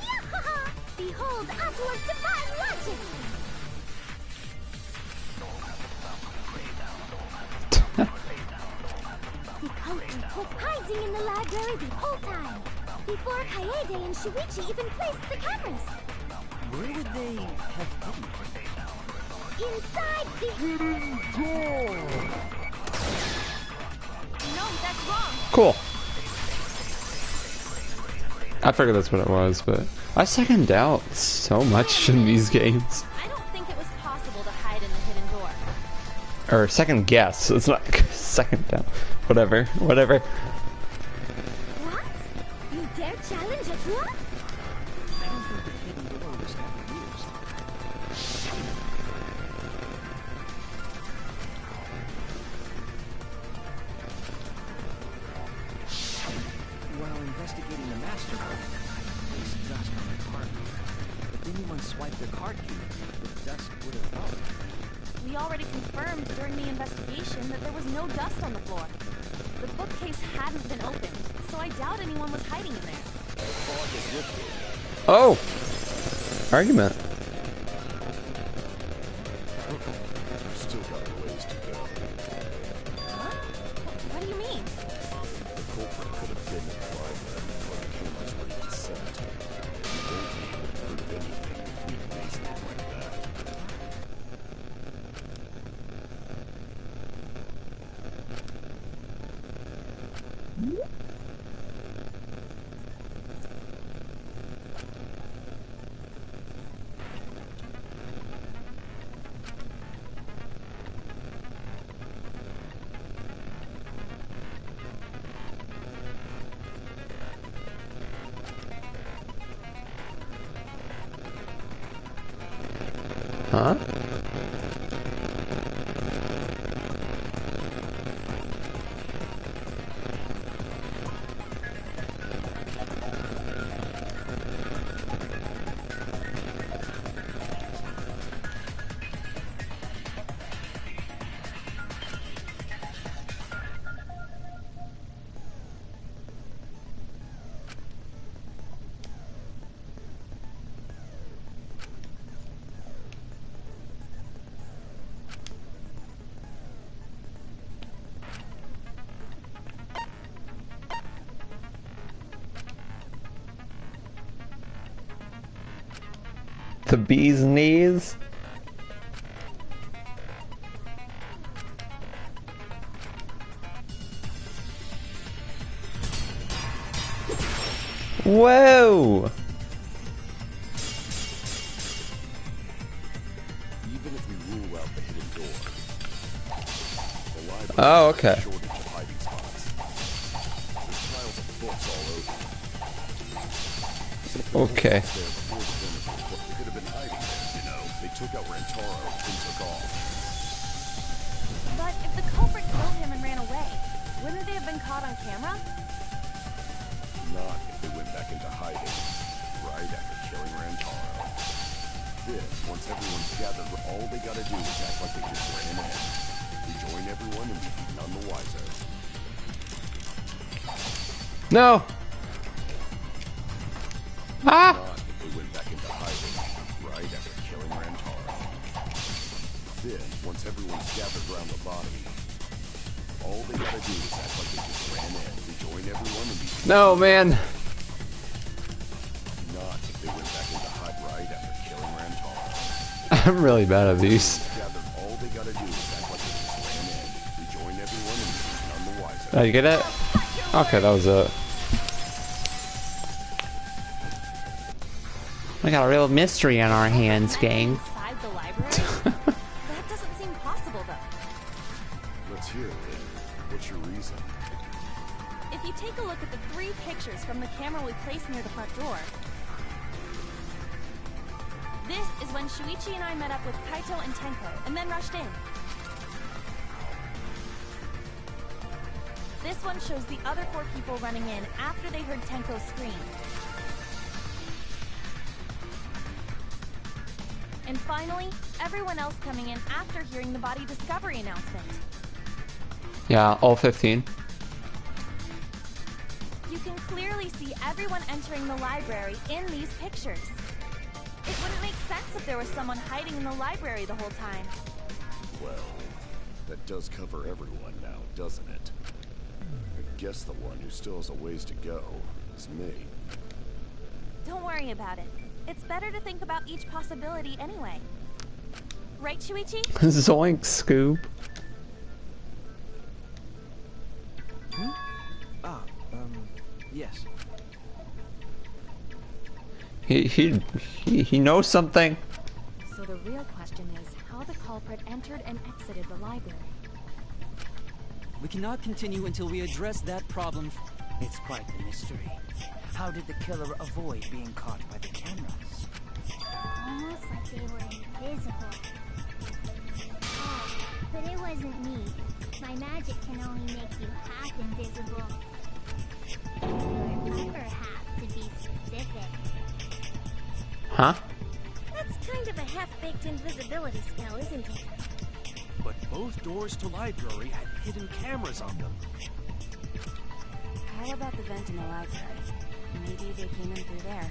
Yahaha! Behold Atua's divine logic! The culprit was hiding in the library the whole time, before Kaede and Shuichi even placed the cameras. Where would they have hidden? Inside the hidden door! No, that's wrong. Cool. I figured that's what it was, but I second doubt so much in these games. I don't think it was possible to hide in the hidden door. Or second guess. It's not second doubt. Whatever. Whatever. What? You dare challenge Atua? I don't think the hidden door was ever used. While investigating the mastermind, there was dust on the card key. If anyone swiped their card key, the dust would have helped. We already confirmed during the investigation that there was no dust on the floor. The bookcase hadn't been opened, so I doubt anyone was hiding in there. Oh! Argument. You've still got a ways to go. Huh? What do you mean? The culprit could have been in the library before the cameras were even set. You won't be able to prove anything with weak reasoning like that. Huh? The bee's knees? Whoa! Even if we rule out the hidden door, the library Oh, okay. has a shortage of hiding spots. There's piles of books all over. Okay. They could have been hiding there, you know. They took out Rantaro and took off. But if the culprit killed him and ran away, wouldn't they have been caught on camera? Not if they went back into hiding, right after killing Rantaro. Then, once everyone's gathered, all they gotta do is act like they just ran in. Rejoin everyone and be none the wiser. No! Ah! Not if they went back into hiding, right after killing Rantaro. Then, once everyone's gathered around the body, all they gotta do is act like they just ran in, rejoin everyone, and be... No, man. Not if they went back into hide right after killing Rantaro. I'm really bad at these. Gathered, all they gotta do is act like they just ran in, rejoin everyone, and be none the wiser. Oh, you get it? Okay, that was it. We got a real mystery on our hands, gang. Inside the library? That doesn't seem possible, though. Let's hear it. What's your reason? If you take a look at the 3 pictures from the camera we placed near the front door, this is when Shuichi and I met up with Kaito and Tenko, and then rushed in. This one shows the other 4 people running in after they heard Tenko scream. And finally, everyone else coming in after hearing the body discovery announcement. Yeah, all 15. You can clearly see everyone entering the library in these pictures. It wouldn't make sense if there was someone hiding in the library the whole time. Well, that does cover everyone now, doesn't it? I guess the one who still has a ways to go is me. Don't worry about it. It's better to think about each possibility anyway. Right, Shuichi? Zoink, Scoop. Yes. He knows something. So the real question is how the culprit entered and exited the library. We cannot continue until we address that problem. It's quite the mystery. How did the killer avoid being caught by the cameras? Almost like they were invisible. Oh, but it wasn't me. My magic can only make you half invisible. Or upper half, to be specific. Huh? That's kind of a half-baked invisibility spell, isn't it? But both doors to library had hidden cameras on them. How about the vent in the library? Maybe they came in through there.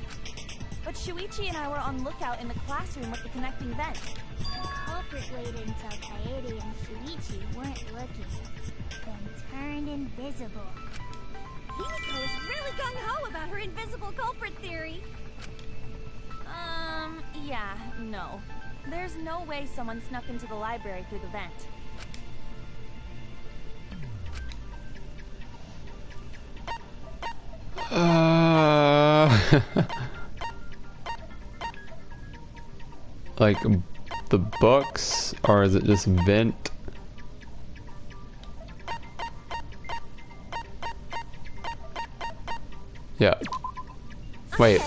But Shuichi and I were on lookout in the classroom with the connecting vent. The culprit waited until Kaede and Shuichi weren't looking, then turned invisible. Himiko's really gung-ho about her invisible culprit theory. Yeah, no. There's no way someone snuck into the library through the vent. Like the books, or is it just vent? Yeah. Wait.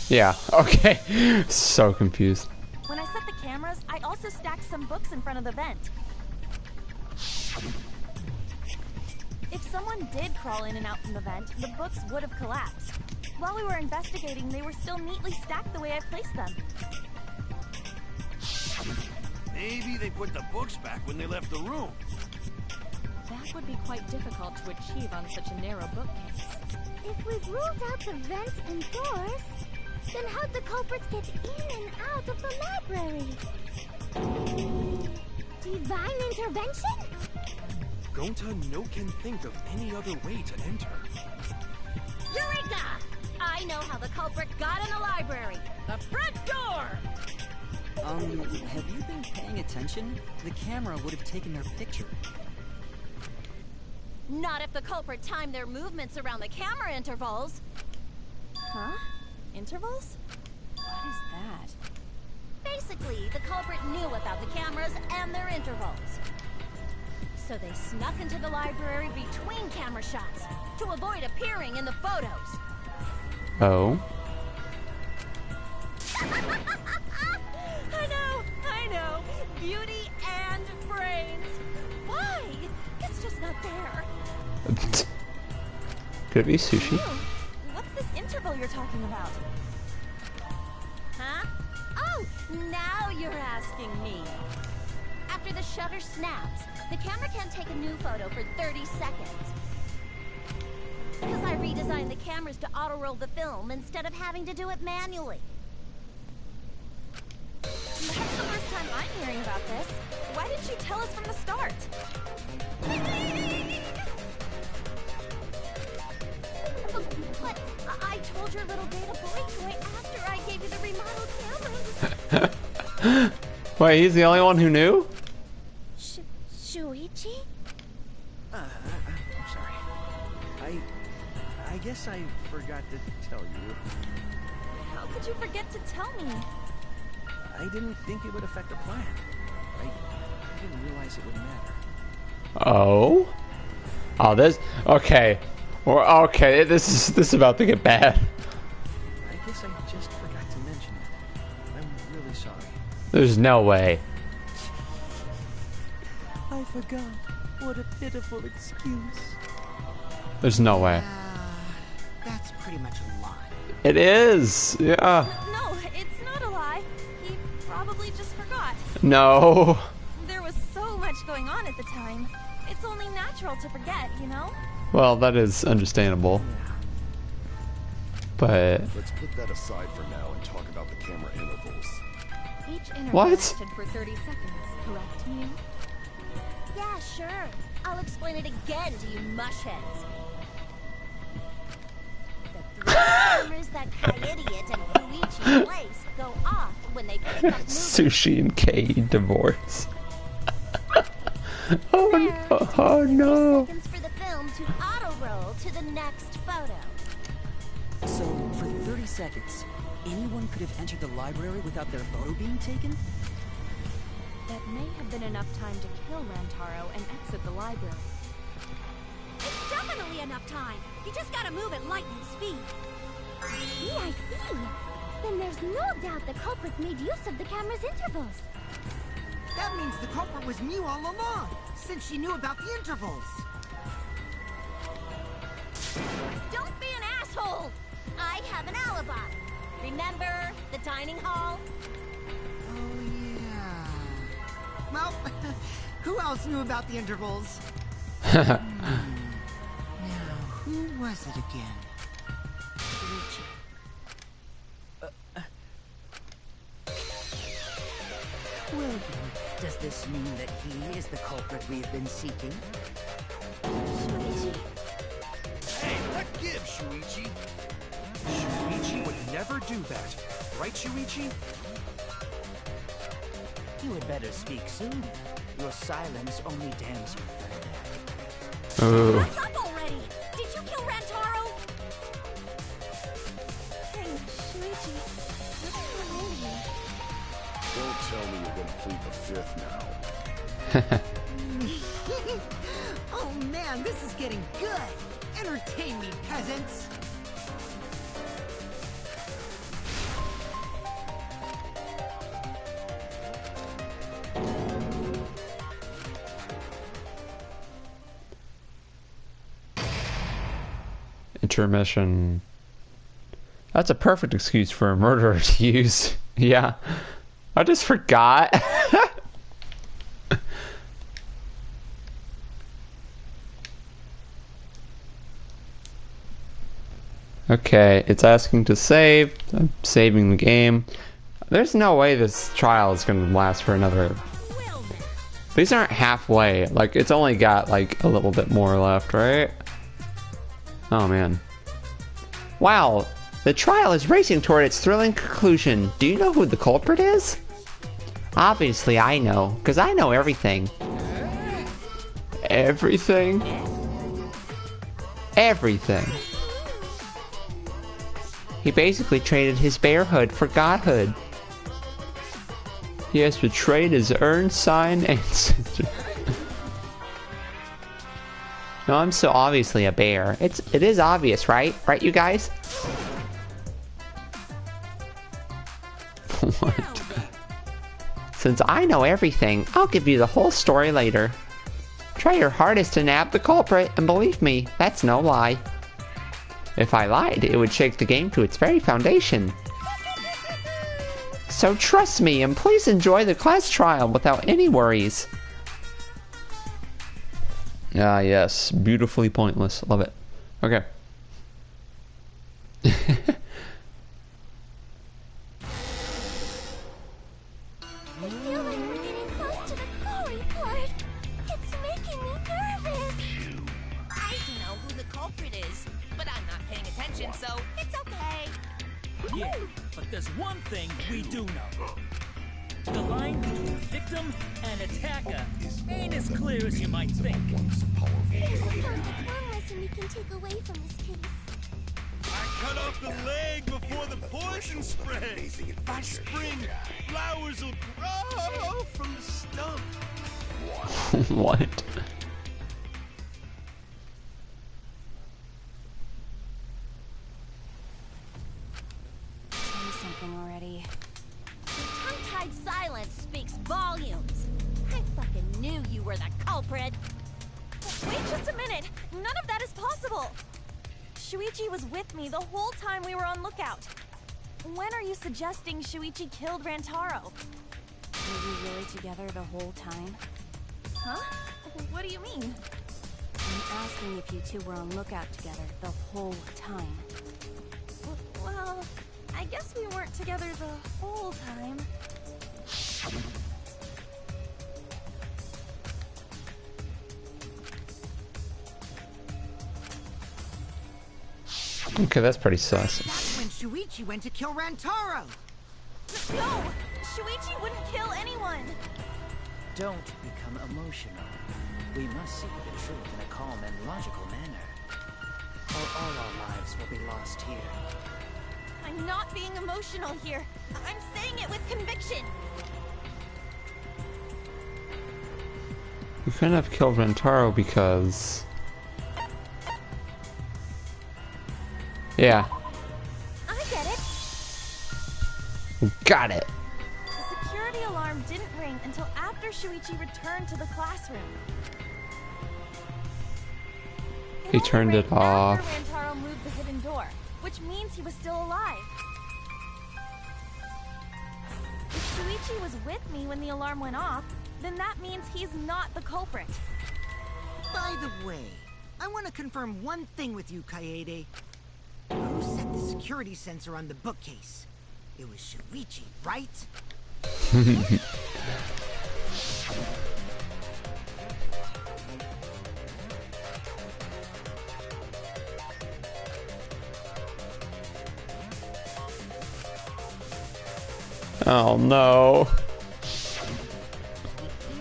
Yeah. Okay. So confused. When I set the cameras, I also stacked some books in front of the vent. If someone did crawl in and out from the vent, the books would have collapsed. While we were investigating, they were still neatly stacked the way I placed them. Maybe they put the books back when they left the room. That would be quite difficult to achieve on such a narrow bookcase. If we've ruled out the vents and doors, then how'd the culprits get in and out of the library? Divine intervention? Gonta no can think of any other way to enter. Eureka! I know how the culprit got in the library. The front door! Have you been paying attention? The camera would have taken their picture. Not if the culprit timed their movements around the camera intervals. Huh? Intervals? What is that? Basically, the culprit knew about the cameras and their intervals. So they snuck into the library between camera shots to avoid appearing in the photos. Oh. I know. Beauty and brains. Why? It's just not there. Could it be sushi? What's this interval you're talking about? Huh? Oh, now you're asking me. After the shutter snaps, the camera can't take a new photo for 30 seconds. Because I redesigned the cameras to auto-roll the film instead of having to do it manually. That's the first time I'm hearing about this. Why didn't you tell us from the start? But I told your little beta boy toy after I gave you the remodeled cameras. Wait, he's the only one who knew? Shuichi? I'm sorry. I guess I forgot to tell you. How could you forget to tell me? I didn't think it would affect the plan. I didn't realize it would matter. Oh? Oh, this... Okay. Okay, this is about to get bad. I guess I just forgot to mention it. I'm really sorry. There's no way. I forgot. What a pitiful excuse. There's no way. That's pretty much a lie. It is! Yeah. No, it's not a lie. He probably just forgot. No. There was so much going on at the time. It's only natural to forget, you know? Well, that is understandable. But... Let's put that aside for now and talk about the camera intervals. Each interval What? lasted for 30 seconds, correct, Mew? Yeah, sure. I'll explain it again to you mushheads. The three cameras that Idiot and Koichi place go off when they pick up movies. Sushi and Kay divorce. Oh There, no! Oh no! seconds for the film to auto-roll to the next photo. So, for 30 seconds, anyone could have entered the library without their photo being taken? That may have been enough time to kill Rantaro and exit the library. It's definitely enough time. You just gotta move at lightning speed. See, I see. Then there's no doubt the culprit made use of the camera's intervals. That means the culprit was Mew all along, since she knew about the intervals. Don't be an asshole! I have an alibi. Remember the dining hall? Oh, yeah. Well, who else knew about the intervals? Now, who was it again? Well, then, does this mean that he is the culprit we've been seeking? Hey, let give, Shuichi. Shuichi would never do that. Right, Shuichi? You had better speak soon. Your silence only damns you further. Ooh. What's up already? Did you kill Rantaro? Hey, Shuichi, what's wrong with you? Don't tell me you're gonna plead the fifth now. Oh man, this is getting good! Entertain me, peasants! Intermission. That's a perfect excuse for a murderer to use. Yeah. I just forgot. Okay, it's asking to save. I'm saving the game. There's no way this trial is going to last for another... These aren't halfway. Like, it's only got, like, a little bit more left, right? Oh, man. Wow, the trial is racing toward its thrilling conclusion. Do you know who the culprit is? Obviously, I know, because I know everything. Everything? Everything. He basically traded his bearhood for godhood. He has betrayed his earned sign ancestor. No, I'm so obviously a bear. It is obvious, right? Right, you guys? What? Since I know everything, I'll give you the whole story later. Try your hardest to nab the culprit, and believe me, that's no lie. If I lied, it would shake the game to its very foundation. So trust me, and please enjoy the class trial without any worries. Ah, yes. Beautifully pointless. Love it. Okay. I feel like we're getting close to the gory part. It's making me nervous. I don't know who the culprit is, but I'm not paying attention, so it's okay. Yeah, but there's one thing we do know. The line between victim and attacker ain't as clear as you might think. I suppose it's one lesson we can take away from this case. I cut off the leg before the poison spreads. By spring, flowers will grow from the stump. What? Say something already. Your tongue-tied silence speaks volumes. I fucking knew you were the culprit. Wait just a minute! None of that is possible! Shuichi was with me the whole time we were on lookout. When are you suggesting Shuichi killed Rantaro? Were you really together the whole time? Huh? What do you mean? I'm asking if you two were on lookout together the whole time. Well, I guess we weren't together the whole time. Okay, that's pretty sus. That's when Shuichi went to kill Rantaro. No! Shuichi wouldn't kill anyone! Don't become emotional. We must seek the truth in a calm and logical manner, or all our lives will be lost here. I'm not being emotional here. I'm saying it with conviction. You couldn't have killed Rentaro because... Yeah. I get it. Got it. The security alarm didn't ring until after Shuichi returned to the classroom. He turned it off. After Rantaro moved the hidden door, which means he was still alive. If Shuichi was with me when the alarm went off, then that means he's not the culprit. By the way, I want to confirm one thing with you, Kaede. Who set the security sensor on the bookcase? It was Shuichi, right? Oh no.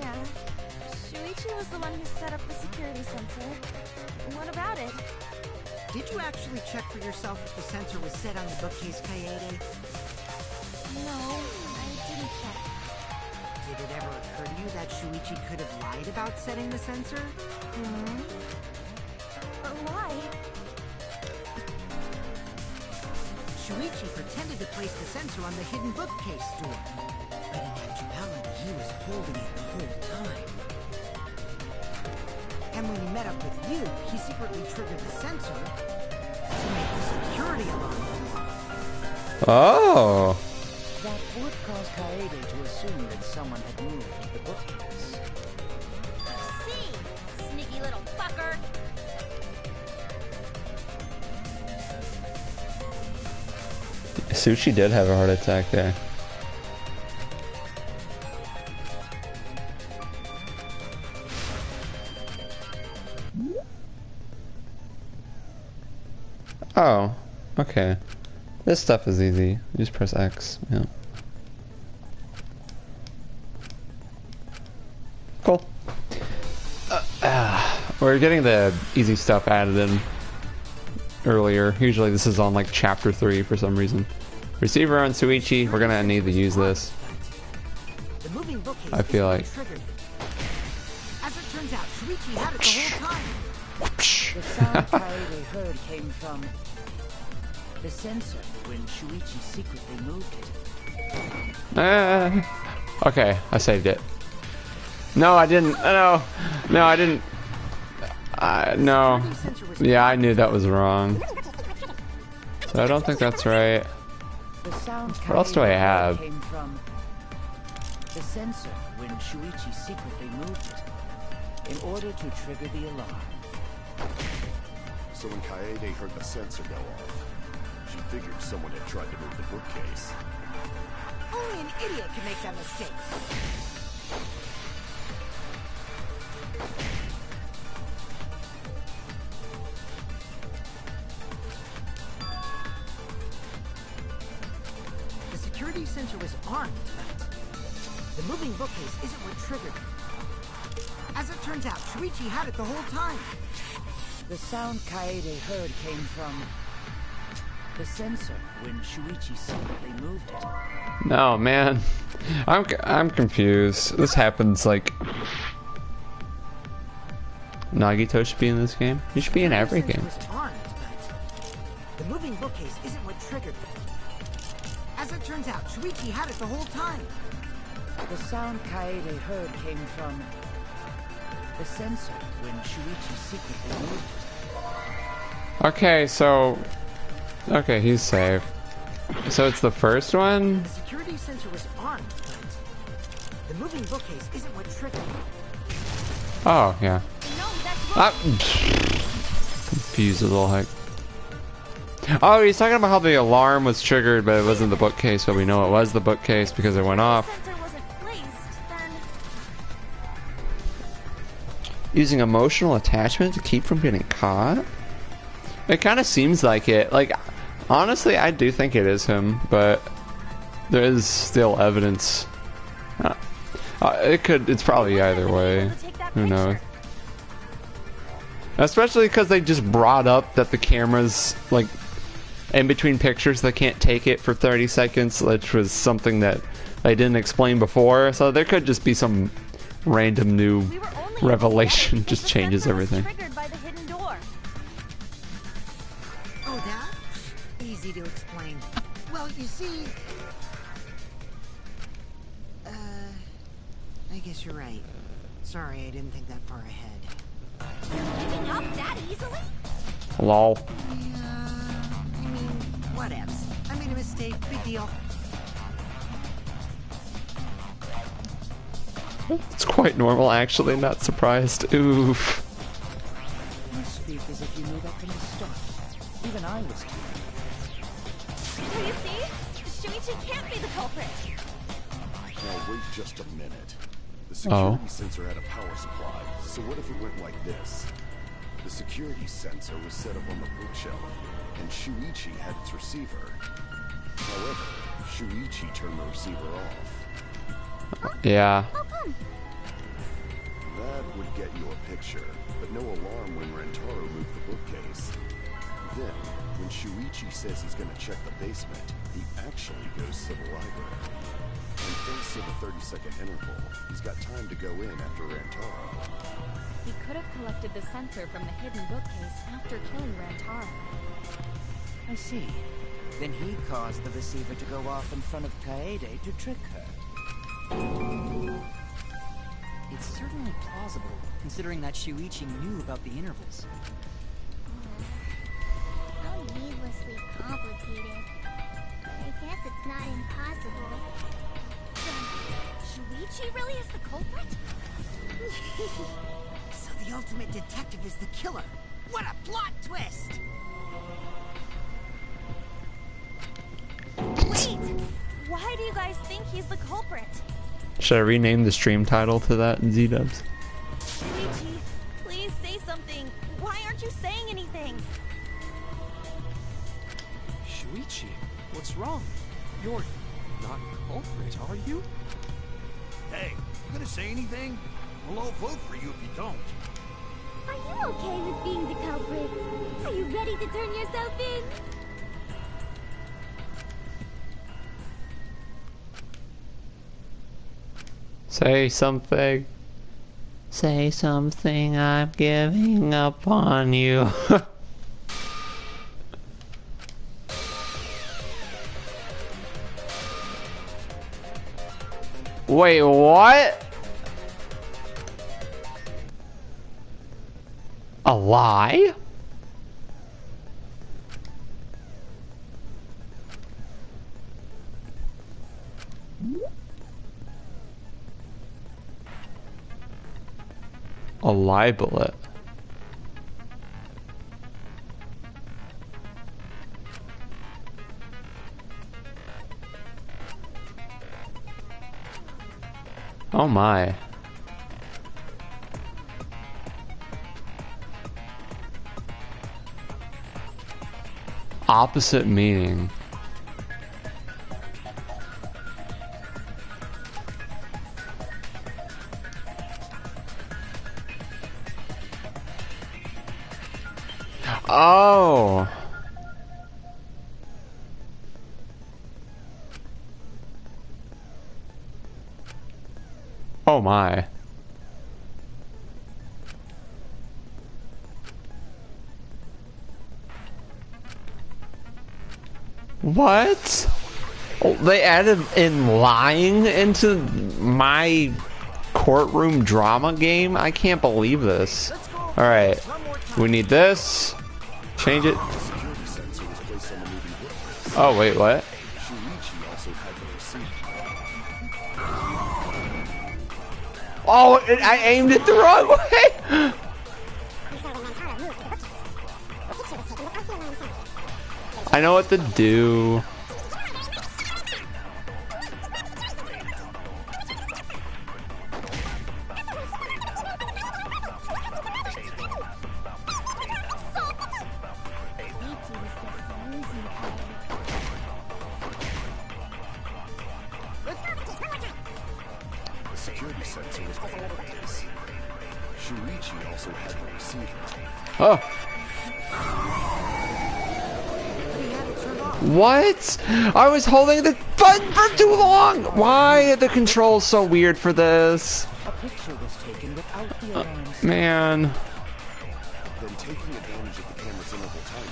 Yeah. Shuichi was the one who set up the security sensor. What about it? Did you actually check for yourself if the sensor was set on the bookcase, Kaede? No, I didn't check. Did it ever occur to you that Shuichi could have lied about setting the sensor? Why? Shuichi pretended to place the sensor on the hidden bookcase door. But in actuality, he was holding it the whole time. And when he met up with you, he secretly triggered the sensor to make the security alarm go off. Oh. That would cause Kaede to assume that someone had moved the bookcase. See, sneaky little fucker. Sushi did have a heart attack there. Oh, okay. This stuff is easy. Just press X. Yeah. Cool. We're getting the easy stuff added in earlier. Usually this is on like chapter 3 for some reason. Receiver on Shuichi. We're gonna need to use this. The moving bookcase I feel like. triggered. As it turns out, Shuichi had it the whole time. The sound Kaede heard came from the sensor when Shuichi secretly moved it. Okay, I saved it. No, I didn't. No, no, I didn't. No. Yeah, I knew that was wrong. So I don't think that's right. What else do I have? Came from the sensor when Shuichi secretly moved it in order to trigger the alarm. So when Kaede heard the sensor go off, she figured someone had tried to move the bookcase. Only an idiot can make that mistake. The security sensor was armed, but the moving bookcase isn't what triggered it. As it turns out, Shuichi had it the whole time. The sound Kaede heard came from the sensor when Shuichi secretly moved it. No, man. I'm confused. This happens like... Nagito should be in this game. He should be in every game. Was armed, but the moving bookcase isn't what triggered it. As it turns out, Shuichi had it the whole time. The sound Kaede heard came from the sensor when Shuichi secretly moved it. Okay, so... Okay, he's safe. So it's the first one? The security sensor was armed, but the moving bookcase isn't what triggered it. Oh, yeah. No, that's Confused as all heck. Oh, he's talking about how the alarm was triggered, but it wasn't the bookcase, but we know it was the bookcase because it went off. sensor wasn't placed, then Using emotional attachment to keep from getting caught? It kind of seems like it. Like, honestly, I do think it is him, but there is still evidence. It's probably either way. Who knows? Especially because they just brought up that the cameras, like, in between pictures, they can't take it for 30 seconds, which was something that they didn't explain before. So there could just be some random new revelation, just changes everything. triggered by the hidden door. Oh, that? Easy to explain. Well, you see... I guess you're right. Sorry, I didn't think that far ahead. Giving up that easily? Lol. Yeah, I mean, whatevs. I made a mistake. Big deal. It's quite normal, actually. Not surprised. Oof. You speak as if you knew that from the start. Even I was curious. So you see? Shuichi can't be the culprit. Now wait just a minute. The security sensor had a power supply, so what if it went like this? The security sensor was set up on the bookshelf, and Shuichi had its receiver. However, Shuichi turned the receiver off. Yeah. How come? That would get you a picture, but no alarm when Rentaro moved the bookcase. Then, when Shuichi says he's gonna check the basement, he actually goes to the library. And thanks to the 30-second interval, he's got time to go in after Rantaro. He could have collected the sensor from the hidden bookcase after killing Rantaro. I see. Then he caused the receiver to go off in front of Kaede to trick her. It's certainly plausible, considering that Shuichi knew about the intervals. How needlessly complicated. But I guess it's not impossible. Shuichi really is the culprit? So the ultimate detective is the killer. What a plot twist! Wait! Why do you guys think he's the culprit? Should I rename the stream title to that, Z-Dubs? Shuichi, please say something. Why aren't you saying anything? Shuichi, what's wrong? You're not culprit, are you? Hey, you gonna say anything? Well, I'll vote for you if you don't. Are you okay with being the culprit? Are you ready to turn yourself in? Say something. Say something, I'm giving up on you. Wait, what? A lie? A lie bullet. Oh my. Opposite meaning. Oh. Oh my. What? Oh, they added in lying into my courtroom drama game? I can't believe this. Alright. We need this. Change it. Oh, wait, what? Oh, I aimed it the wrong way! I know what to do. Oh. What? I was holding the button for too long! Why are the controls so weird for this? A picture was taken without the alarms. Man. Then taking advantage of the camera's interval time.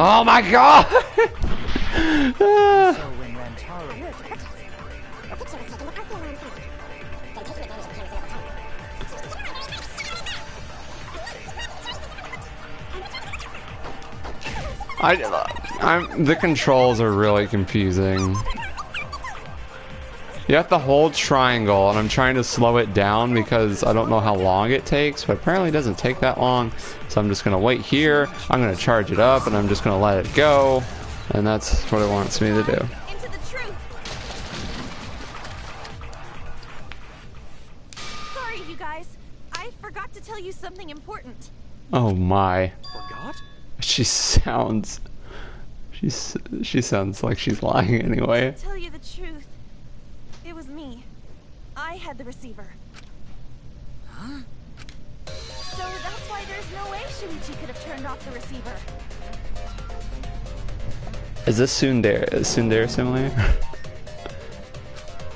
Oh my god! The controls are really confusing. You have to hold triangle, and I'm trying to slow it down because I don't know how long it takes, but apparently it doesn't take that long. So I'm just gonna wait here, I'm gonna charge it up, and I'm just gonna let it go. And that's what it wants me to do. Into the truth. Sorry, you guys. I forgot to tell you something important. Oh my. Forgot? She sounds like she's lying anyway. To tell you the truth, it was me. I had the receiver. Huh? So that's why there's no way Shuichi could have turned off the receiver. Is this Tsundere simulator?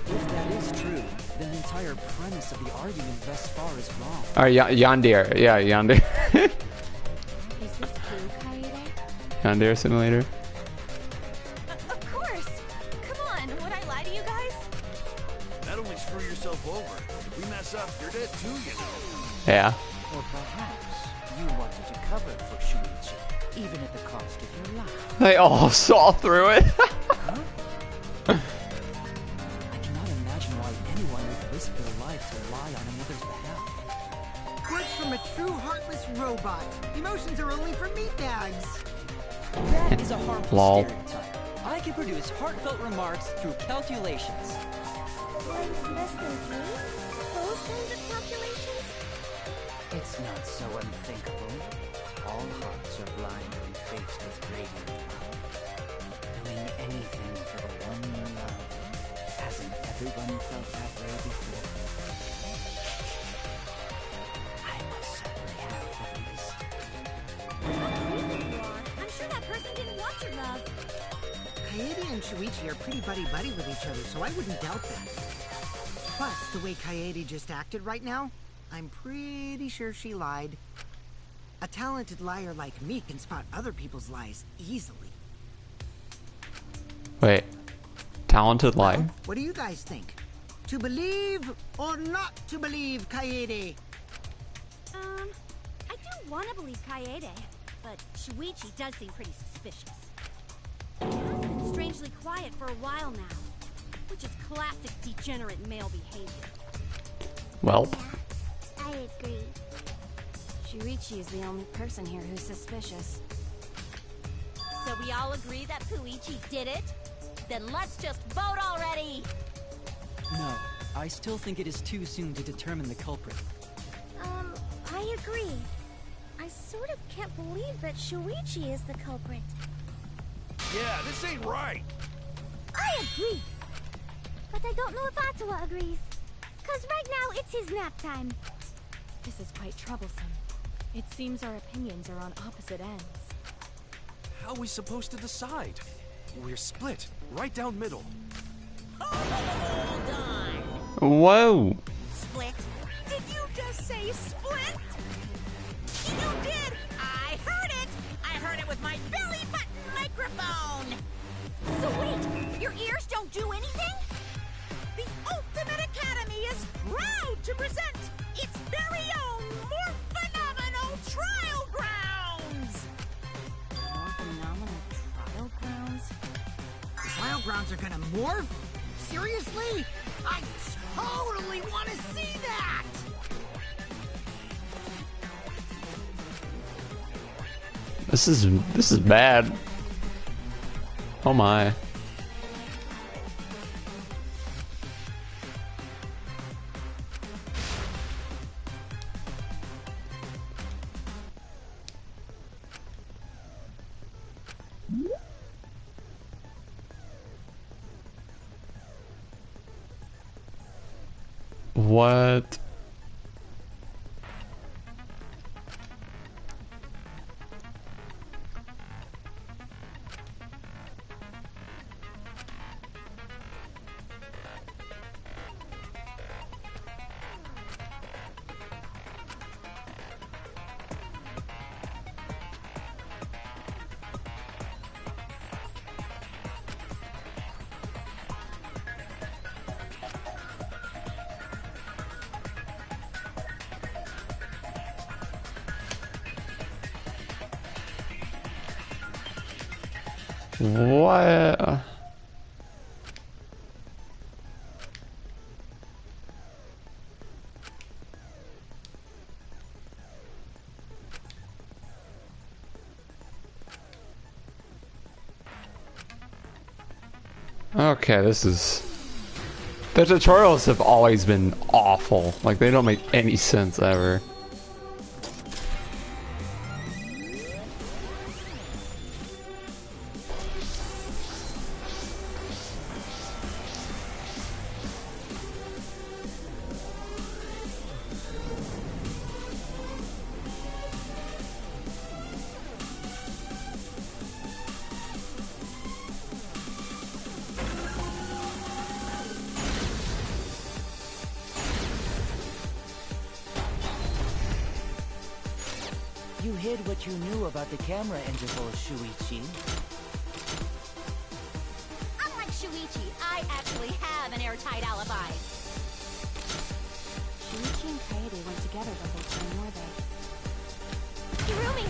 If that is true, then the entire premise of the argument thus far is wrong. Alright, Yandere. Yeah, Yandere. Is this true, Kaede? Yandere simulator. Of course. Come on, would I lie to you guys? That only screw yourself over. If we mess up, you're dead too, you know. Yeah. Or perhaps you wanted to cover for Shuichi, even at the cost of your life. They all saw through it. Huh? I cannot imagine why anyone would risk their life to lie on another's behalf. Words from a true heartless robot. Emotions are only for meatbags. That is a harmful Lol. stereotype. I can produce heartfelt remarks through calculations. Like less than 3? Those kinds of calculations? It's not so unthinkable. All hearts are blind when faced with radiant love. Doing anything for the one you love. Hasn't everyone felt that way before? I must certainly have at least person didn't want your love. Kaede and Shuichi are pretty buddy-buddy with each other, so I wouldn't doubt that. Plus, the way Kaede just acted right now, I'm pretty sure she lied. A talented liar like me can spot other people's lies easily. Wait. Talented lie? Well, what do you guys think? To believe or not to believe Kaede? I do want to believe Kaede, but Shuichi does seem pretty suspicious. He's been strangely quiet for a while now, which is classic degenerate male behavior. Well. Yeah, I agree. Shuichi is the only person here who's suspicious. So we all agree that Puichi did it? Then let's just vote already! No, I still think it is too soon to determine the culprit. I agree. I sort of can't believe that Shuichi is the culprit. Yeah, this ain't right. I agree. But I don't know if Atawa agrees. 'Cause right now it's his nap time. This is quite troublesome. It seems our opinions are on opposite ends. How are we supposed to decide? We're split, right down middle. Hold on. Whoa. Split? Did you just say split? You did! I heard it! I heard it with my belly button microphone! So wait, your ears don't do anything? The Ultimate Academy is proud to present its very own more phenomenal trial grounds! More phenomenal trial grounds? Trial grounds are gonna morph? Seriously? I totally want to see that! This is bad. Oh my. What? What? Okay, this is... The tutorials have always been awful. Like, they don't make any sense ever. You hid what you knew about the camera interval, Shuichi. Unlike Shuichi, I actually have an airtight alibi. Shuichi and Kaede went together the whole time, were they? Hirumi!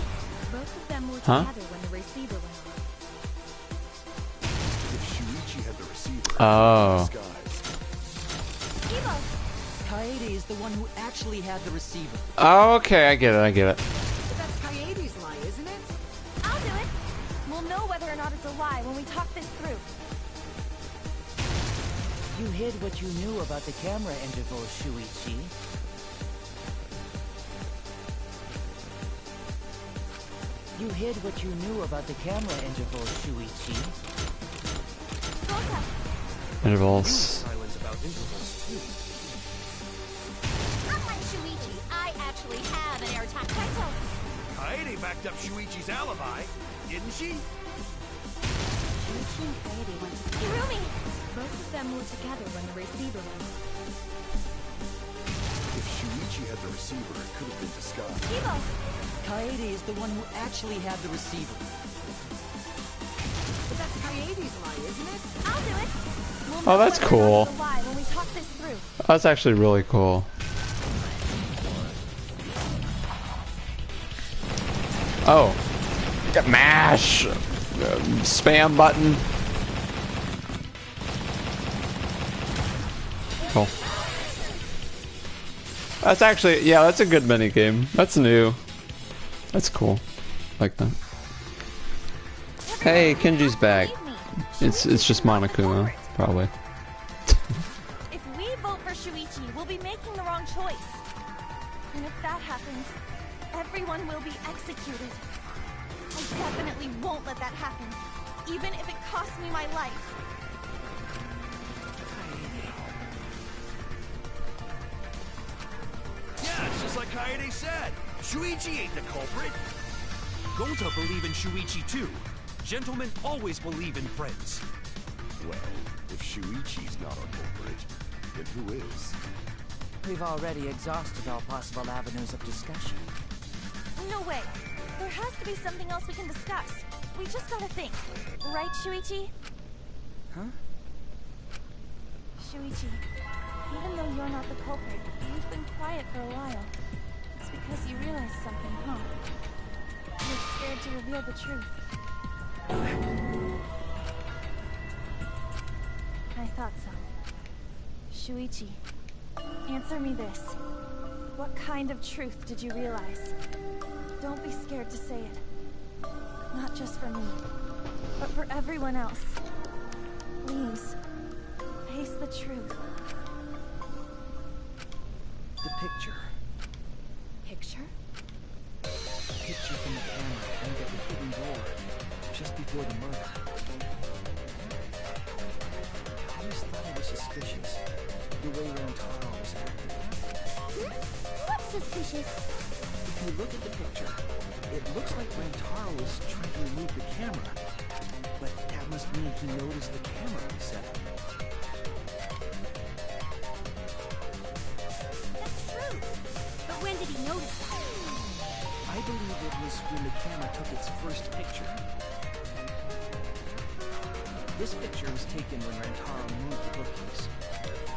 Both of them were Huh? together when the receiver went off. If Shuichi had the receiver, Oh. Evo! Kaede is the one who actually had the receiver. Oh, okay, I get it, I get it. But that's Kaede's lie, isn't it? I'll do it! We'll know whether or not it's a lie when we talk this through. You hid what you knew about the camera interval, Shuichi. You hid what you knew about the camera interval, Shuichi. Intervals. Silent about intervals, too. Unlike Shuichi, I actually have an airtight pencil. Kaede backed up Shuichi's alibi, didn't she? Shuichi and Kaede went to Kirumi! Both of them were together when the receiver went. If Shuichi had the receiver, it could have been disguised. Kibo! Kaede is the one who actually had the receiver. But that's Kaede's lie, isn't it? I'll do it! We'll Oh, know that's whether or not cool. it's a lie when we talk this through. That's actually really cool. Oh. Get mash! Spam button. Cool. That's actually, yeah, that's a good mini game. That's new. That's cool. Like that. Hey, Kenji's back. It's just Monokuma, probably. If we vote for Shuichi, we'll be making the wrong choice. And if that happens, everyone will be executed. I definitely won't let that happen, even if it costs me my life. Yeah, it's just like Kaede said. Shuichi ain't the culprit. Gonta believe in Shuichi too. Gentlemen always believe in friends. Well, if Shuichi's not our culprit, then who is? We've already exhausted all possible avenues of discussion. No way. There has to be something else we can discuss. We just gotta think. Right, Shuichi? Huh? Shuichi, even though you're not the culprit, you've been quiet for a while. It's because you realized something, huh? You're scared to reveal the truth. I thought so. Shuichi, answer me this. What kind of truth did you realize? Don't be scared to say it. Not just for me, but for everyone else. Please, face the truth. The picture. Picture? A picture from the camera aimed at the hidden door just before the murder. I always thought it was suspicious, the way Rantaro was acting. What's suspicious? If you look at the picture, it looks like Rantaro is trying to remove the camera. But that must mean he noticed the camera was set up. That's true. But when did he notice that? I believe it was when the camera took its first picture. This picture was taken when Rantaro moved the bookcase.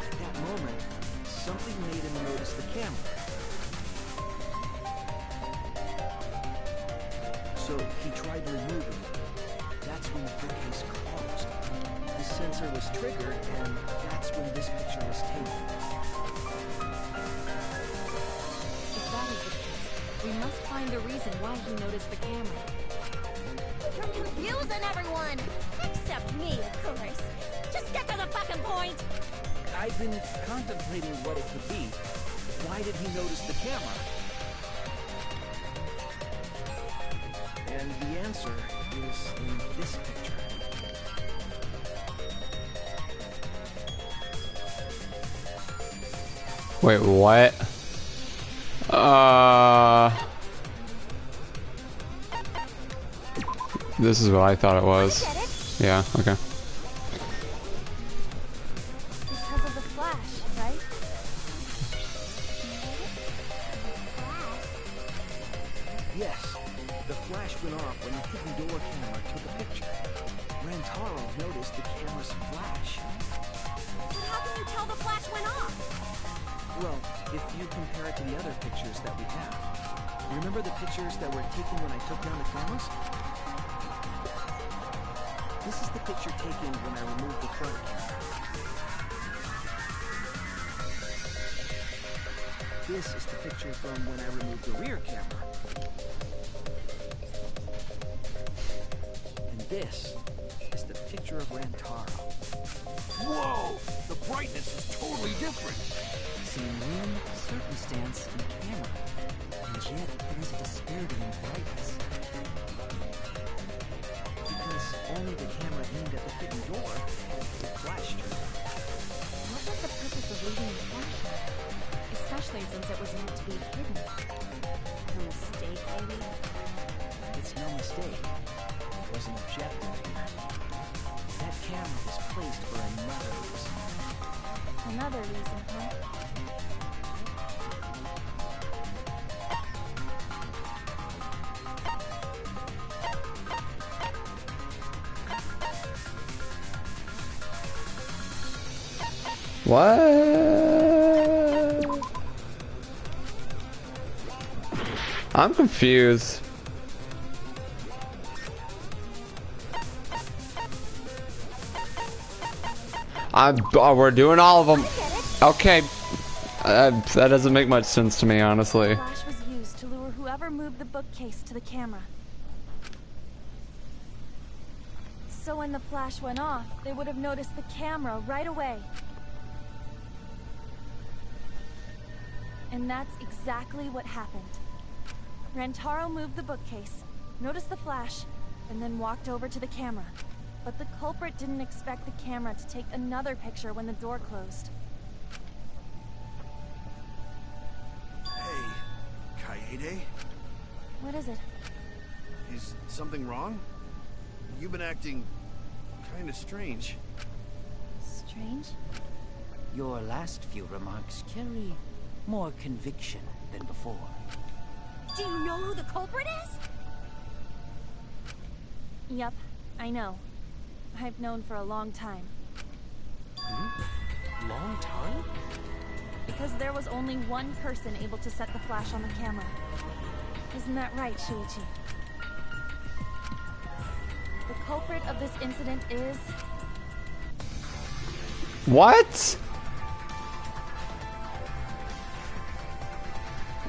At that moment, something made him notice the camera. So he tried to remove it. That's when the bookcase closed. The sensor was triggered, and that's when this picture was taken. If that is the case, we must find the reason why he noticed the camera. You're confusing everyone! Except me, of course. Just get to the fucking point! I've been contemplating what it could be. Why did he notice the camera? And the answer is in this picture. Wait, what? This is what I thought it was. Yeah, okay. Because of the flash, right? Yes, the flash went off when the hidden door camera took a picture. Rantaro noticed the camera's flash. But how can you tell the flash went off? Well, if you compare it to the other pictures that we have. Remember the pictures that were taken when I took down the cameras? This is the picture taken when I removed the front camera. This is the picture from when I removed the rear camera. And this is the picture of Rantaro. Whoa! The brightness is totally different. Same room, circumstance, and camera. And yet, there is a disparity in brightness. Because only the camera aimed at the hidden door had the flash trigger. What was the purpose of leaving the flash on? flashlight since it was meant to be hidden. A mistake, maybe? It's no mistake. It was an objective. That camera was placed for another reason. Another reason, huh? What? I'm confused. We're doing all of them. Okay. That doesn't make much sense to me, honestly. The flash was used to lure whoever moved the bookcase to the camera. So when the flash went off, they would have noticed the camera right away. And that's exactly what happened. Rantaro moved the bookcase, noticed the flash, and then walked over to the camera. But the culprit didn't expect the camera to take another picture when the door closed. Hey, Kaede? What is it? Is something wrong? You've been acting kind of strange. Strange? Your last few remarks carry more conviction than before. Do you know who the culprit is? Yep, I know. I've known for a long time. Long time? Because there was only one person able to set the flash on the camera. Isn't that right, Shuichi? The culprit of this incident is... What?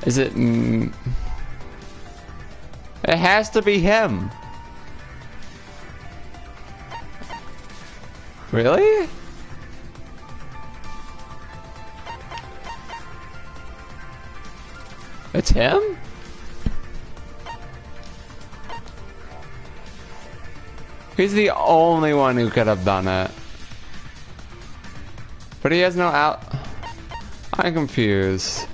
Is it... It has to be him. Really? It's him? He's the only one who could have done it. But he has no out... I'm confused.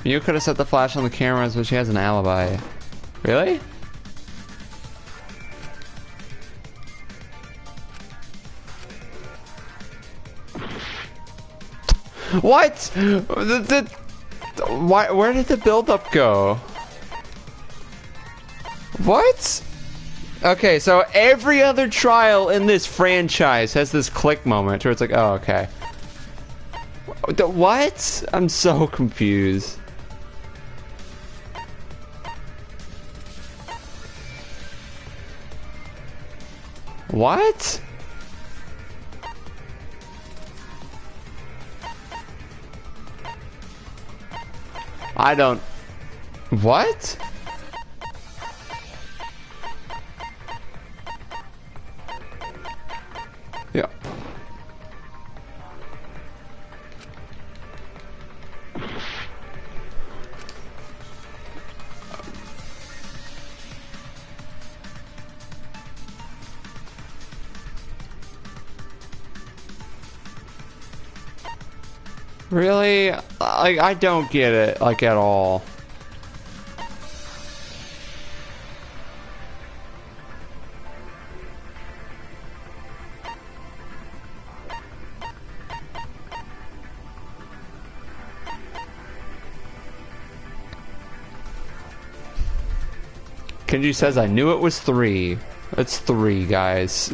You could have set the flash on the cameras, but she has an alibi. Really? What? Why? Where did the build-up go? What? Okay, so every other trial in this franchise has this click moment where it's like, oh, okay. What? I'm so confused. What? I don't... What? Yeah. Really? I don't get it, like, at all. Kenji says, I knew it was 3. It's 3, guys.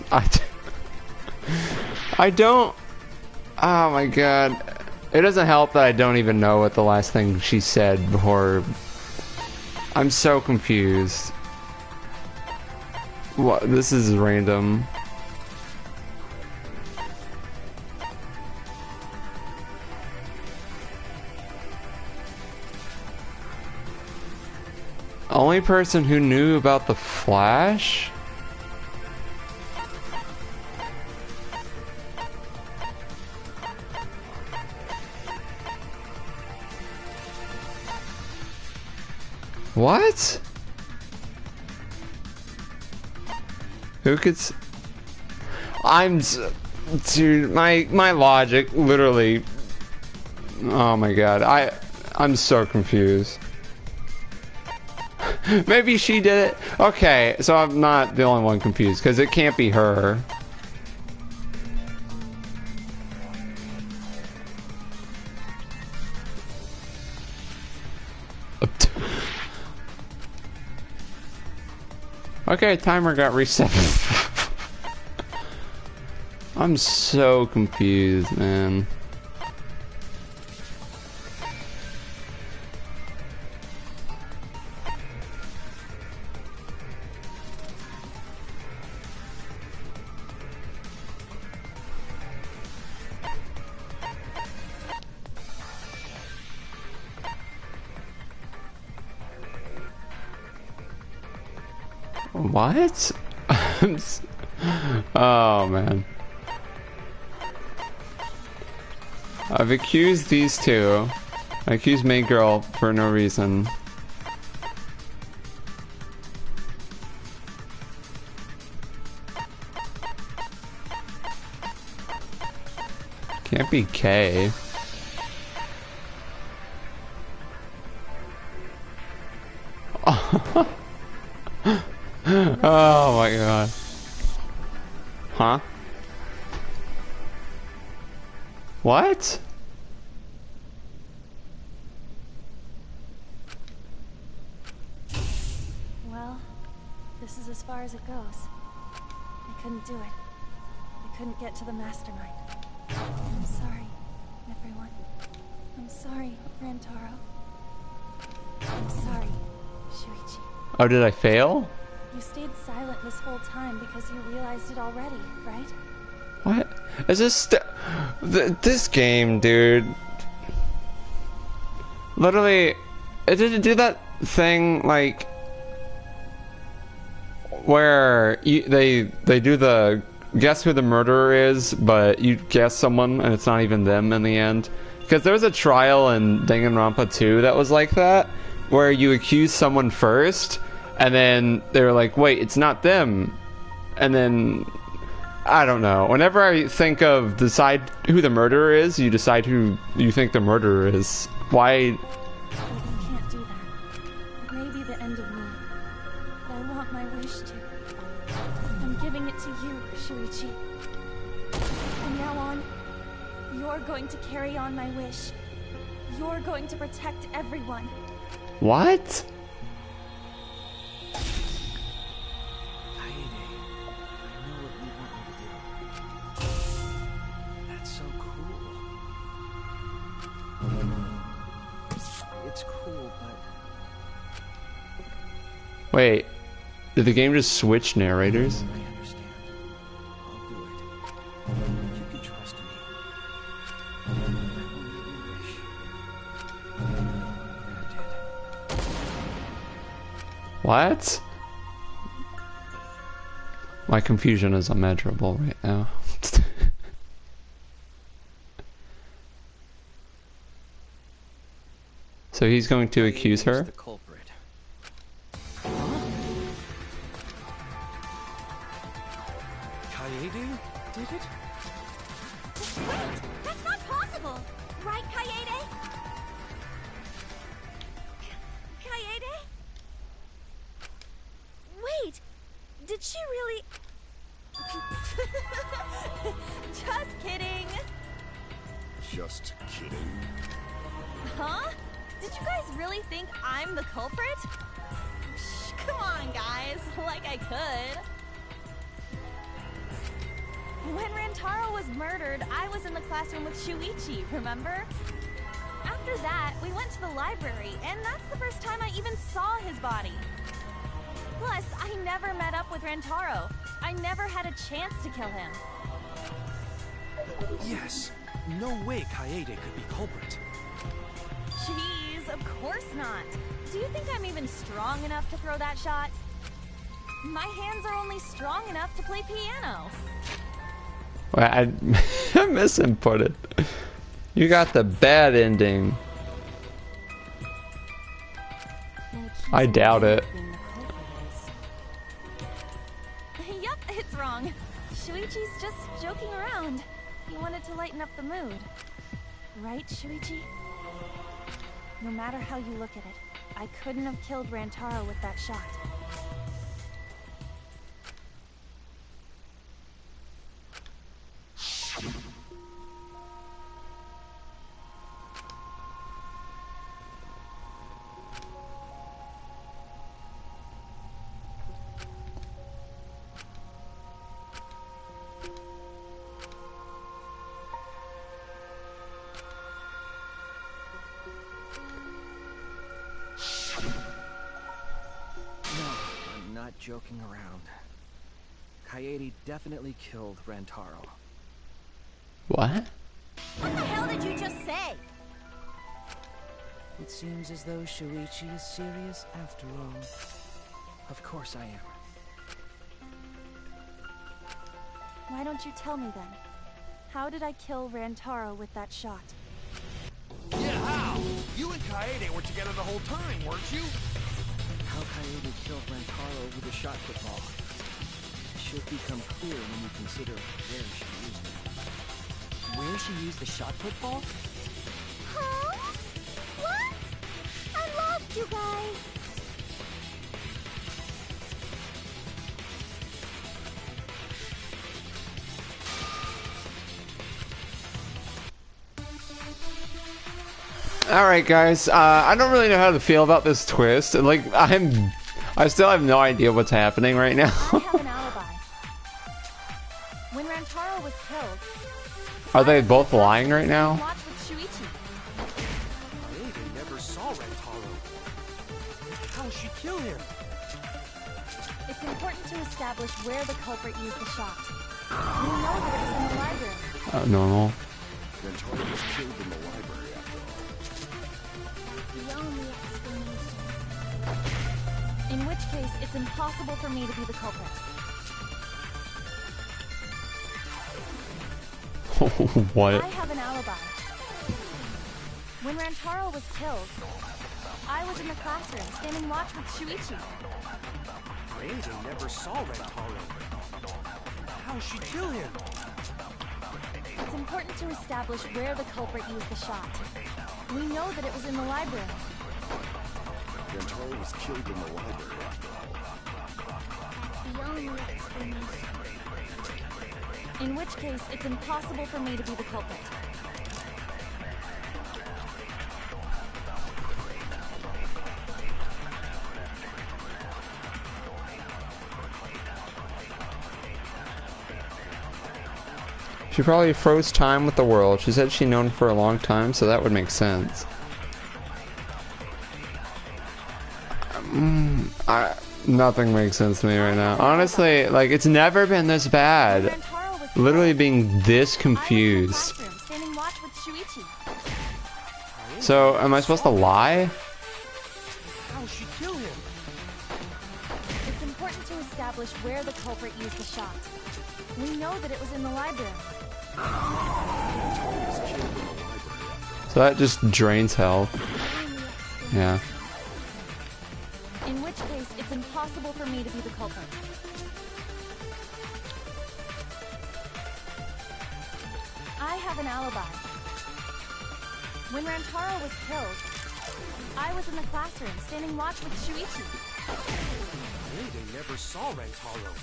I don't... Oh my god. It doesn't help that I don't even know what the last thing she said before. I'm so confused. What? This is random. Only person who knew about the Flash? What? Who could I'm Dude, my logic literally. Oh my god, I'm so confused. Maybe she did it. Okay, so I'm not the only one confused because it can't be her. Okay, timer got reset. I'm so confused, man. What? Oh man. I've accused these two. I accused Maid Girl for no reason. Can't be K. Oh my god. Huh? What? Well, this is as far as it goes. I couldn't do it. I couldn't get to the mastermind. I'm sorry, everyone. I'm sorry, Rantaro. I'm sorry, Shuichi. Oh, did I fail? You stayed silent this whole time because you realized it already, right? What? Is this this game, dude? Literally, it didn't do that thing like where they do the guess who the murderer is, but you guess someone and it's not even them in the end. Because there was a trial in Danganronpa 2 that was like that, where you accuse someone first, and then they're like, wait, it's not them. And then, I don't know. Whenever I think of decide who the murderer is, you decide who you think the murderer is. Why? You can't do that. It may be the end of me, but I want my wish to. I'm giving it to you, Shuichi. From now on, you're going to carry on my wish. You're going to protect everyone. What? It's cool, but... Wait, did the game just switch narrators? I understand. I'll do it. You can trust me. I will let you wish. Granted. What? My confusion is immeasurable right now. So he's going to accuse her? The culprit. Kaede did it? Wait! That's not possible! Right, Kaede? Kaede? Wait! Did she really... Just kidding! Just kidding. Huh? Did you guys really think I'm the culprit? Shh, come on, guys. Like I could. When Rantaro was murdered, I was in the classroom with Shuichi, remember? After that, we went to the library, and that's the first time I even saw his body. Plus, I never met up with Rantaro. I never had a chance to kill him. Yes. No way Kaede could be culprit. Jeez, of course not. Do you think I'm even strong enough to throw that shot? My hands are only strong enough to play piano. Well, I misinputted. You got the bad ending. I doubt it. Yup, it's wrong. Shuichi's just joking around. He wanted to lighten up the mood. Right, Shuichi? No matter how you look at it, I couldn't have killed Rantaro with that shot. Not joking around. Kaede definitely killed Rantaro. What? What the hell did you just say? It seems as though Shuichi is serious after all. Of course I am. Why don't you tell me then? How did I kill Rantaro with that shot? Yeah, how? You and Kaede were together the whole time, weren't you? How Kaede killed Rantaro with a shot put ball should become clear when you consider where she used it. Where she used the shot put ball? Huh? What? I lost you guys. Alright guys, I don't really know how to feel about this twist. Like, I still have no idea what's happening right now. I have an alibi. When Rantaro was killed... Are they both lying right now? Watch with Shuichi. Kaede never saw Rantaro. How she kill him? It's important to establish where the culprit used the shot. We know that it was in the library. Normal. Rantaro was killed in the library after all. The only explanation. In which case, it's impossible for me to be the culprit. What? I have an alibi. When Rantaro was killed, I was in the classroom, standing watch with Shuichi. Kaede never saw Rantaro. How she kill him? It's important to establish where the culprit used the shot. We know that it was in the library. Rantaro was killed in the library after all. The only explanation. In which case, it's impossible for me to be the culprit. She probably froze time with the world. She said she'd known for a long time, so that would make sense. Nothing makes sense to me right now. Honestly, like, it's never been this bad. Literally being this confused. Standing watch with Shuichi. So, am I supposed to lie? How she kill him? It's important to establish where the culprit used the shot. We know that it was in the library. So that just drains health. Yeah. In which case, it's impossible for me to be the culprit. I have an alibi. When Rantaro was killed, I was in the classroom, standing watch with Shuichi. Kaede never saw Rantaro.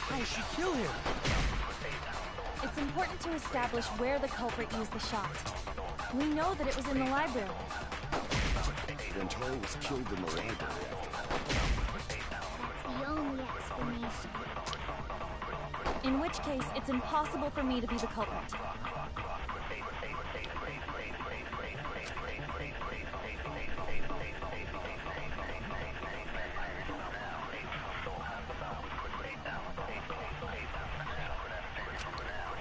How she kill him? It's important to establish where the culprit used the shot. We know that it was in the library. Rantaro was killed in the library after all. The only explanation. In which case, it's impossible for me to be the culprit.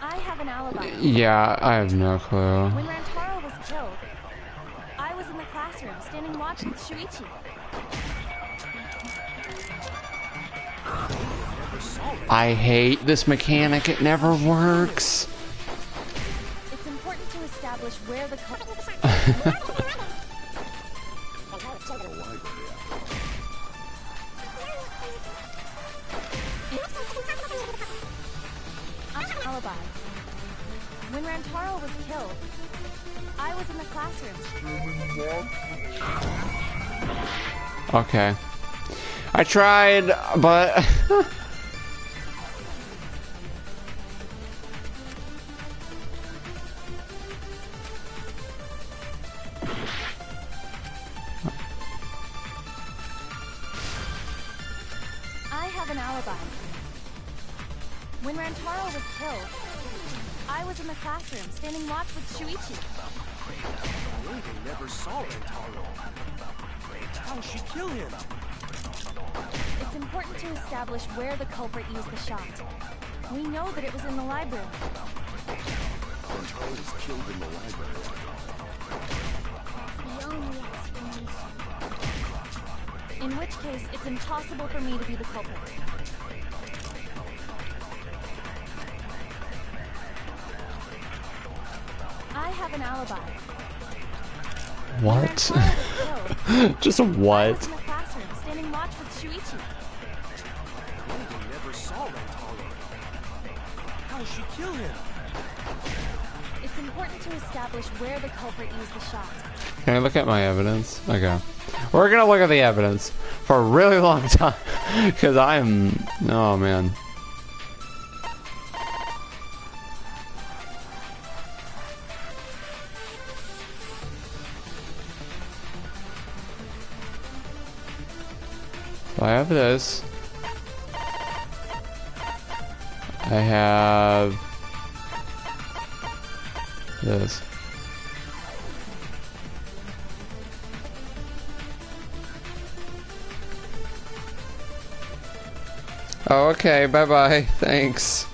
I have an alibi. Yeah, I have no clue. When Rantaro was killed, I was in the classroom, standing watch with Shuichi. I hate this mechanic, it never works. It's important to establish where the culprit... alibi. When Rantaro was killed, I was in the classroom. Okay. I tried, but... I have an alibi. When Rantaro was killed, I was in the classroom standing watch with Shuichi. They never saw Rantaro. How'd she kill him? It's important to establish where the culprit used the shot. We know that it was in the library. Rantaro was killed in the library. That's the only explanation. In which case, it's impossible for me to be the culprit. I have an alibi. What? Just I was what? in the classroom standing watch with Shuichi. They never saw Rantaro. How'd she kill him? It's important to establish where the culprit used the shot. Can I look at my evidence? Okay. We're gonna look at the evidence for a really long time. Because I'm... Oh, man. So I have this. I have this. Oh, okay. Bye-bye. Thanks.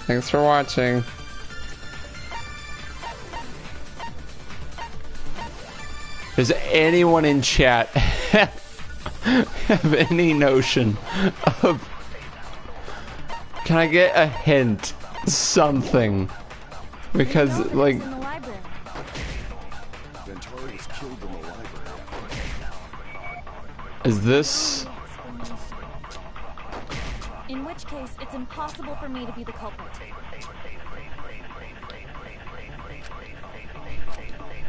Thanks for watching. Does anyone in chat have any notion of... Can I get a hint? Something. Because, like... Rantaro was killed in the library. Is this... In which case, it's impossible for me to be the culprit.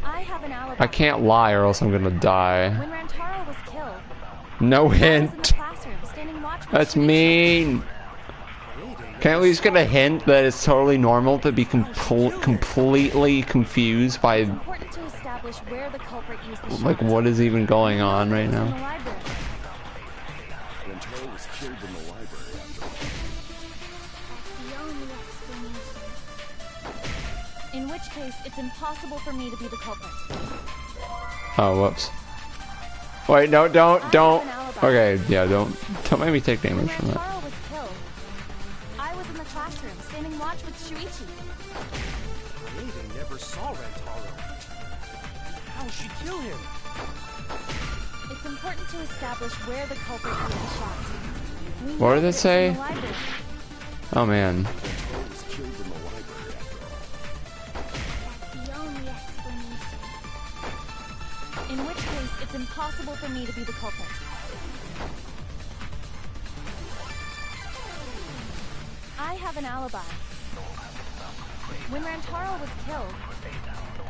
I have an alibi. I can't lie or else I'm gonna die. When Rantaro was killed, No I was in the hint. classroom standing watch with That's Shuichi. mean. Can I at least get a hint that it's totally normal to be completely confused by, It's important to establish where the culprit used the shot. like, what is even going on right It was in the now? library. Rantaro was killed in the library after all. That's the only explanation. In which case, it's impossible for me to be the culprit. Oh, whoops. Wait, no, don't. Okay, yeah, don't make me take When damage from that. Rantaro was killed, I was in the classroom standing watch with Shuichi. They never saw Rantaro. How'd she kill him? It's important to establish where the culprit used the shot. We What know did that it was say? in the library. Oh, man. Rantaro was killed in the library after all. That's the only explanation. In which case, it's impossible for me to be the culprit. I have an alibi. When Rantaro was killed,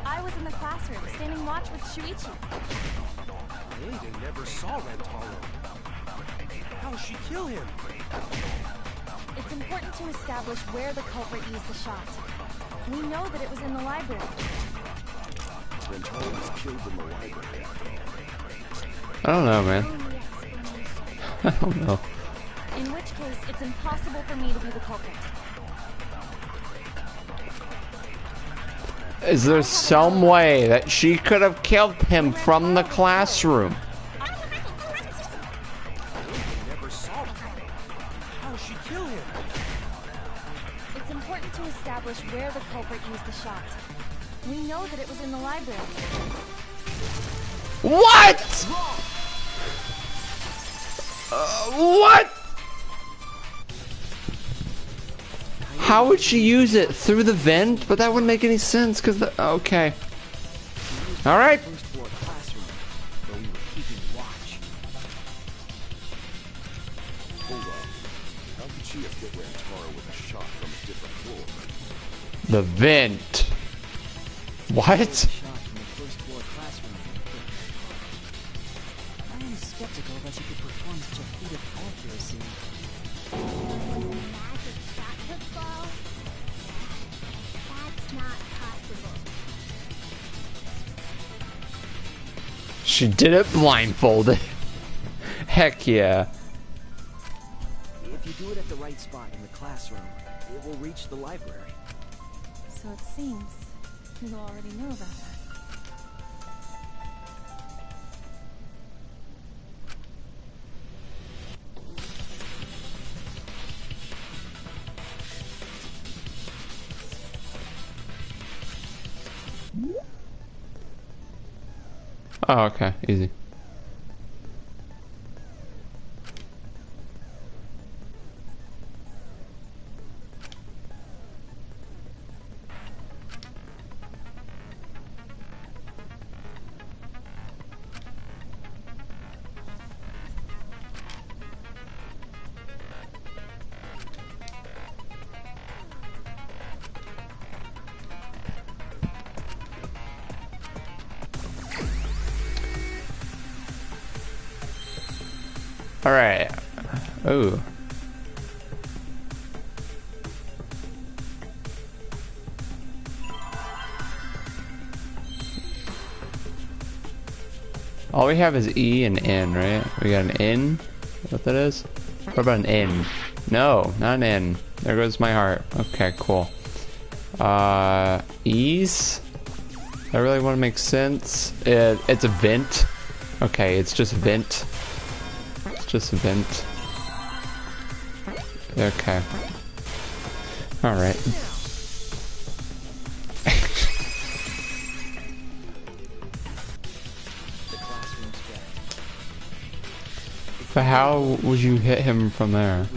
I was in the classroom standing watch with Shuichi. They never saw Rantaro. How'd she kill him? It's important to establish where the culprit used the shot. We know that it was in the library. Rantaro was killed in the library after all. I don't know, man. Only explanation. I don't know. In which case, it's impossible for me to be the culprit. Is there some way that she could have killed him from the classroom? Never saw him. How'd she kill him? It's important to establish where the culprit used the shot. We know that it was in the library. What? What? How would she use it? Through the vent? But that wouldn't make any sense, because the... Okay. Alright. First floor classroom, where we were keeping watch. Hold on. How could she have hit Rantaro with a shot from a different floor? The vent. What? Shot from the first floor classroom. I am skeptical that she could perform such a feat of accuracy. Magic shot football? That's not possible. She did it blindfolded. Heck yeah. If you do it at the right spot in the classroom, it will reach the library. So it seems you already knew about that. Oh, okay, easy. All right. Oh. All we have is E and N, right? We got an N. What that is? What about an N? No, not an N. There goes my heart. Okay, cool. E's. That really want to make sense. It's a vent. Okay, it's just vent. Just a vent. Okay. Alright. But how would you hit him from there? See,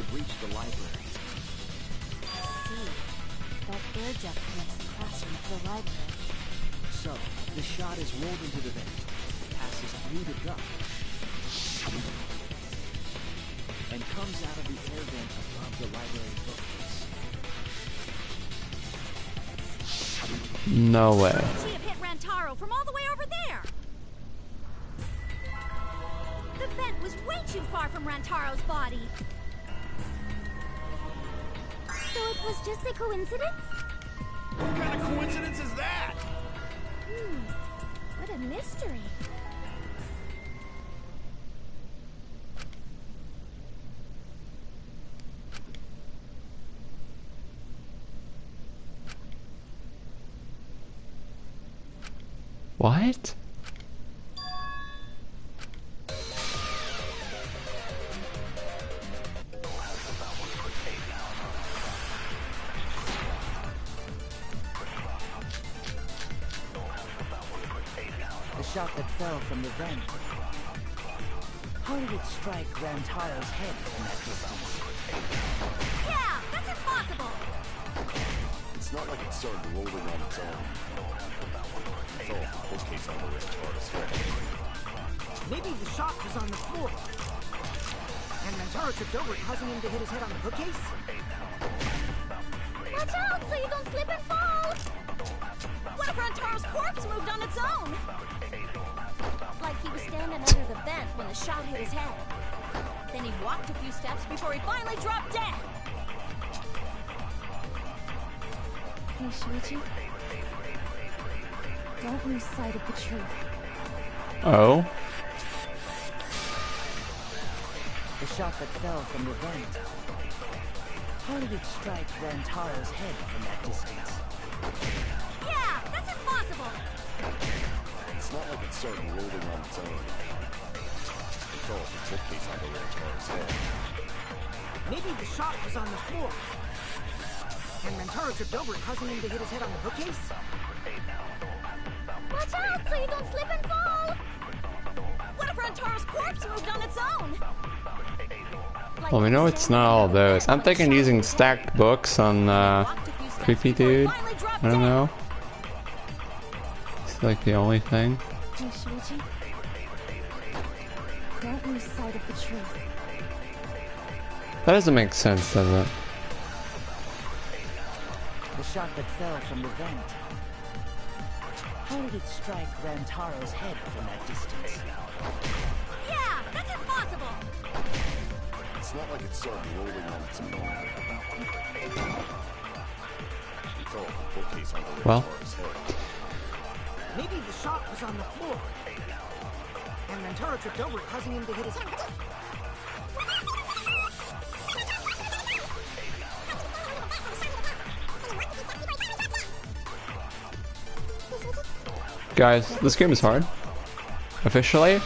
that door jump connects the classroom to the library. So, the shot is rolled into the vent, passes through the duct, and comes out of the air vent above the library bookcase. No way. She have hit Rantaro from all the way over there. The vent was way too far from Rantaro's body. So it was just a coincidence? What kind of coincidence is that? What a mystery. What? The shot that fell from the vent. How did it strike Rantaro's head from that distance? Yeah, that's impossible. It's not like it started rolling on its own. It fell off the bookcase on the Rantaro's head. Maybe the shot was on the floor. And Rantaro tripped over it, causing him to hit his head on the bookcase? Watch out so you don't slip and fall. What if Rantaro's corpse moved on its own? Like he was standing under the vent when the shot hit his head. Then he walked a few steps before he finally dropped dead. Hey, Shuichi. Don't lose sight of the truth. Oh? The shot that fell from the vent. How did it strike Rantaro's head from that distance? Yeah, that's impossible. It's not like it started rolling on its own. It fell off the bookcase on the Rantaro's head. Maybe the shot was on the floor. And Rantaro tripped over it, causing him to hit his head on the bookcase? Watch out so you don't slip and fall. What if Rantaro's corpse moved on its own? Well, we know it's not all those. I'm thinking using stacked books on Creepy Dude. I don't know. It's like the only thing. Hey, Shuichi. Don't lose sight of the truth. That doesn't make sense, does it? The shot that fell from the vent. How did it strike Rantaro's head from that distance? Yeah, that's impossible! It's not like it started rolling on its own. It fell off the bookcase onto Rantaro's head. Maybe the shot was on the floor. And Rantaro tripped over it, causing him to hit his head. Guys, this game is hard. Officially,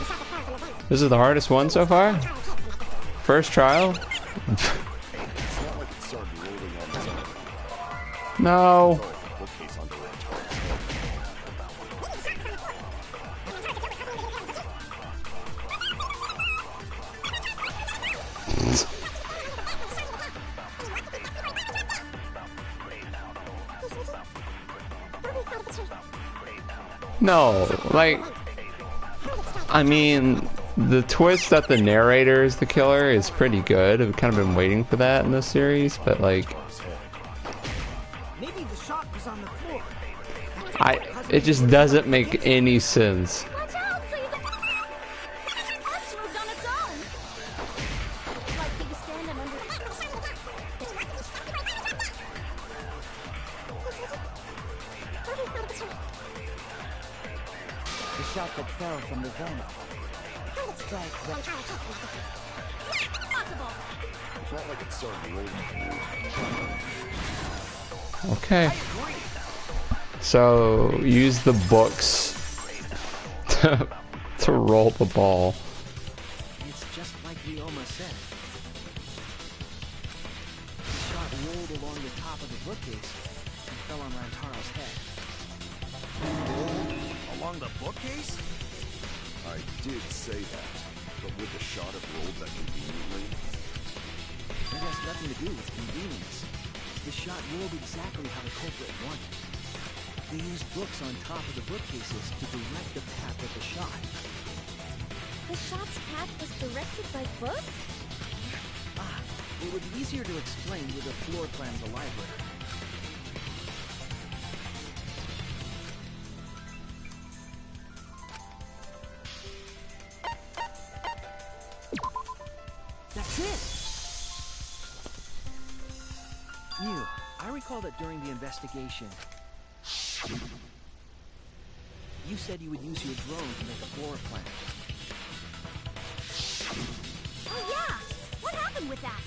this is the hardest one so far. First trial. No. No, like, I mean, the twist that the narrator is the killer is pretty good. I've kind of been waiting for that in this series, but like, Maybe the shot was on the floor. it just doesn't make any sense. Watch out, X moved on its own. Like he was standing under. The shot that fell from the vent. Strike Impossible. It's not like it started rolling. Okay. So use the books to roll the ball. It's just like Ryoma said. The shot rolled along the top of the bookcase and fell on Rantaro's head. Along the bookcase? I did say that, but would the shot have rolled that conveniently? It has nothing to do with convenience. The shot rolled exactly how the culprit wanted. They used books on top of the bookcases to direct the path of the shot. The shot's path was directed by books? Ah, it would be easier to explain with a floor plan of the library. That's it! Mew, I recall that during the investigation, you said you would use your drone to make a floor plan. Oh yeah! What happened with that?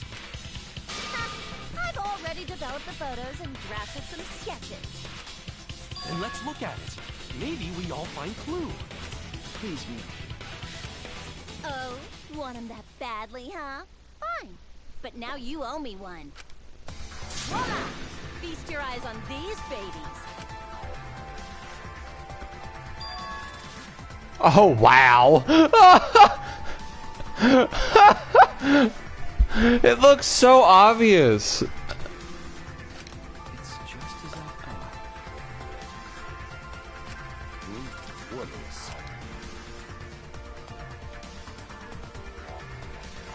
I've already developed the photos and drafted some sketches. Then let's look at it. Maybe we all find clue. Please, Mew. Oh, want him that badly, huh? Fine. But now you owe me one. Voila! Feast your eyes on these babies. Oh wow! It looks so obvious. It's just as I thought. What is?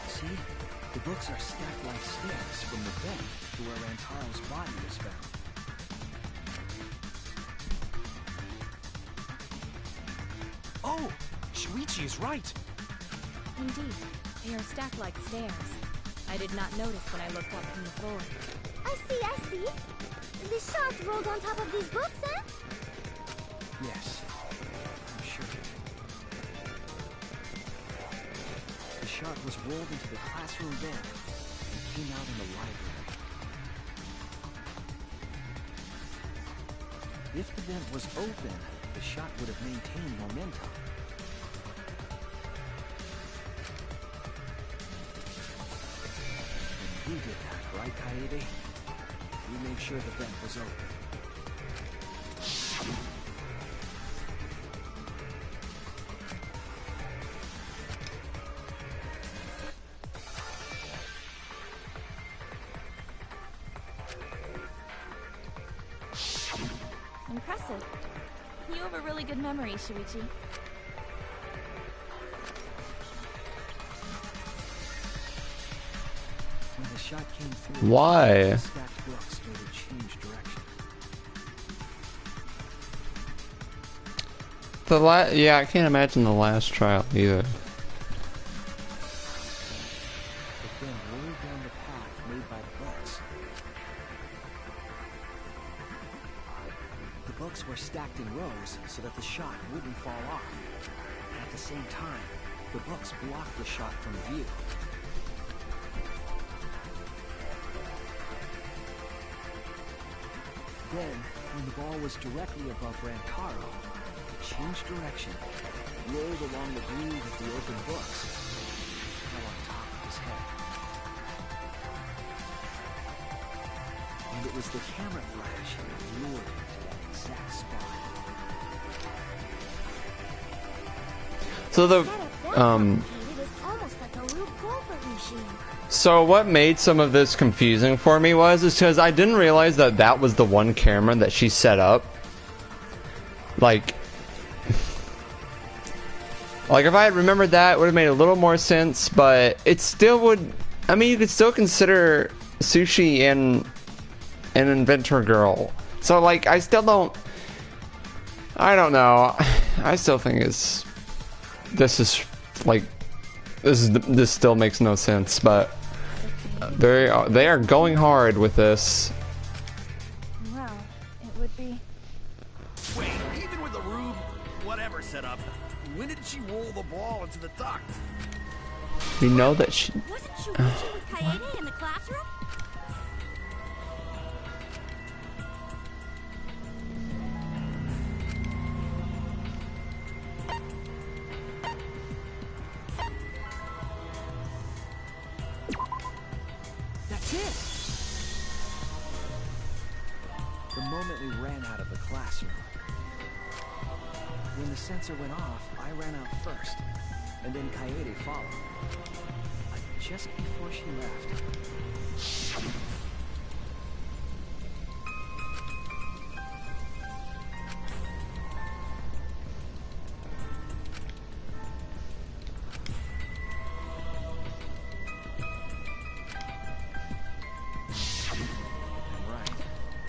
See? The books are stacked like stairs from the vent to where Rantaro's body was found. Oh, Shuichi is right. Indeed, they are stacked like stairs. I did not notice when I looked up from the floor. I see. The shot rolled on top of these books, eh? Yes, I'm sure. The shot was rolled into the classroom vent and came out in the library. If the vent was open, the shot would have maintained momentum. And we did that, right, Kaede? We made sure the vent was open. Impressive. You have a really good memory, Shuichi. When the shot came through, Why? the stacked books made it change direction. Yeah, I can't imagine the last trial either. It then rolled down the path made by the books. The books were stacked in rows so that the shot wouldn't fall off. At the same time, the books blocked the shot from view. Then, when the ball was directly above Rantaro, it changed direction, rolled along the groove of the open books, and fell on top of his head. And it was the camera flash that lured him to that exact spot. So the It was almost like a Rube Goldberg machine. So what made some of this confusing for me is because I didn't realize that that was the one camera that she set up. Like if I had remembered that, it would have made a little more sense, but it still would. I mean, you could still consider Sushi an inventor girl. So like, I still don't. I don't know. I still think this still makes no sense, but they are going hard with this. Well, it would be. Wait, even with the Rube, whatever setup, when did she roll the ball into the duct? We know that she. Wasn't she reaching with Kaede in the classroom? That's it! The moment we ran out of the classroom. When the sensor went off, I ran out first, and then Kaede followed. But just before she left...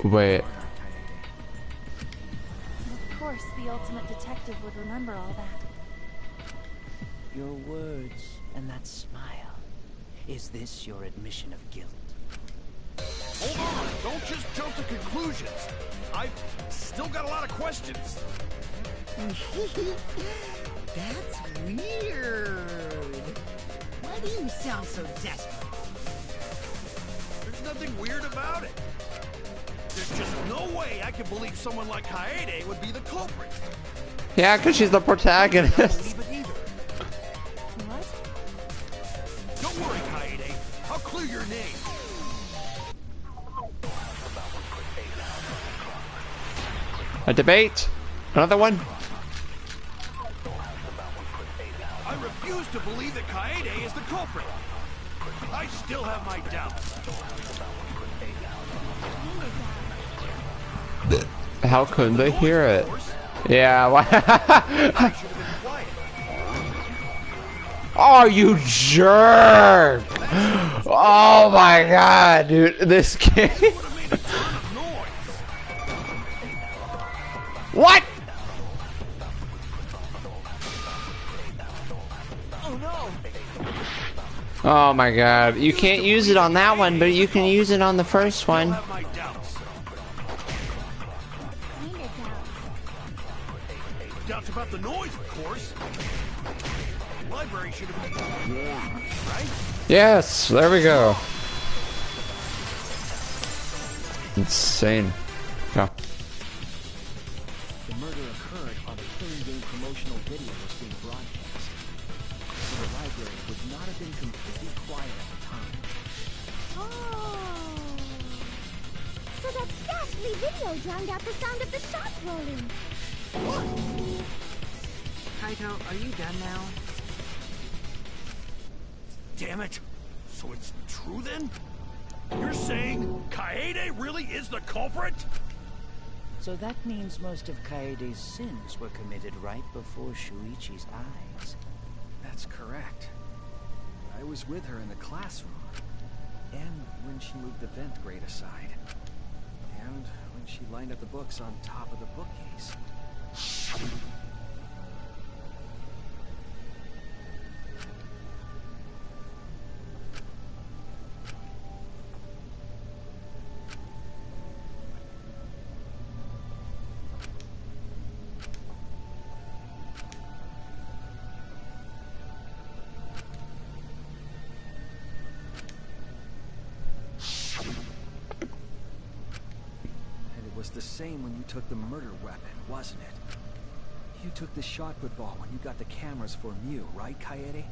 Wait. Of course, the ultimate detective would remember all that. Your words and that smile. Is this your admission of guilt? Hold on, don't just jump to conclusions. I've still got a lot of questions. That's weird. Why do you sound so desperate? There's nothing weird about it. There's just no way I can believe someone like Kaede would be the culprit. Yeah, because she's the protagonist. What? Don't worry, Kaede. I'll clear your name. A debate? Another one? I refuse to believe that Kaede is the culprit. I still have my doubts. How couldn't they hear it? Yeah, why? Oh, you jerk! Oh my god, dude, this game. What? Oh my god, you can't use it on that one, but you can use it on the first one. Doubts about the noise, of course. The library should have been warned, right? Yes, there we go. Insane. Yeah. The murder occurred while the Killing Game promotional video was being broadcast. So the library would not have been completely quiet at the time. Oh. So that ghastly video drowned out the sound of the shots rolling. Kaito, are you done now? Damn it. So it's true then? You're saying Kaede really is the culprit? So that means most of Kaede's sins were committed right before Shuichi's eyes. That's correct. I was with her in the classroom. And when she moved the vent grate aside. And when she lined up the books on top of the bookcase. The same when you took the murder weapon, wasn't it? You took the shot put ball when you got the cameras for Mew, right, Kaede?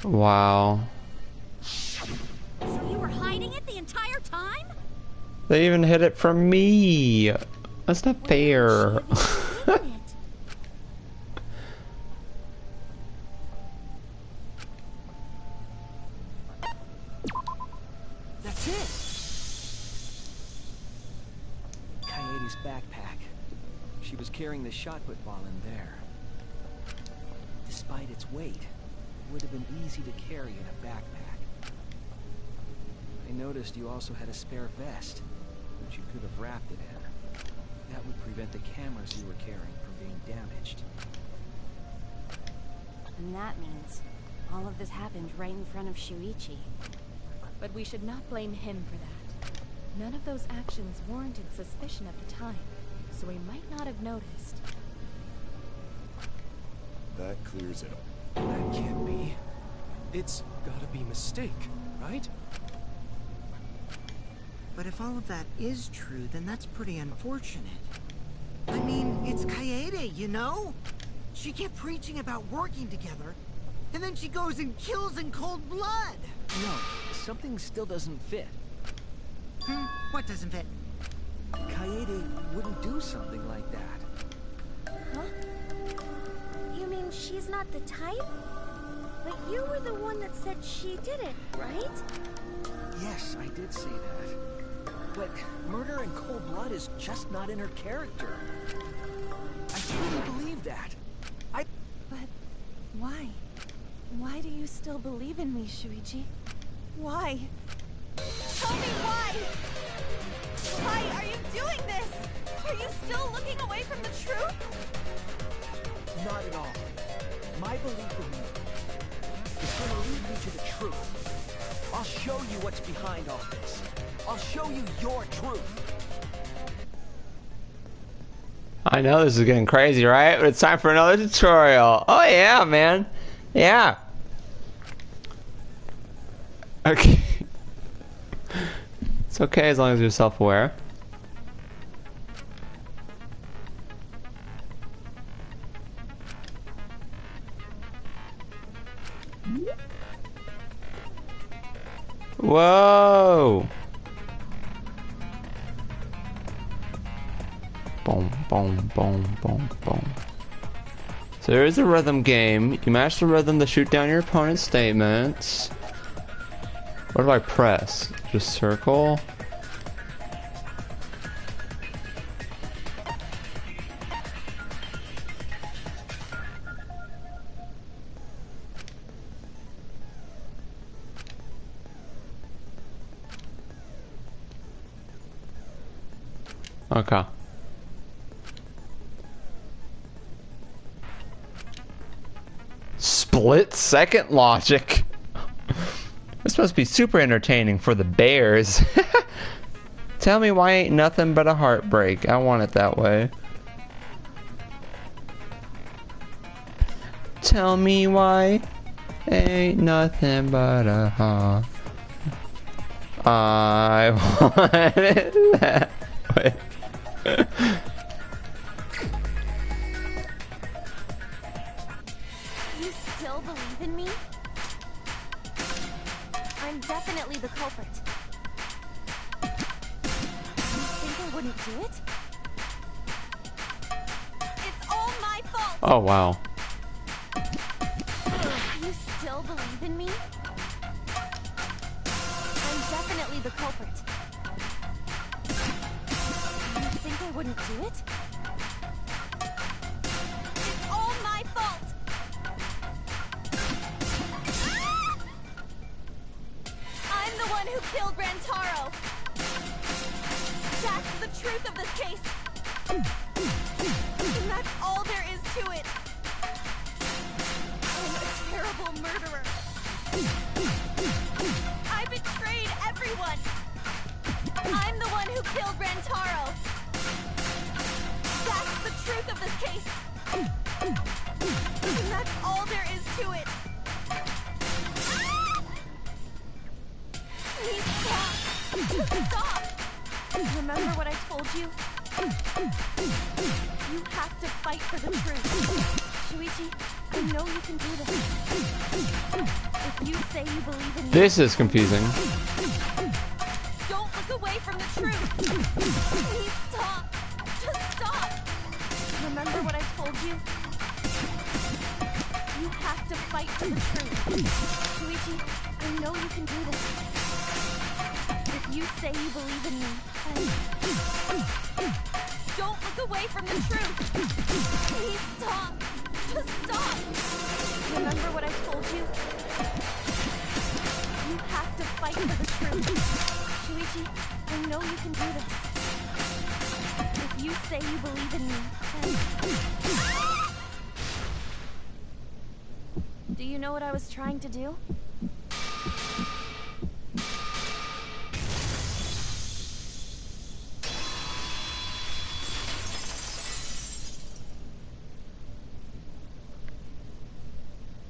Wow. So you were hiding it the entire time? They even hid it from me. That's not fair. That's it. Kaede's backpack. She was carrying the shot put ball in there. Despite its weight, it would have been easy to carry in a backpack. I noticed you also had a spare vest, which you could have wrapped it in. That would prevent the cameras you were carrying from being damaged. And that means all of this happened right in front of Shuichi. But we should not blame him for that. None of those actions warranted suspicion at the time, so he might not have noticed. That clears it up. That can't be. It's gotta be a mistake, right? But if all of that is true, then that's pretty unfortunate. I mean, it's Kaede, you know? She kept preaching about working together, and then she goes and kills in cold blood! No, something still doesn't fit. What doesn't fit? Kaede wouldn't do something like that. Huh? You mean she's not the type? But you were the one that said she did it, right? Yes, I did say that. But murder in cold blood is just not in her character. I truly believe that. But why? Why do you still believe in me, Shuichi? Why? Tell me why! Why are you doing this? Are you still looking away from the truth? Not at all. My belief in you is going to lead me to the truth. I'll show you what's behind all this. I'll show you your truth. I know this is getting crazy, right? But it's time for another tutorial. Oh yeah, man. Yeah. Okay. It's okay as long as you're self-aware. Whoa! Boom, boom, boom, boom, boom. So there is a rhythm game. You match the rhythm to shoot down your opponent's statements. What do I press? Just circle? Okay. Split second logic. This must be super entertaining for the bears. Tell me why ain't nothing but a heartbreak. I want it that way. Tell me why ain't nothing but a heart. I want it that way. You still believe in me? I'm definitely the culprit. You think I wouldn't do it? It's all my fault! Oh, wow. You still believe in me? the culprit. You think I wouldn't do it? It's all my fault! I'm the one who killed Rantaro! That's the truth of this case! And that's all there is to it! I'm a terrible murderer! I betrayed everyone! I'm the one who killed Rantaro! That's the truth of this case! And that's all there is to it! Please stop! Stop! Remember what I told you? You have to fight for the truth. Shuichi, I know you can do this. If you say you believe in me... This is confusing. Don't look away from the truth! Please stop! Just stop! Remember what I told you? You have to fight for the truth. Shuichi, I know you can do this. If you say you believe in me, then... Don't look away from the truth! Please stop! Just stop! Remember what I told you? You have to fight for the truth. Shuichi, I know you can do this. If you say you believe in me, then... Do you know what I was trying to do?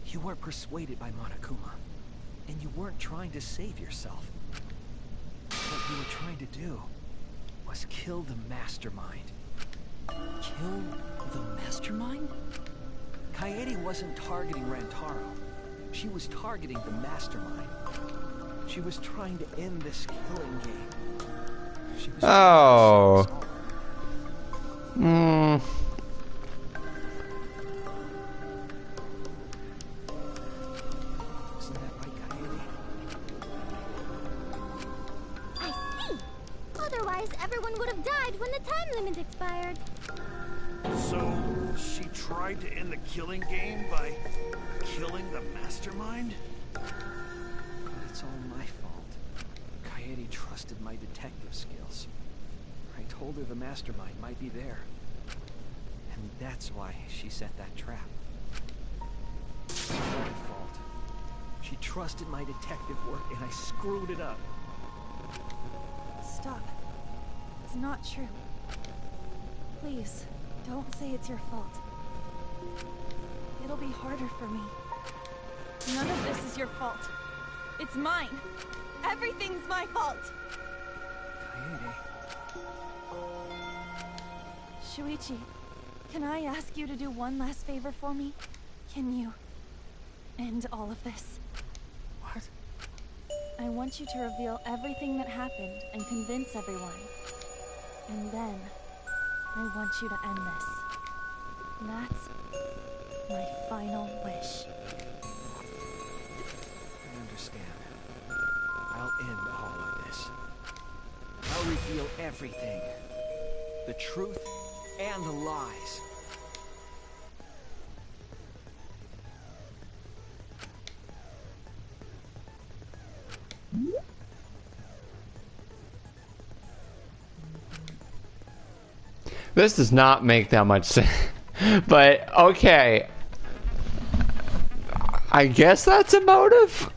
You weren't persuaded by Monokuma, and you weren't trying to save yourself. What you were trying to do was kill the mastermind. Kill the mastermind? Kaede wasn't targeting Rantaro. She was targeting the mastermind. She was trying to end this killing game. She was Oh. Hmm. Isn't that right, Kaede? I see! Otherwise, everyone would have died when the time limit expired. So, she tried to end the killing game by killing the mastermind? But it's all my fault. Kaede trusted my detective skills. I told her the mastermind might be there. And that's why she set that trap. It's all my fault. She trusted my detective work and I screwed it up. Stop. It's not true. Please, don't say it's your fault. It'll be harder for me. None of this is your fault. It's mine. Everything's my fault. Kaede. Shuichi, can I ask you to do one last favor for me? Can you end all of this? What? I want you to reveal everything that happened and convince everyone. And then, I want you to end this. That's my final wish. I understand. I'll end all of this. I'll reveal everything. The truth and the lies. This does not make that much sense. But, okay. I guess that's a motive?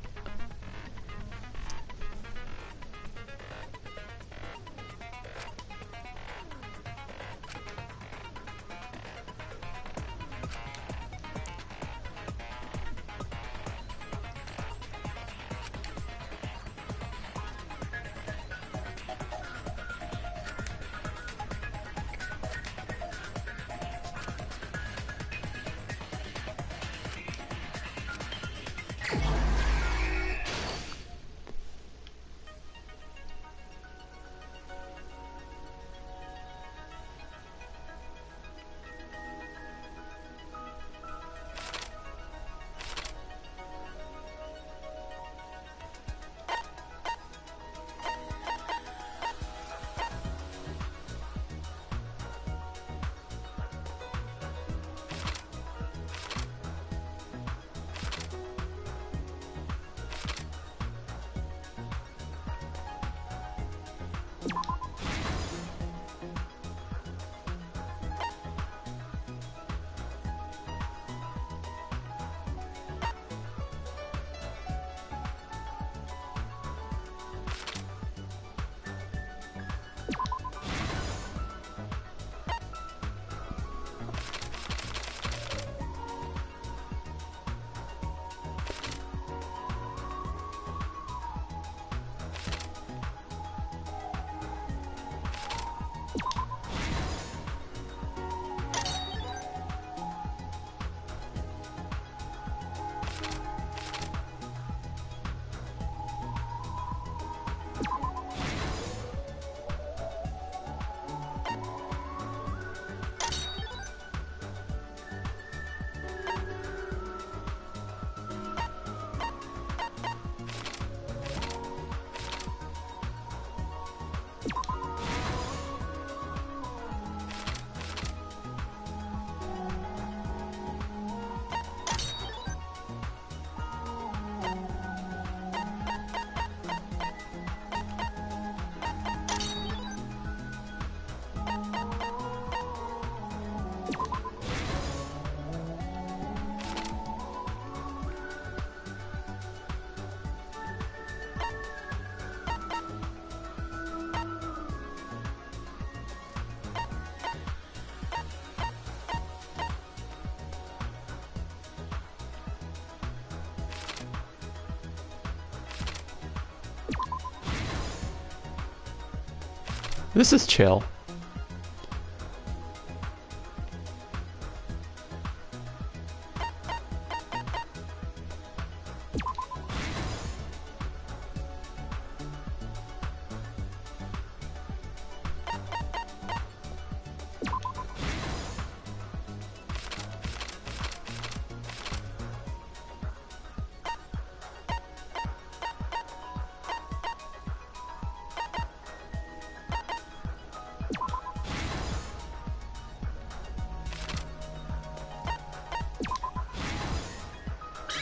This is chill.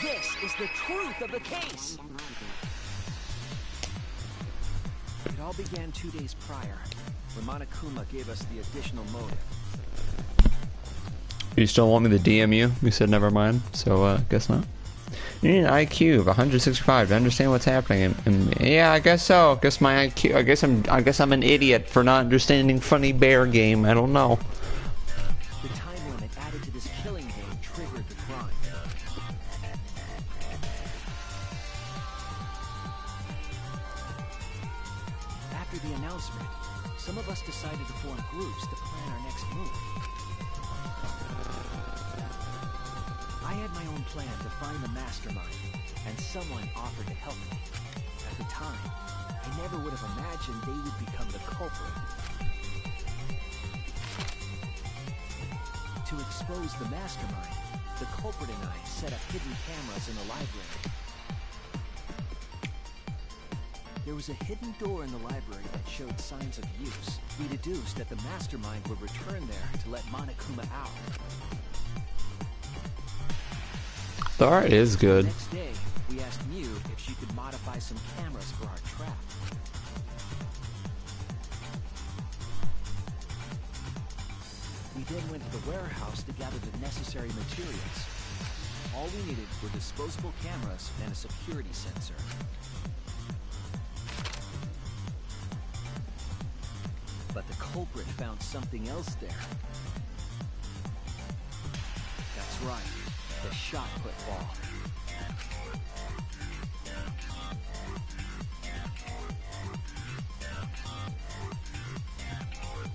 This is the truth of the case. It all began 2 days prior, when Monokuma gave us the additional motive. You still want me to DM you? You said never mind, so guess not. You need an IQ of 165 to understand what's happening, and yeah, I guess so. Guess my IQ. I guess I'm an idiot for not understanding funny bear game. I don't know. The time limit added to this killing game triggered the crime. After the announcement, some of us decided to form groups to plan our next move. I had my own plan to find the mastermind, and someone offered to help me. At the time, I never would have imagined they would become the culprit. To expose the mastermind, the culprit and I set up hidden cameras in the library. There was a hidden door in the library that showed signs of use. We deduced that the mastermind would return there to let Monokuma out. The art is good. The next day, we asked Mew if she could modify some cameras for our trap. We then went to the warehouse to gather the necessary materials. All we needed were disposable cameras and a security sensor. But the culprit found something else there. That's right, the shot put ball.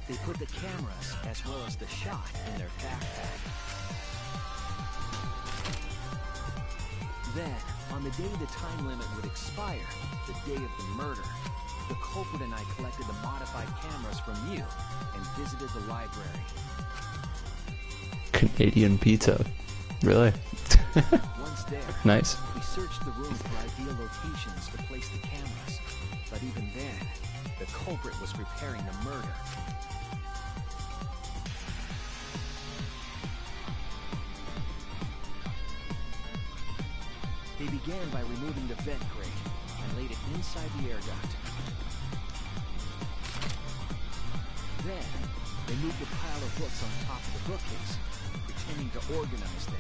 They put the cameras as well as the shot in their backpack. Then, on the day the time limit would expire, the day of the murder, the culprit and I collected the modified cameras from you and visited the library. Canadian pizza. Really? Once there, Nice. we searched the room for ideal locations to place the cameras. But even then, the culprit was preparing the murder. They began by removing the vent grate and laid it inside the air duct. Then, they moved a pile of books on top of the bookcase, pretending to organize them.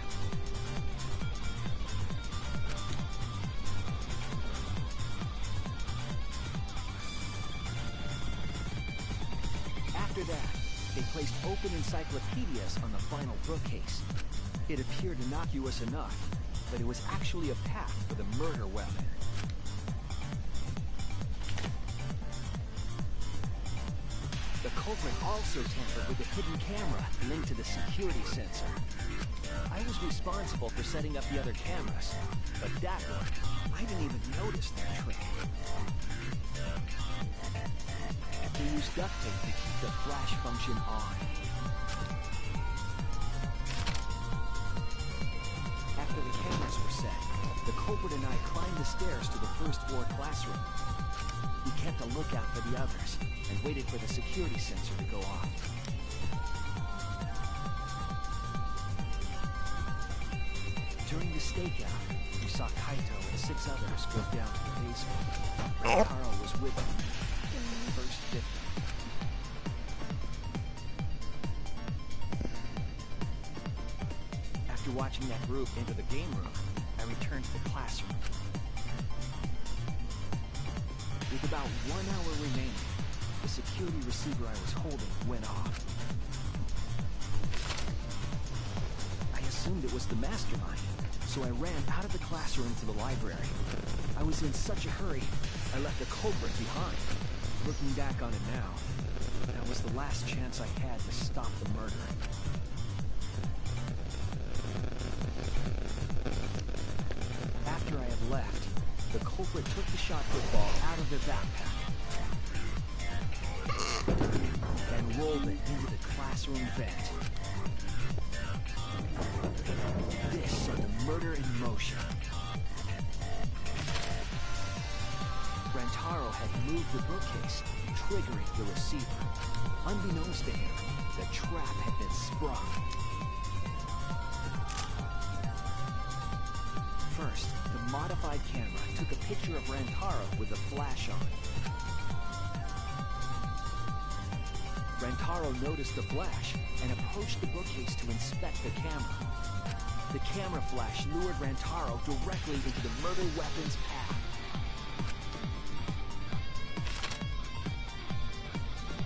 After that, they placed open encyclopedias on the final bookcase. It appeared innocuous enough, but it was actually a path for the murder weapon. The culprit also tampered with the hidden camera linked to the security sensor. I was responsible for setting up the other cameras, but that one, I didn't even notice their trick. They used duct tape to keep the flash function on. After the cameras were set, the culprit and I climbed the stairs to the first floor classroom. We kept a lookout for the others and waited for the security sensor to go off. During the stakeout, we saw Kaito and 6 others go down to the basement. Carl was with them. First victim. After watching that group into the game room, I returned to the classroom. With about 1 hour remaining, the security receiver I was holding went off. I assumed it was the mastermind, so I ran out of the classroom to the library. I was in such a hurry, I left the culprit behind. Looking back on it now, that was the last chance I had to stop the murder. After I had left, the culprit took the shot football out of their backpack and rolled it into the classroom vent. This set the murder in motion. Rantaro had moved the bookcase, triggering the receiver. Unbeknownst to him, the trap had been sprung. First, the modified camera took a picture of Rantaro with the flash on. Rantaro noticed the flash and approached the bookcase to inspect the camera. The camera flash lured Rantaro directly into the murder weapon's path.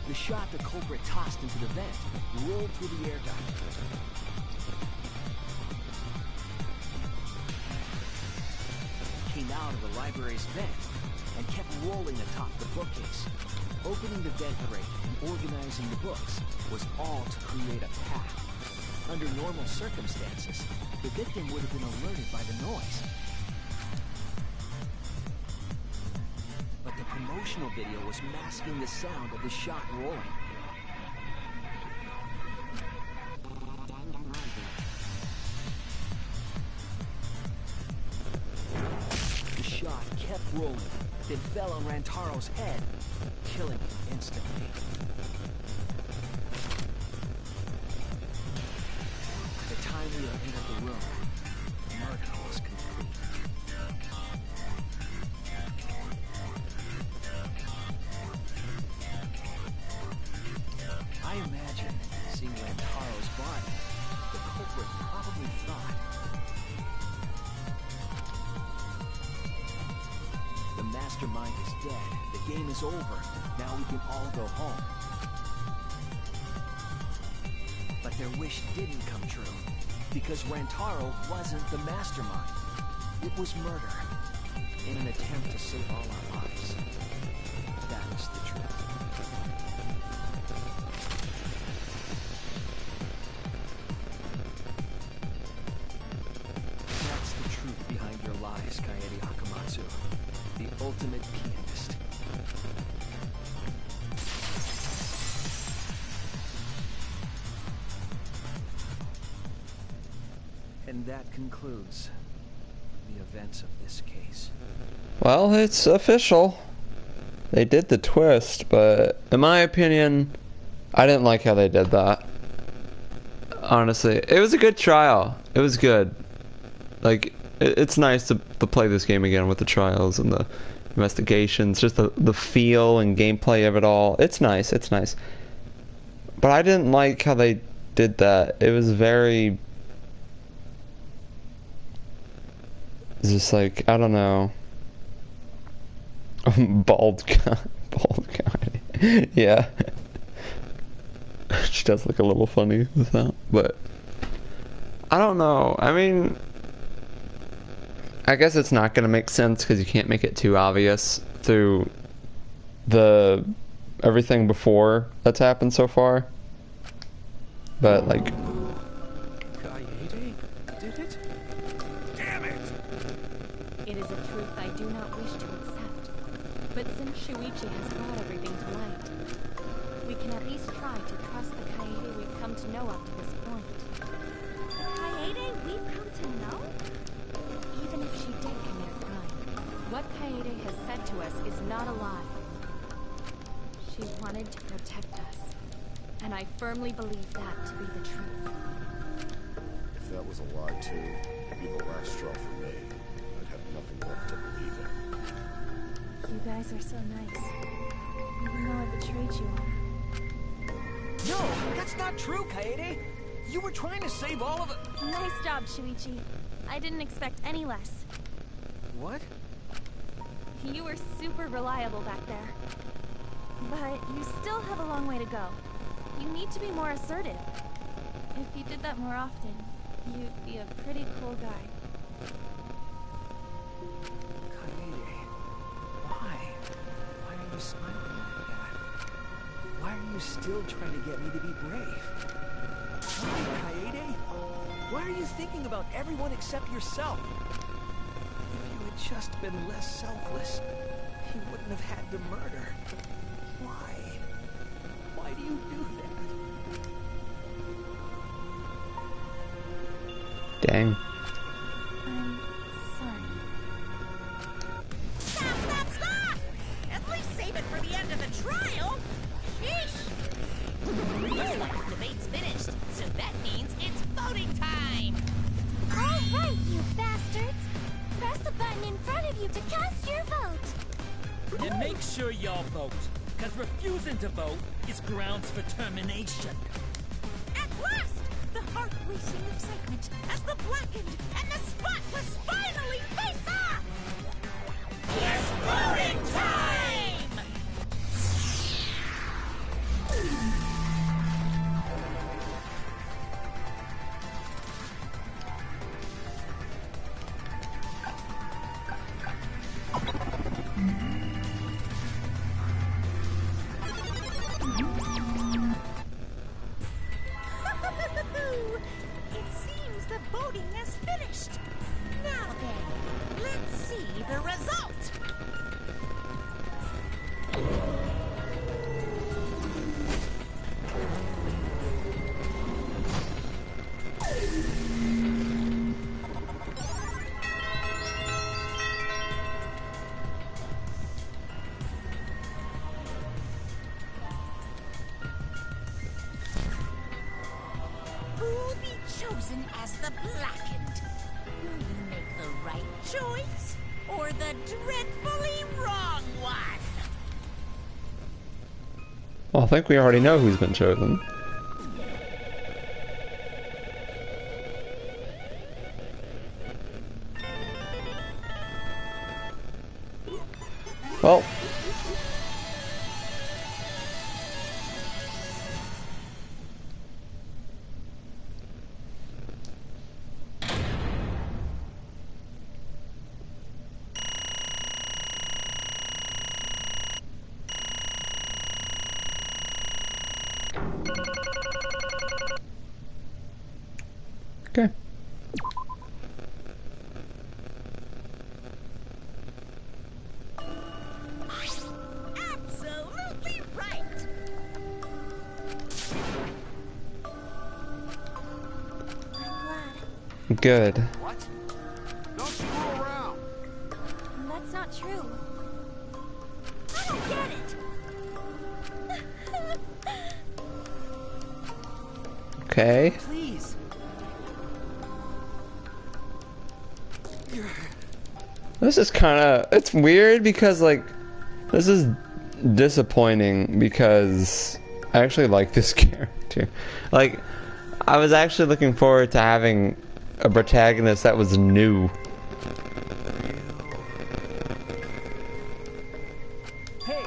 The shot the culprit tossed into the vent rolled through the air duct. Came out of the library's vent and kept rolling atop the bookcase. Opening the vent grate and organizing the books was all to create a path. Under normal circumstances, the victim would have been alerted by the noise. But the promotional video was masking the sound of the shot rolling. The shot kept rolling, then fell on Rantaro's head, killing him instantly. By the time we had entered the room, the murder was complete. I imagine, seeing Rantaro's body, the culprit probably thought, the mastermind is dead, the game is over, now we can all go home. But their wish didn't come true, because Rantaro wasn't the mastermind. It was murder, in an attempt to save all our lives. That is the truth. That's the truth behind your lies, Kaede Akamatsu. The ultimate pianist. And that concludes the events of this case. Well, it's official. They did the twist, but in my opinion, I didn't like how they did that. Honestly, it was a good trial. It was good. Like, it's nice to play this game again with the trials and the investigations, just the feel and gameplay of it all. It's nice, it's nice. But I didn't like how they did that. It was very... It's just like, I don't know. Bald guy. Bald guy. Yeah. She does look a little funny with that, but... I don't know. I mean... I guess it's not going to make sense because you can't make it too obvious through the everything before that's happened so far. But like, Kaede did it? Damn it! It is a truth I do not wish to accept. But since Shuichi has brought everything to light, we can at least try to trust the Kaede we've come to know up to this point. The Kaede we've come to know? Even if she did commit a crime, what Kaede has said to us is not a lie. She wanted to protect us, and I firmly believe that to be the truth. If that was a lie too, it'd be the last straw for me. I'd have nothing left to believe in. You guys are so nice, even though I betrayed you all. No, that's not true, Kaede! You were trying to save all of it. Nice job, Shuichi. I didn't expect any less. What? You were super reliable back there. But you still have a long way to go. You need to be more assertive. If you did that more often, you'd be a pretty cool guy. Kaede, why? Why are you smiling like you still trying to get me to be brave? Why, Kaede? Why are you thinking about everyone except yourself? If you had just been less selfless, you wouldn't have had to murder. Why? Why do you do that? Dang. I'm sorry. Stop, stop, stop! At least save it for the end of the trial. Sheesh! Looks like the debate's finished, so that means it's voting time! All right, you bastards! Press the button in front of you to cast your vote! And make sure y'all vote, because refusing to vote is grounds for termination. At last! The heart-racing excitement as the blackened and the spotless finally face off! It's voting time! It seems the voting has finished. Now then, let's see the result. Who'll be chosen as the blackened? Will you make the right choice or the dreadfully wrong one? Well, I think we already know who's been chosen. Well. Okay. Absolutely right. Good. What? Don't screw around. That's not true. I don't get it. Okay. Please. This is kind of, it's weird because like, this is disappointing because I actually like this character. Like, I was actually looking forward to having a protagonist that was new. Hey.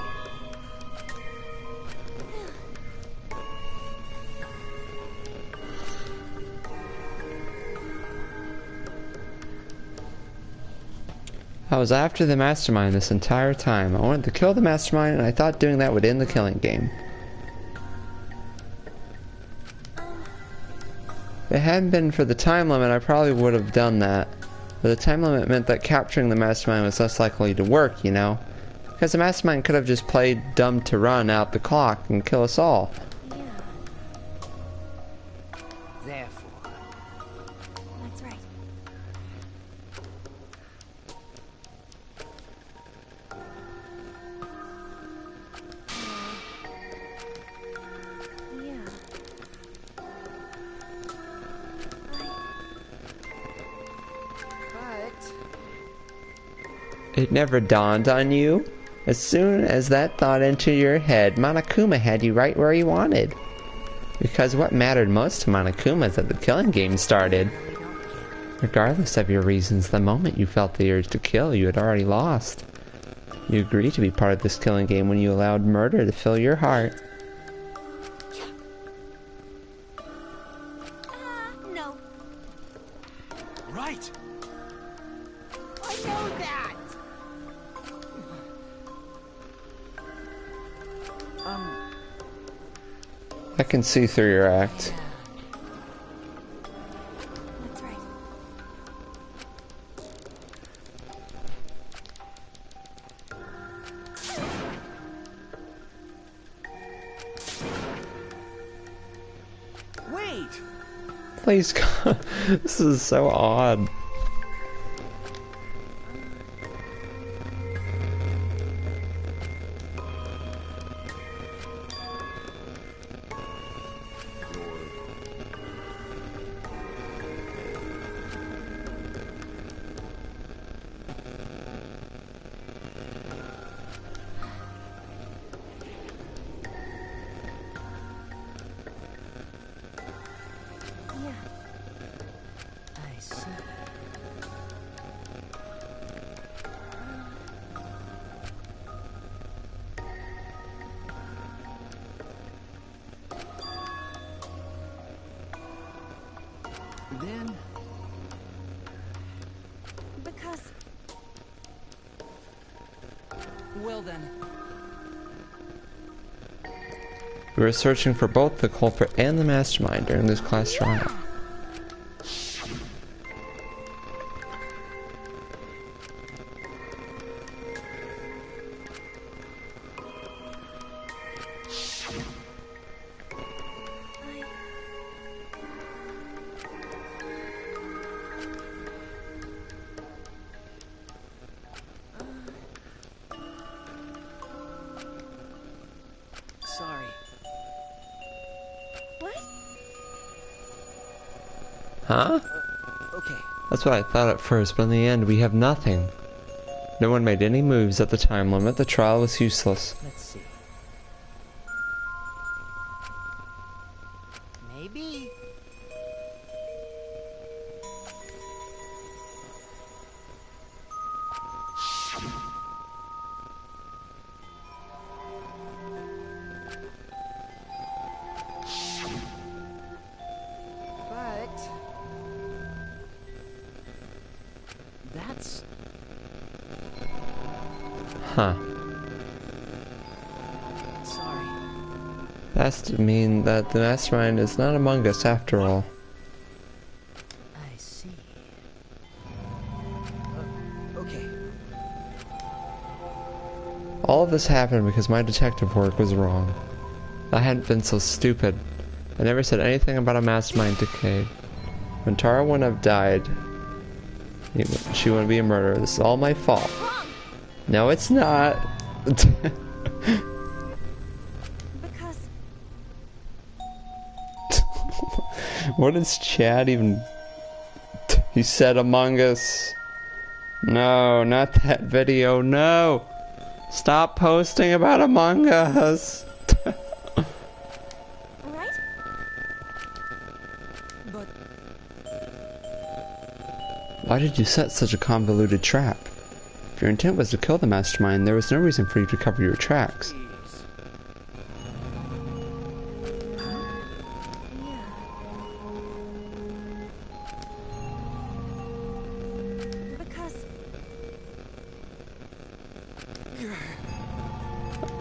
I was after the mastermind this entire time. I wanted to kill the mastermind, and I thought doing that would end the killing game. If it hadn't been for the time limit, I probably would have done that. But the time limit meant that capturing the mastermind was less likely to work, you know? Because the mastermind could have just played dumb to run out the clock and kill us all. Therefore. That's right. Yeah. But It never dawned on you? As soon as that thought entered your head, Monokuma had you right where he wanted. Because what mattered most to Monokuma is that the killing game started. Regardless of your reasons, the moment you felt the urge to kill, you had already lost. You agreed to be part of this killing game when you allowed murder to fill your heart. No. right. I know that. I can see through your act. That's right. Wait! Please, God. This is so odd. Yeah. I see. Then, Because Well then, We were searching for both the culprit and the mastermind during this class trial. sorry. what? Huh? Okay. That's what I thought at first, but in the end we have nothing. No one made any moves at the time limit. The trial was useless. Let's see. Maybe. But that's Huh. sorry. That's to mean that the mastermind is not among us after all. I see. Okay. All of this happened because my detective work was wrong. I hadn't been so stupid. I never said anything about a mastermind decade. When Tara wouldn't have died, she wouldn't be a murderer. This is all my fault. No, it's not. Because What is Chad even... He said Among Us. No, not that video, no! Stop posting about Among Us! right? but Why did you set such a convoluted trap? If your intent was to kill the mastermind, there was no reason for you to cover your tracks. Because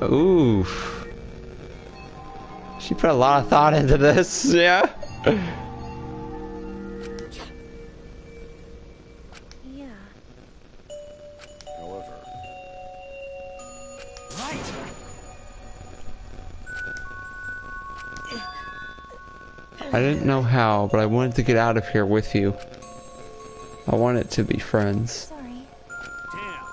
Oof. She put a lot of thought into this, yeah? yeah. However, Right! I didn't know how, but I wanted to get out of here with you. I wanted to be friends. Sorry. Damn.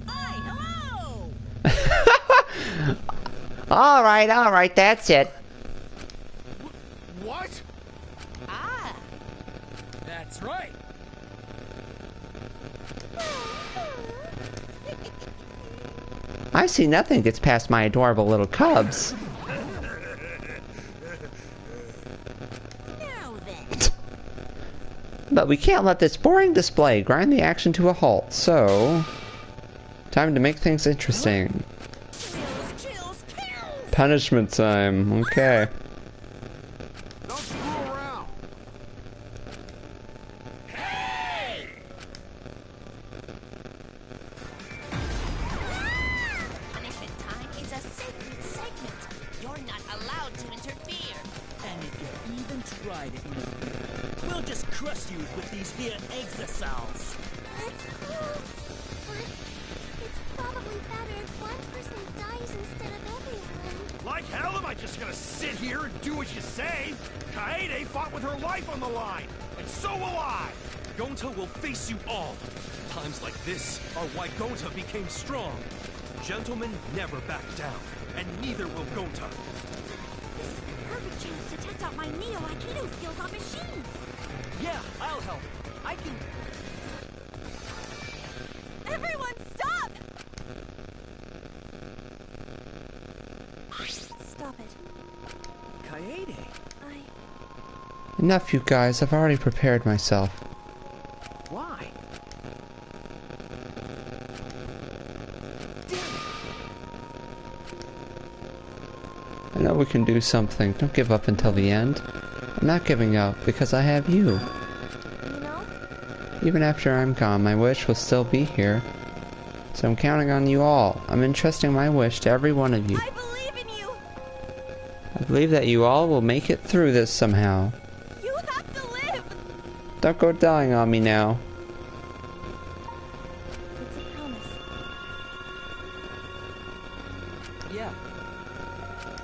Hi, hello! Alright, that's it. What? Ah, That's right. I see nothing gets past my adorable little cubs. Now then. But we can't let this boring display grind the action to a halt, so... Time to make things interesting. Chills, kills! Punishment time, okay. Don't screw around. try to interfere. We'll just crush you with these here exosols. That's cool. But it's probably better if one person dies instead of everyone. Like hell am I just gonna sit here and do what you say? Kaede fought with her life on the line, and so will I! Gonta will face you all. Times like this are why Gonta became strong. Gentlemen never back down, and neither will Gonta. This is the perfect chance to test out my Neo Aikido skills on machines. Yeah, I'll help. I can... Everyone, stop! Stop it. Kaede. Enough, you guys. I've already prepared myself. Why? I know we can do something. Don't give up until the end. I'm not giving up because I have you. You know? Even after I'm gone, my wish will still be here. So I'm counting on you all. I'm entrusting my wish to every one of you. I believe in you! I believe that you all will make it through this somehow. You have to live! Don't go dying on me now. It's a promise. Yeah.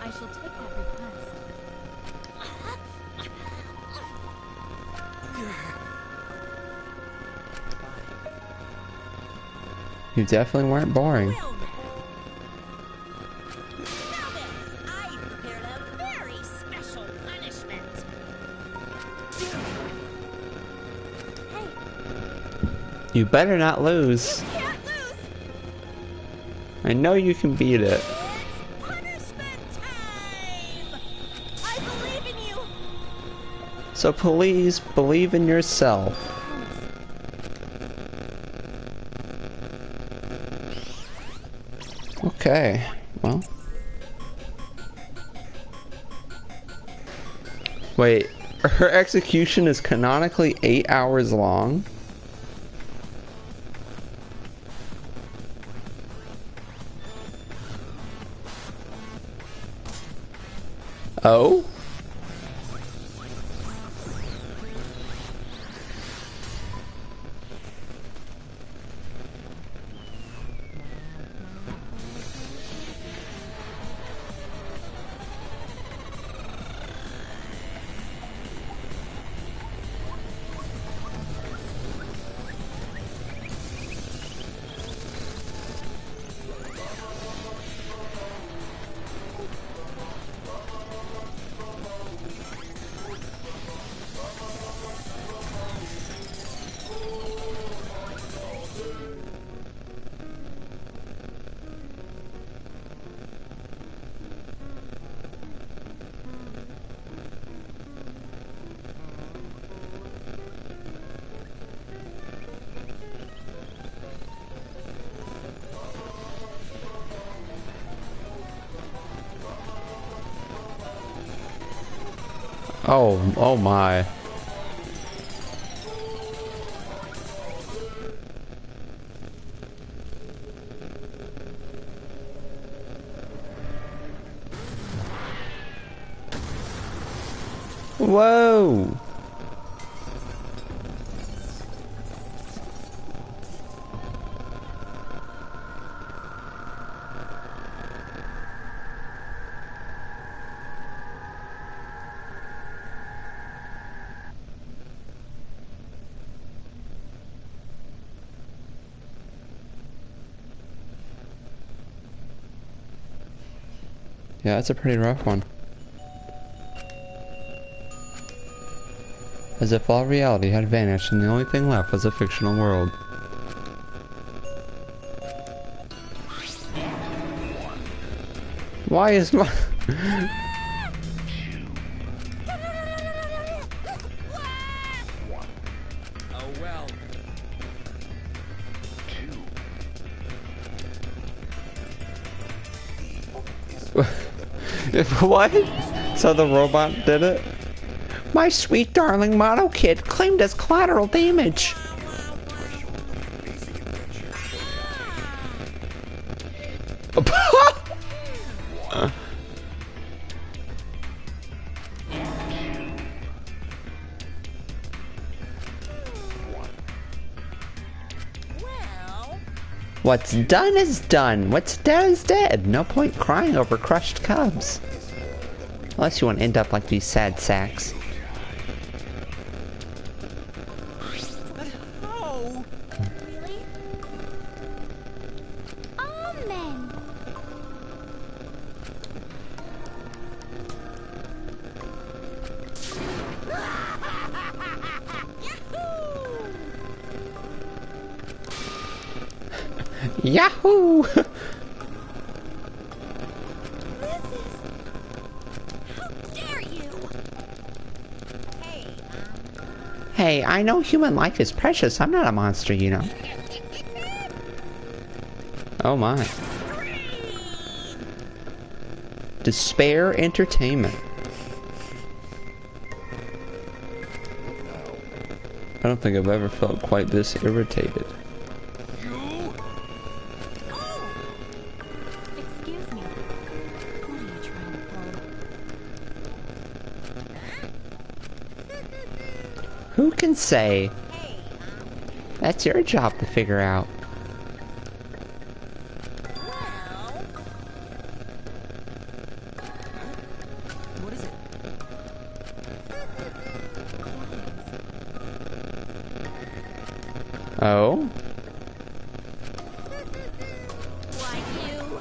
I shall take that request. You definitely weren't boring. Well, now then, I've prepared a very special punishment. Hey, You better not lose. you can't lose! I know you can beat it. It's punishment time! I believe in you! So please believe in yourself. Okay, well. Wait, her execution is canonically 8 hours long? Oh? Oh my. Whoa! Yeah, it's a pretty rough one. As if all reality had vanished and the only thing left was a fictional world. Why is my... Oh well. What? So the robot did it? My sweet darling Mono Kid claimed as collateral damage. What's done is done. What's dead is dead. No point crying over crushed cubs. Unless you want to end up like these sad sacks. Oh! Really? Amen. Yahoo! How dare you? Hey, I know human life is precious. I'm not a monster, you know. Oh my. Despair Entertainment. I don't think I've ever felt quite this irritated. Excuse me. What are you trying to pull? Who can say? That's your job to figure out. What is it? Oh? Why you?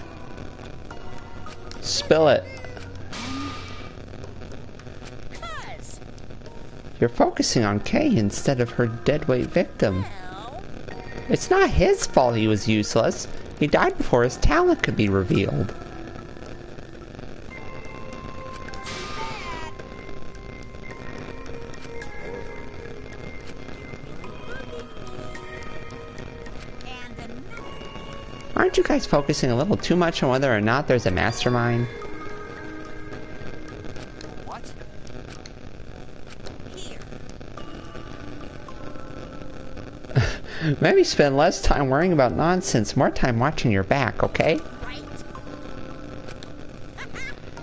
Spill it. Cuz. You're focusing on Kay instead of her deadweight victim. It's not his fault he was useless. He died before his talent could be revealed. Aren't you guys focusing a little too much on whether or not there's a mastermind? What? Maybe spend less time worrying about nonsense, more time watching your back, okay? Right?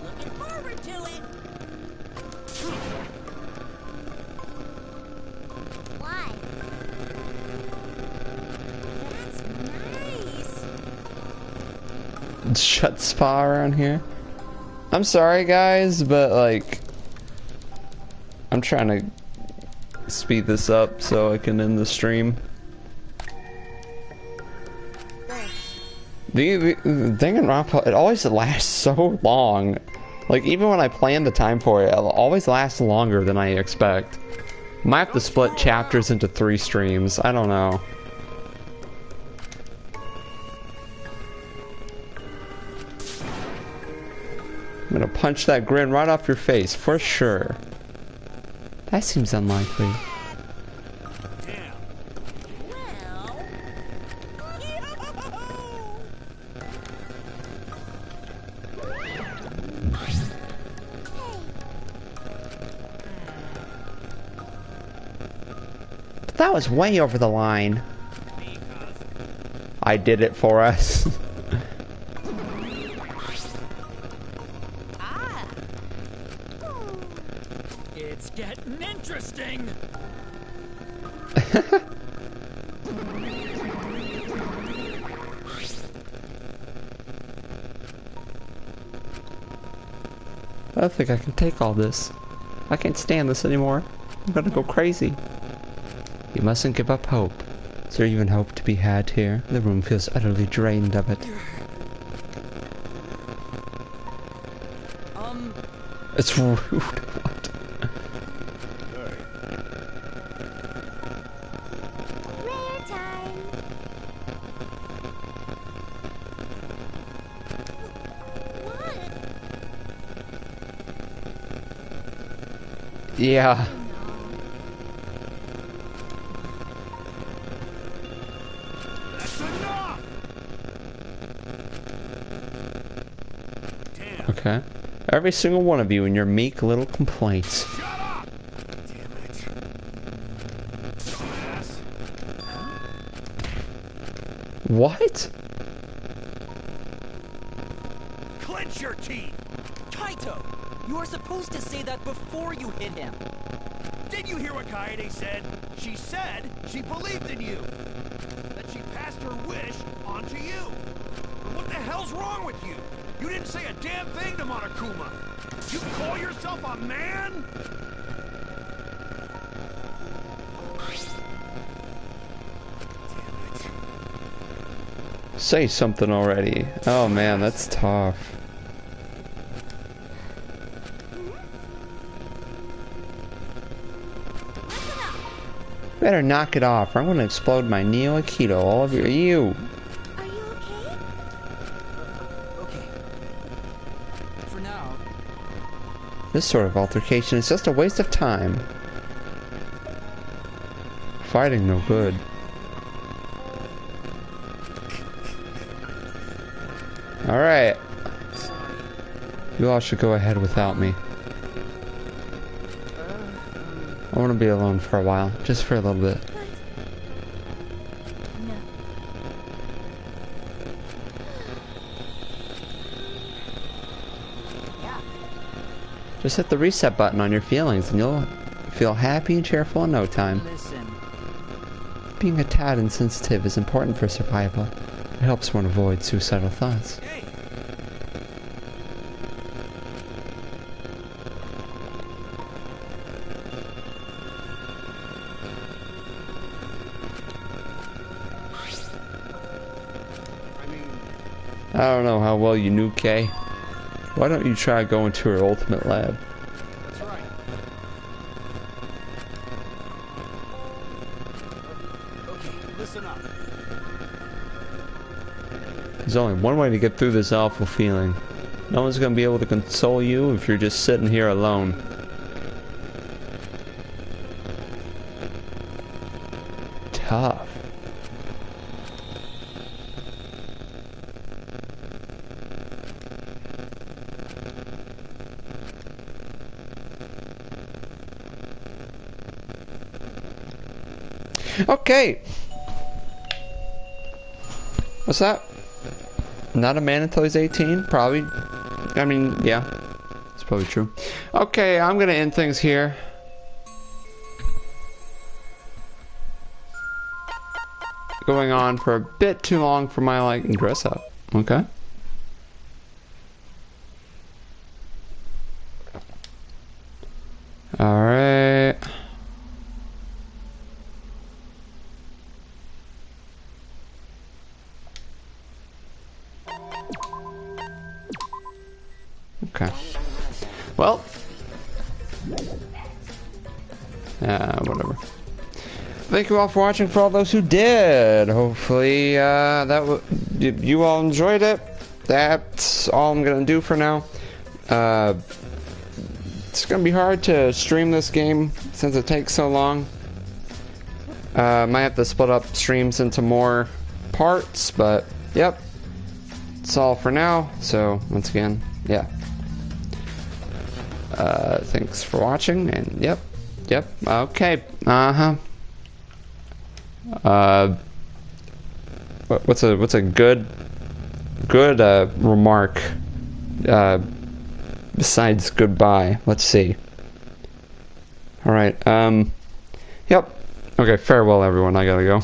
Looking forward to it. Why? That's nice. Shut spa around here. I'm sorry guys, but like I'm trying to speed this up so I can end the stream. The Danganronpa, it always lasts so long. Like even when I plan the time for it, it'll always last longer than I expect. Might have to split chapters into 3 streams. I don't know. I'm gonna punch that grin right off your face, for sure. That seems unlikely. But that was way over the line. I did it for us. It's getting interesting. I don't think I can take all this. I can't stand this anymore. I'm gonna go crazy. You mustn't give up hope. Is there even hope to be had here? The room feels utterly drained of it. It's rude. What? Rare time. Yeah. Okay. Every single one of you and your meek little complaints. What? Clench your teeth! Kaito! You were supposed to say that before you hit him. Did you hear what Kaede said? She said she believed in you. That she passed cast her wish onto you. What the hell's wrong with you? You didn't say a damn thing to Monokuma. You call yourself a man? Say something already. Oh man, that's tough. Better knock it off, or I'm gonna explode my Neo Aikido all over you. Are you okay? Okay. For now. This sort of altercation is just a waste of time. Fighting no good. Alright. You all should go ahead without me. I want to be alone for a while, just for a little bit. No. Just hit the reset button on your feelings and you'll feel happy and cheerful in no time. Listen. Being a tad insensitive is important for survival. It helps one avoid suicidal thoughts. Hey. I don't know how well you knew Kay. Why don't you try going to her ultimate lab? That's right. Okay, listen up. There's only one way to get through this awful feeling. No one's gonna be able to console you if you're just sitting here alone. Tough. Okay. What's that? Not a man until he's 18? Probably. I mean, yeah. It's probably true. Okay, I'm gonna end things here. Going on for a bit too long for my liking dress up. Okay. Alright. Okay. Well. Whatever. Thank you all for watching. For all those who did, hopefully you all enjoyed it. That's all I'm gonna do for now. It's gonna be hard to stream this game since it takes so long. Might have to split up streams into more parts, but yep. That's all for now. So once again, yeah. Thanks for watching, and yep, okay, what's a good remark besides goodbye? Let's see. All right, yep, okay, farewell everyone, I gotta go.